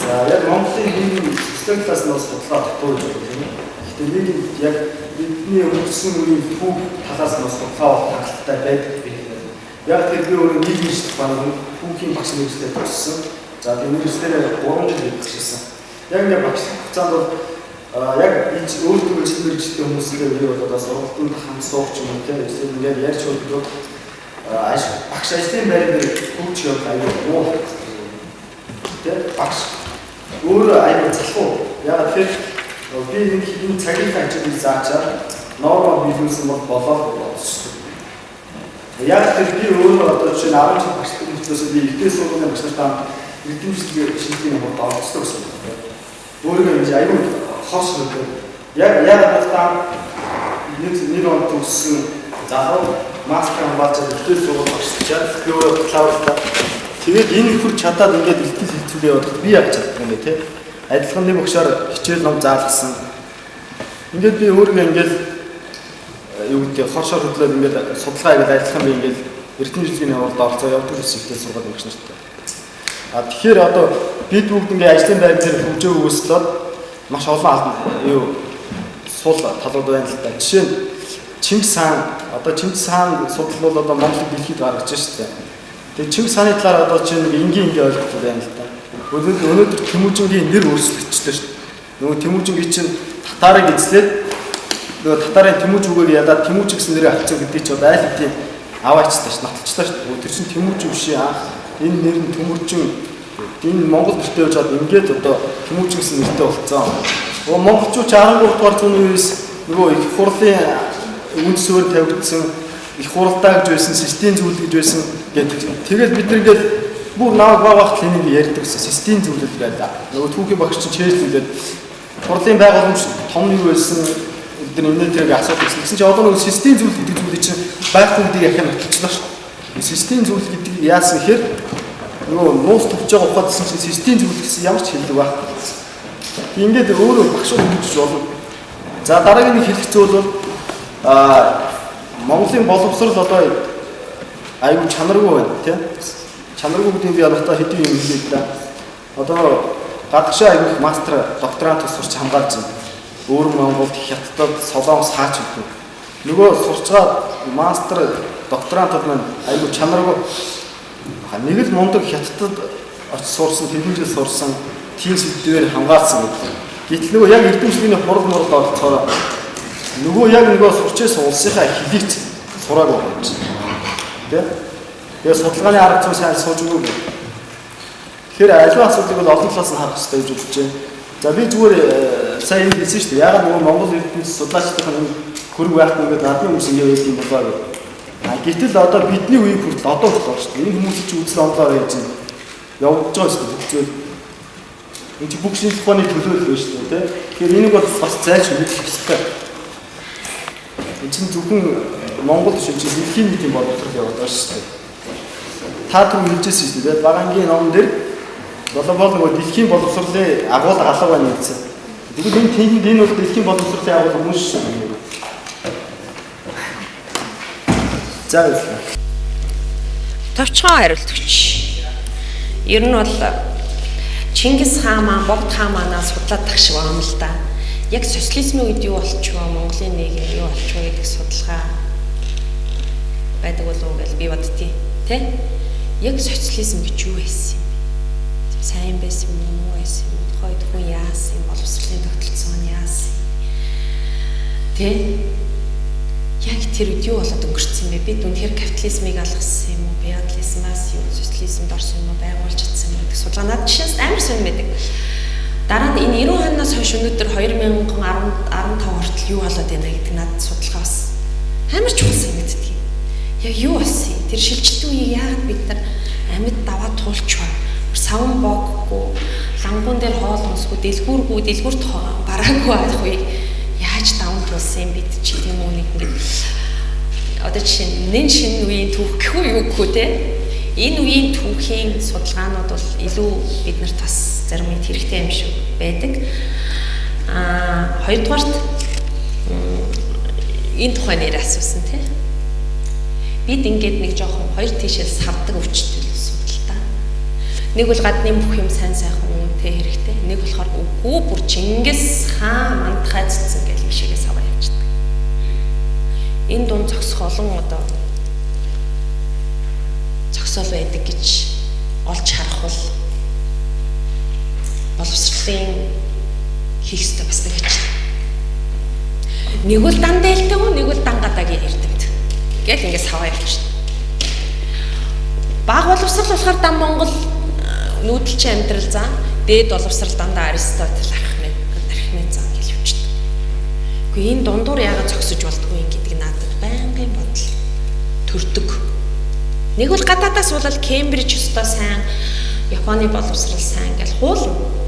Speaker 3: За яг Монголын нийгмийн систем талаас нь бас бодлоо тогтоож байна тийм ээ. Тэгээд яг бидний өнгөрсөн үеийн хүүг талаас нь бас бодлоо хангалттай байдаг гэх юм. Яг тэр би өөрөө нийгмийн шийдвэр хүүгийн багш нэгжлээ төгссөн. За тэр нэгжлэрээ 3 жил төгссөн. Яг ингээд багш хугацаанд бол яг өөртөө чимэржтэй хүмүүстэй би бол одоо сургалтанд хамт суух юм тийм эсвэл ингээд ярьж болдог багш ажлын байр дээр хүүч явах аюул уу. Тэр багш өөрөө аюул залхуу. Яг тэр би энэ цагийн ажлыг заачаад норма биелүүлсэн бол болоод бодсон. Яг тэр би өөрөө одоо жишээ нь 10 жил багшлах хүмүүсээс би ихтэй сургуулийн багш нартаа эрдэмтэд шилжлийн хамт оролцдог гэсэн. Өөрөө энэ аюул хос нэг. Яг надад нэг он төгссөн залуу маскер хамгаалж ихтэй сургууль багшлаад би өөрөө клаудтай. Тэгээд энэ хөр чадаад ингээд ихтэй хэлцүүгээ яваад би яг чаддаг юм тий. Адилхан нэг багшаар хичээл ном заалгасан. Ингээд би өөрөө ингээд юу гэдэг хоршоор хөдлөөд ингээд судалгаа хийгээд адилхан би ингээд эрдэнэ жилийн явуулд оролцоо явдаг гэсэн ихтэй сургууль багш нартай. Тэгэхээр одоо бид бүгд ингээд ажлын байр дээр хөгжөө өгөөслөд маш олон юу сул талууд байна л да. Жишээ нь Чингис хаан судал бол одоо Монголыг дэлхийд гаргаж шүү дээ. Тэгээ Чингис хааны талаар одоо чинь энгийн ойлголт байна л да. Өнөөдөр Тэмүүжингийн нэр өөрчлөгдчихлээ шүү дээ. Нөгөө Тэмүүжингийн чинь татарыг эзлээд нөгөө татарын Тэмүүж үгээр ядаад Тэмүүж гэсэн нэрээ авчихсан гэдэг чинь одоо айл хэдийн аваачтай шүү, нотолцлоо шүү. Тэр чинь Тэмүүж биш аа. Энэ нэр нь Тэмүүжин энэ Монгол нэртэй байж хаад ингээд одоо Тэмүүж гэсэн нэртэй болцсон. Монголчууд 13 дугаар зууны үеэс нөгөө их хурлын үнд суурь тавигдсан их хуралдаа гэж байсан, систем зүйл гэж байсан гэдэг. Тэгээд бид нэгээд бүр наваг багт л энийг ярьдаг гэсэн систем зүйлэл байдаг. Нөгөө түүхийн багш чинь чэйжлүүлээд хурлын байгууламж том юу байсан бид нар энэ тэрийг асуудаг гэсэн чинь одоо нөгөө систем зүйл гэдэг зүйлийг чинь байхгүй гэдгийг ахин баталчлаа шүү. Систем зүйл гэдэг яасан гэхээр нөгөө нуус төвч байгаа ухаадсан чинь систем зүйл гэсэн ямар ч хэлдэг байхгүй. Ингээд өөрөө багшууд хэлж болно. За дараагийн нэг хэлэх зүйл бол Монголын боловсрол одоо аюу чанаргүй байна тийм. Чанаргүй гэдэг нь би одоо хэдийн юм хэлээ да. Одоо гадагшаа аюу мастер докторант сурч хамгаалж байна. Өөр Монголд Хятадд Солонгос хаач гэдэг. Нөгөө сурчгаа мастер докторантууд маань аюу чанаргүй нэг л мундаг Хятадд очиж сурсан, тэрхэн жил сурсан тийм сэдвээр хамгаалсан гэдэг. Гэтэл нөгөө яг эрдэмтдийн хурал мурал оролцоороо нөгөө яг нөгөө сурчээс улсынхаа хэлийг сураагүй байна. Тэ? Тэгээ судалгааны арга зүй сайн сууж өгөөгүй. Тэгэхээр аливаа асуудлыг бол олон талаас нь харах хэрэгтэй гэж үзэж байна. За би зүгээр сайн хэлсэн шүү дээ. Ягаад нөгөө Монгол эрдэмтэд судлаачдын хөрөг байхгүй ингээд надад хүмүүс ингэ байдаг юм болоо гэх. Гэтэл одоо бидний үеийг хүртэл одоо хүртэл шүү дээ. Энэ хүмүүс чинь үзэл онлоор яаж юм явж байгаа шүү дээ. Зүгээр энэ бүх шинжлэх ухааны төлөөлөл байна шүү дээ. Тэгэхээр энийг бол бас зайлш мэдэх хэрэгтэй. Энэ чинь зөвхөн Монгол шинжлэх дэлхийн нийтийн боловсрол яваад байгаа шүү дээ. Та түрүү хэлжсэн шүү дээ. Багангийн ном дээр Глобал нөгөө дэлхийн боловсролын агуулга алга байна гэсэн. Тэгвэл энэ тэнд энэ бол дэлхийн боловсролын агуулга мөн шүү. За баярлалаа.
Speaker 2: Товчхон хариулт өгч. Ер нь бол Чингис хаан маань Богд хаан манаас судлаад тах шиг байна л да. Яг социализмын үед юу болчихвоо, Монголын нийгэм юу болчихвоо гэдэг судалгаа байдаг болов уу гэж би боддتي. Тэ? Яг социализм гэж юу байсан юм? Сайн байсан юм уу байсан юм? Тухайд хүн яасан юм? Боловсролын тогтолцоо нь яасан юм? Тэ? Яг тэр үед юу болоод өнгөрцөн бэ? Бид үнэхээр капитализмыг алгасан юм уу? Феодализмаас юу социализмд орсон юм уу? Байгуулж чадсан юм уу? Гэдэг судалгаа надад жишээс амар сонь байдаг. Дараа нь энэ 90 оноос хойш өнөөдөр 2015 хүртэл юу болоод байна гэдэг надад судалгаа бас амар чухал санагддаг. Яг юу болсон юм? Тэр шилжилтийн үеийг яагаад бид нар амьд даваад туулчваа? Савн бооггүй, лангуун дээр хоол унсгүй, дэлгүүрт бараагүй байх үеийг яаж даван туулсан юм бид чи тийм үү нэг ингэ. Одоо жишээ нь шинэ үеийн түүх гэх үү юу гэх үү те? Энэ үеийн түүхийн судалгаанууд бол илүү биднэрт бас зарим нь хэрэгтэй юм шиг байдаг. Хоёрдугаарт энэ тухайн нэр асуусан тий. Бид ингээд нэг жоохон хоёр тийшээс савдаг өвчтөл судалдаа. Нэг бол гадны бүх юм сайн сайхан үнэтэй хэрэгтэй. Нэг болохоор үгүй бүр Чингис хаан мандахай цэцэн гэх юм шигээс аваа явчихдаг. Энэ дунд зогсох олон одоо зогсоол байдаг гэж олж харах бол боловсролын хийх ёстой бас нэг гэж. Нэг бол дан дээлтэйг, нэг бол дан гадаагийн ярьдаг. Гэл ингэж саваа явчих. Баг боловсрол болохоор дан Монгол нүүдэлчин амьдрал зан, дээд боловсрол дандаа Аристотель архимед зан гэж явчихдаг. Гэхдээ энэ дундуур яагаад зогсож болдгүй юм гэдэг надад байнгын бодол төрдөг. Нэг бол гадаадаас бол Кембриж өстой сайн, Японы боловсрол сайн гэж хуулна.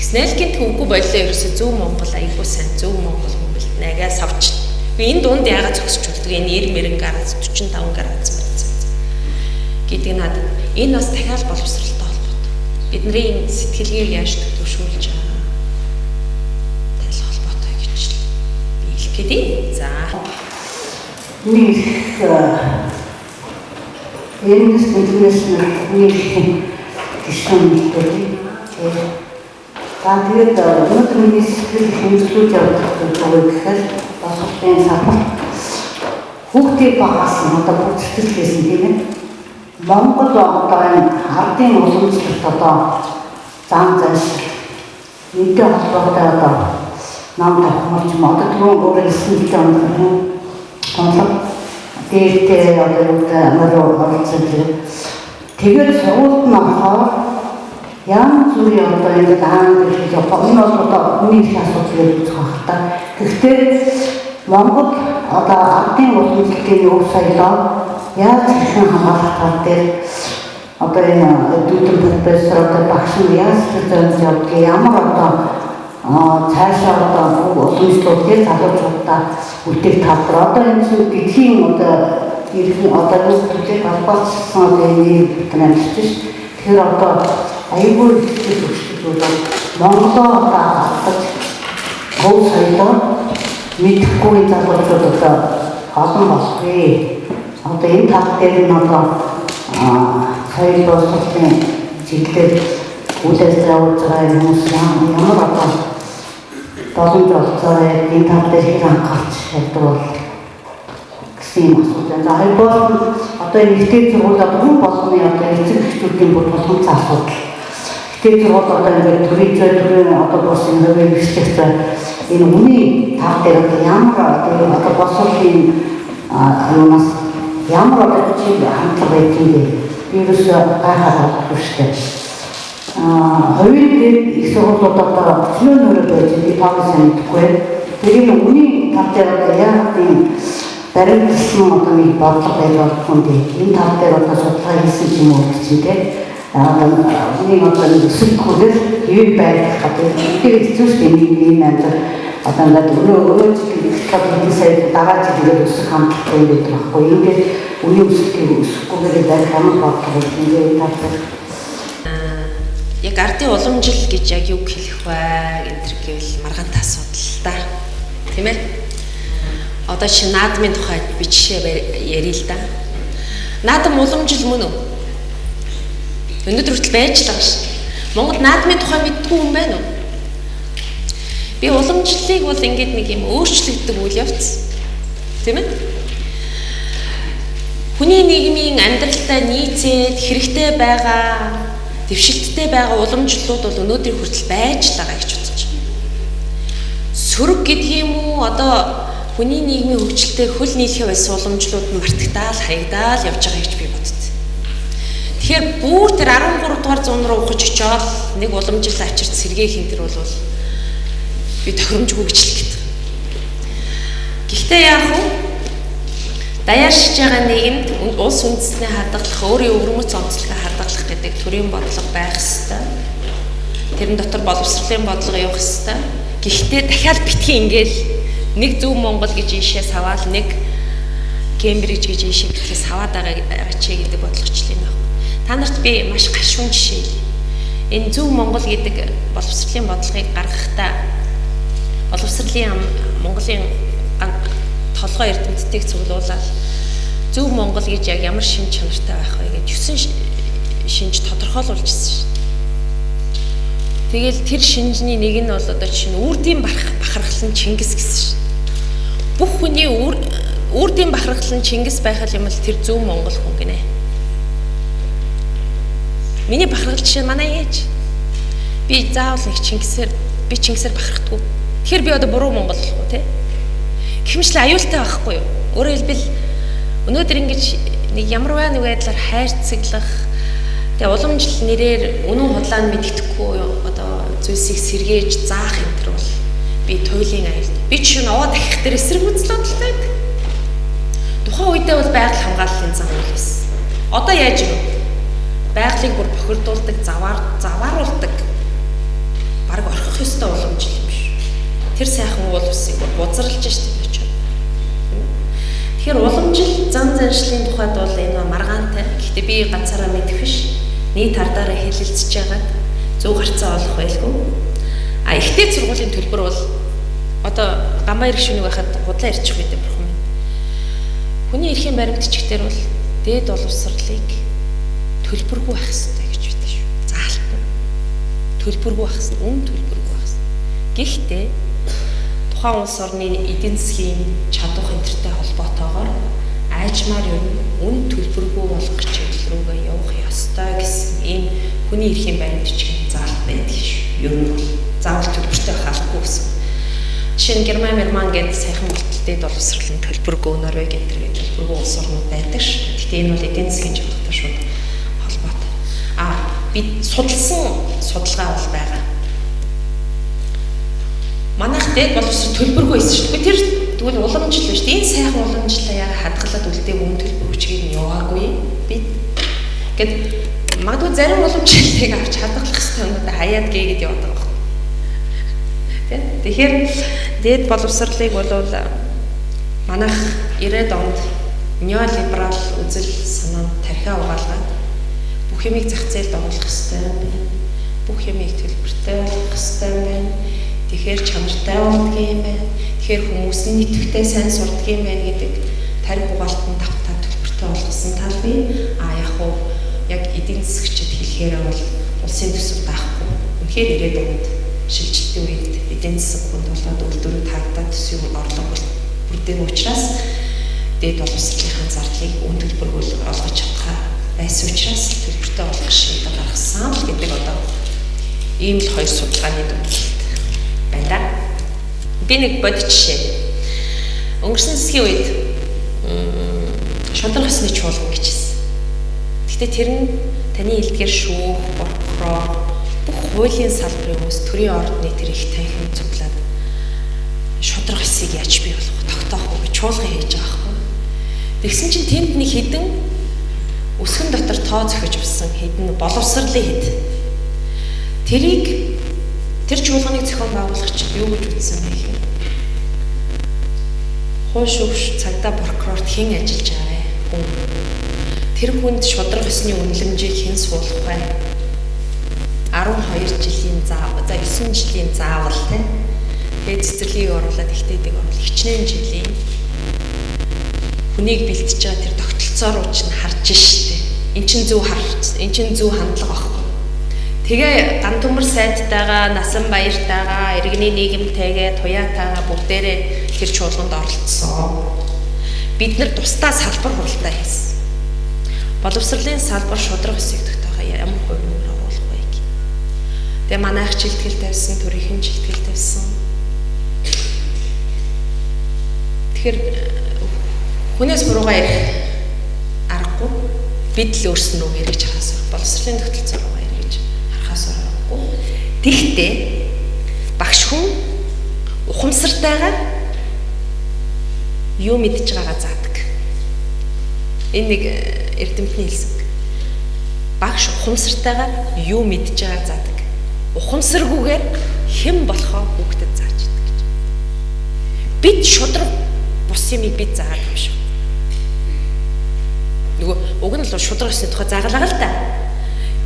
Speaker 2: Тэгснээл гинт үгүй боллоо ерөөсөө зөв Монгол айгүй сайн зөв Монгол хүн бэлтнэ гэж савч. Энэ дунд яагаад зогсож болдгоо энэ 90 мэрэн гараас 45 гараас байна. Гэдэг надад энэ бас дахиад боловсролтой холбоотой. Бидний сэтгэлгийг яаж төвшүүлж байгаа тал холбоотой гэж би хэлэх гээд. За.
Speaker 4: Нэг энэ зүйлээс нэг гişэн мэддэг. Тэгээд өнөөдөр миний сэтгэл хэмжлүүлж явах гэхээр боловсролын салбар хүүхдийн багаас одоо бүтэцэл гэсэн тийм ээ. Монгол одоо энэ ардын уламжлалт одоо зам зайлшгүй энэтэй холбоотой одоо нам тавхмарч одоо түрүүн өөрөө хэлсэн онлог дээртэй одоо мөрөө оролцсон тэгээд сургуульд нь орохоор Яан зүрийн одоо энэ даан гэж энэ бол одоо хүний их асуудал гэж байна та. Гэхдээ Монгол одоо ардын уламжлалын өв соёлоо яаж хийх хамгаалах дээр одоо энэ дүүтэн профессор одоо багш нь яаж зөвлөж явдгийг ямар одоо цаашаа одоо уламжлалуудыг залуучуудаа үлдээх тал дээр одоо энэ зүйл дэлхийн одоо иргэн одоо зүйлийг холбоотсон одоо энэ бүтэн амьдч шүү. Тэгэхээр одоо аюулгүй зүйл бол Монголоо одоо авах гол соёлоо мэдхгүй залуучууд одоо олон болохгүй. Одоо энэ тал дээр нь одоо соёл боловсролын чиглэлээр үйл ажиллагаа явуулж байгаа хүмүүс ямар одоо боломж олцоо энэ тал дээр хэрэг анхаарч чаддаг бол гэсэн асуудал. За хоёрдугаар одоо энэ ихтэй сургууль хүн болгоны одоо эцэг эхчүүдийн бүр тулгуур асуудал. Ихтэй сургууль одоо ингээд төрийн одоо бас энэ хэрэгжих энэ үний тал дээр одоо ямар одоо боловсролын юунаас ямар одоо чиг хандлага байдгийг вирус гайхаад болох шүү дээ. Хоёрын дээр их сургуулиуд одоо чөлөөнөөр байж би таагүй санагдахгүй. Тэгээд үний тал дээр одоо яг тийм баримтлсан одоо нэг бодлого байж болох юм дээ. Энэ тал дээр одоо судалгаа хийсэн юм уу гэж тийм дээ. Үнийг одоо өсөх хөлөөр юу байх гэдэг нь хэцүү шүү дээ. Энэ амьдрал одоо ингээд өөрөө чиглэлтэй сайд дараа чиглэлээр өсөх хамтлагтай байдаг байхгүй. Ингээд үний өсөлтийг өсөхгүйгээр байх ямар бодлого гэдэг юм тал.
Speaker 2: Яг ардын уламжил гэж яг юу хэлэх вэ гэх гэвэл маргаантай асуудал та. Тийм ээ? Одоо чи наадмын тухайд би жишээ ярил л да. Наадам уламжил мөн үү? Өнөөдөр хүртэл байж л байгаа шүү. Монгол наадмын тухай мэдгүй юм байна уу? Би уламжлалыг бол ингээд нэг юм өөрчлөгддөг үйл явц. Тийм ээ? Хүний нийгмийн амьдралтай нийцээд хэрэгтэй байгаа, дэвшилттэй байгаа уламжлалууд бол өнөөдөр хүртэл байж л байгаа гэж бодож байна. Сөрөг гэдэг юм уу? Одоо хүний нийгмийн хөгжилтэд хөл нийлэх байсан уламжлалууд нь мартагдаал, хаягдаал явж байгаа гэж би боддог. Тэгэхээр бүр тэр 13 дугаар зуун руу ухаж очиод нэг уламжлал авчирч сэргээх юм тэр бол би тохиромжгүй гэж л гэдэг. Гэхдээ яах вэ? Даяаршиж байгаа нийгэмд улс үндэстний хадгалах, өөрийн өвөрмөц онцлогийг хадгалах гэдэг төрийн бодлого байх ёстой. Тэрэн дотор боловсролын бодлого явах ёстой. Гэхдээ дахиад битгий ингээл нэг зөв Монгол гэж ийшээс аваад нэг Кембриж гэж ийшээ битгээс аваад байгаа чи гэдэг бодлогочлын байна. Та нарт би маш гашуун жишээ. Энэ зөв Монгол гэдэг боловсролын бодлогыг гаргахдаа боловсролын Монголын толгой эрдэмтдийг цуглуулаад зөв Монгол гэж яг ямар шинж чанартай байх вэ гэж 9 шинж тодорхойлуулж ирсэн шүү. Тэгэл тэр шинжний нэг нь бол одоо чинь үрдийн бахархлан Чингис гэсэн шүү. Бүх хүний үрдийн бахархлан Чингис байх юм бол тэр зөв Монгол хүн гинэ. Миний бахархал жишээ манай ээж. Би заавал нэг Чингисээр бахархдаггүй. Тэгэхээр би одоо буруу Монгол болох уу те? Гэвчлэн аюултай байхгүй юу? Өөрөөр хэлбэл өнөөдөр ингэж нэг ямарваа нэг байдлаар хайрцаглах тэгээ уламжлал нэрээр үнэн худлаа нь мэддэхгүй одоо зүйлсийг сэргээж заах юм тэр бол би туйлын аюул. Би чинь овоо дахих дээр эсрэг үзэл бодолтой байдаг. Тухайн үедээ бол байгаль хамгааллын зам үйл байсан. Одоо яаж вэ? Байгалыг бүр бохирдуулдаг, завааруулдаг баг орхих ёстой уламжлал юм биш. Тэр сайхан уул усыг бузралж штеп очоо. Тэгэхээр уламжил зан заншлын тухайд бол энэ маргаантай. Гэхдээ би ганцаараа мэдэх биш. Нийт ардаараа хэлэлцэж байгаад зөв гарцаа олох байлгүй. Ихтэй сургуулийн төлбөр бол одоо гамбай ирэх шөнөг байхад худлаа ирчих үед бурхан минь. Хүний эрхийн баримтчигтэр бол дээд боловсролыг төлбөргүй байх хэрэгтэй гэж байдаг шүү. Заалтна. Төлбөргүй байх хэрэгтэй, үн төлбөргүй байх хэрэгтэй. Гэхдээ тухайн улс орны эдийн засгийн чадвар энтертэй холбоотойгоор айжмаар юу үн төлбөргүй болгох чиглэл рүүгээ явах ёстой гэсэн ийм хүний эрхийн баримтчгийн заалт байдаг шүү. Ер нь бол заавал төлбөртэй байх албагүй гэсэн. Жишээ нь Герман гэдэг сайхан болтолтод боловсролын төлбөргүй Норвеги энэ төлбөргүй улс орнууд байдаг шүү. Гэхдээ энэ бол эдийн засгийн чадвартай шууд холбоотой. Би судалсан судалгаа бол байгаа. Манайх дээд боловсрол төлбөргүй байсан шүү дээ. Тэр тэгвэл уламжлал шүү дээ. Энэ сайхан уламжлалаа яа хадгалаад үлдээ мөн төлбөр хүчгийг яваагүй бид. Гэт магадгүй зарим уламжлалыг авч хадгалах хэрэгтэй юмудаа хаяад гээгээд яваад байгаа юм. Тэгэхээр дээд боловсролыг бол манайх 90-ад онд неолиберал үзэл санаанд тархиа угаалгаад бүх юмыг зах зээлд оруулах хэрэгтэй юм байна. Бүх юмыг төлбөртэй болгох хэрэгтэй юм байна. Тэгэхээр чанартай болдго юм байна. Тэгэхээр хүмүүсийн нийтвэхтэй сайн сурдаг юм байна гэдэг тарих угаалтанд давтаа төлбөртэй болгосон тал бий. Яг уу яг эдийн засагчид хэлэхээр бол улсын төсөв даахгүй. Үнэхээр 90-ад онд шилжилтийн үед эдийн засаг хүнд болоод үйлдвэрүүд хаагдаад төсвийн орлого бүрдэн учраас дээд боловсролын зардлыг үн төлбөргүй олгож чадхаа байсан учраас төлбөртэй болгох шийдвэр гаргасан л гэдэг одоо ийм л хоёр судалгааны дүгнэлт байна. Би нэг бодит жишээ. Өнгөрсөн засгийн үед шудраг ёсны чуулган гэжсэн. Гэхдээ тэр нь таны илтгэр шүүх, прокурор, бүх хуулийн салбарын хүмүүс төрийн ордны тэр их танхим цуглаад шудраг ёсыг яаж бий болгох, тогтоох уу гэж чуулган хийж байгаа байхгүй. Тэгсэн чинь тэнд нэг хідэн өсгөн дотор тоо зохиж авсан хідэн боловсролын хэд. Тэрийг тэр чуулганыг зохион байгуулагч юу гэж үзсэн бэ гэхээр хууль шүүгч цагдаа прокурорт хэн ажиллаж байгаа хүн. Тэр хүнд шудраг ёсны үнэлэмжийг хэн суулгах вэ? 12 жилийн заавал, 9 жилийн заавал тийм. Тэгээд цэцэрлэгийг оруулаад ихтэйдэг оруулах хичнээн жилийн хүнийг бэлтэж байгаа тэр тогтолцоо руу чинь харж штэ. Эн чин зөв хандлага багхгүй. Тэгээ ган төмөр сайдтайгаа, насан баяртайгаа, иргэний нийгэмтэйгээ, туяатайгаа бүгдээрээ тэр чуулганд оролцсон. Бид нар тусдаа салбар хуралдаа хийсэн. Боловсролын салбар шудраг ёсыг тогтоохоо ямар хувь нэмэр оруулах вэ гэх. Тэгээ манайх шилтгэл тавьсан, төрийнхэн шилтгэл тавьсан. Тэгэхээр хүнээс буруугаа ярих аргагүй. Бид л өөрснөө хэрэгж харахаас боловсролын тогтолцоо руугаа эргэж харахаас аргагүй. Тэгтээ багш хүн ухамсартайгаар юу мэдж байгаагаа заадаг. Энэ нэг эрдэмтний хэлсэн. Багш ухамсартайгаар юу мэдж байгааг заадаг. Ухамсаргүйгээр хэн болохоо хүүхдэд зааж идэг гэж. Бид шудраг бус юмыг бид заадаг юм шүү. Нөгөө уг нь л шудраг ёсны тухай заагалаа л да.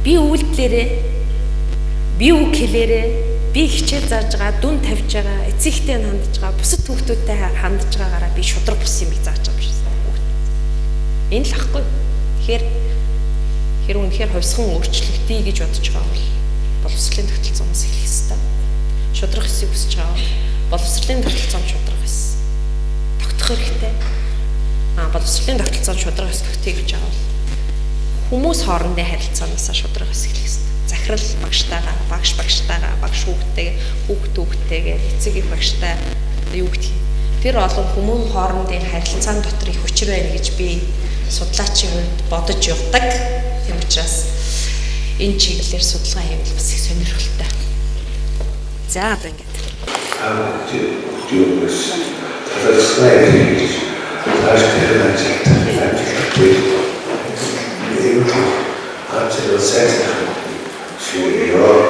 Speaker 2: Би үйлдэлээрээ, би үг хэлээрээ, би хичээл зааж байгаа, дүн тавьж байгаа, эцэгтэй хандж байгаа, бусад хүүхдүүдтэй хандж байгаагаараа би шудраг бус юмыг зааж байгаа юм шиг. Энэ л ахгүй. Тэгэхээр үнэхээр хувьсган өөрчлөгдөе гэж бодож байгаа бол боловсролын тогтолцоос эхлэх ёстой. Шудраг ёсыг хүсэж байгаа бол боловсролын тогтолцоом шудраг ёс тогтох хэрэгтэй. Боловсролын тогтолцоом шудраг ёс тогтъё гэж байгаа бол хүмүүс хоорондын харилцаанаас шудраг ёс эхлэх ёстой. Захирал багштайгаа, багштайгаа, багш хүүхдтэйгээ, эцэг их багштай юу гэх юм. Тэр олон хүмүүн хоорондын харилцаан дотор их учир байна гэж би судлаачийн хувьд бодож явдаг. Тийм учраас энэ чиглэлээр судалгаа хийвэл бас их сонирхолтой. За одоо ингэж.
Speaker 1: Sure.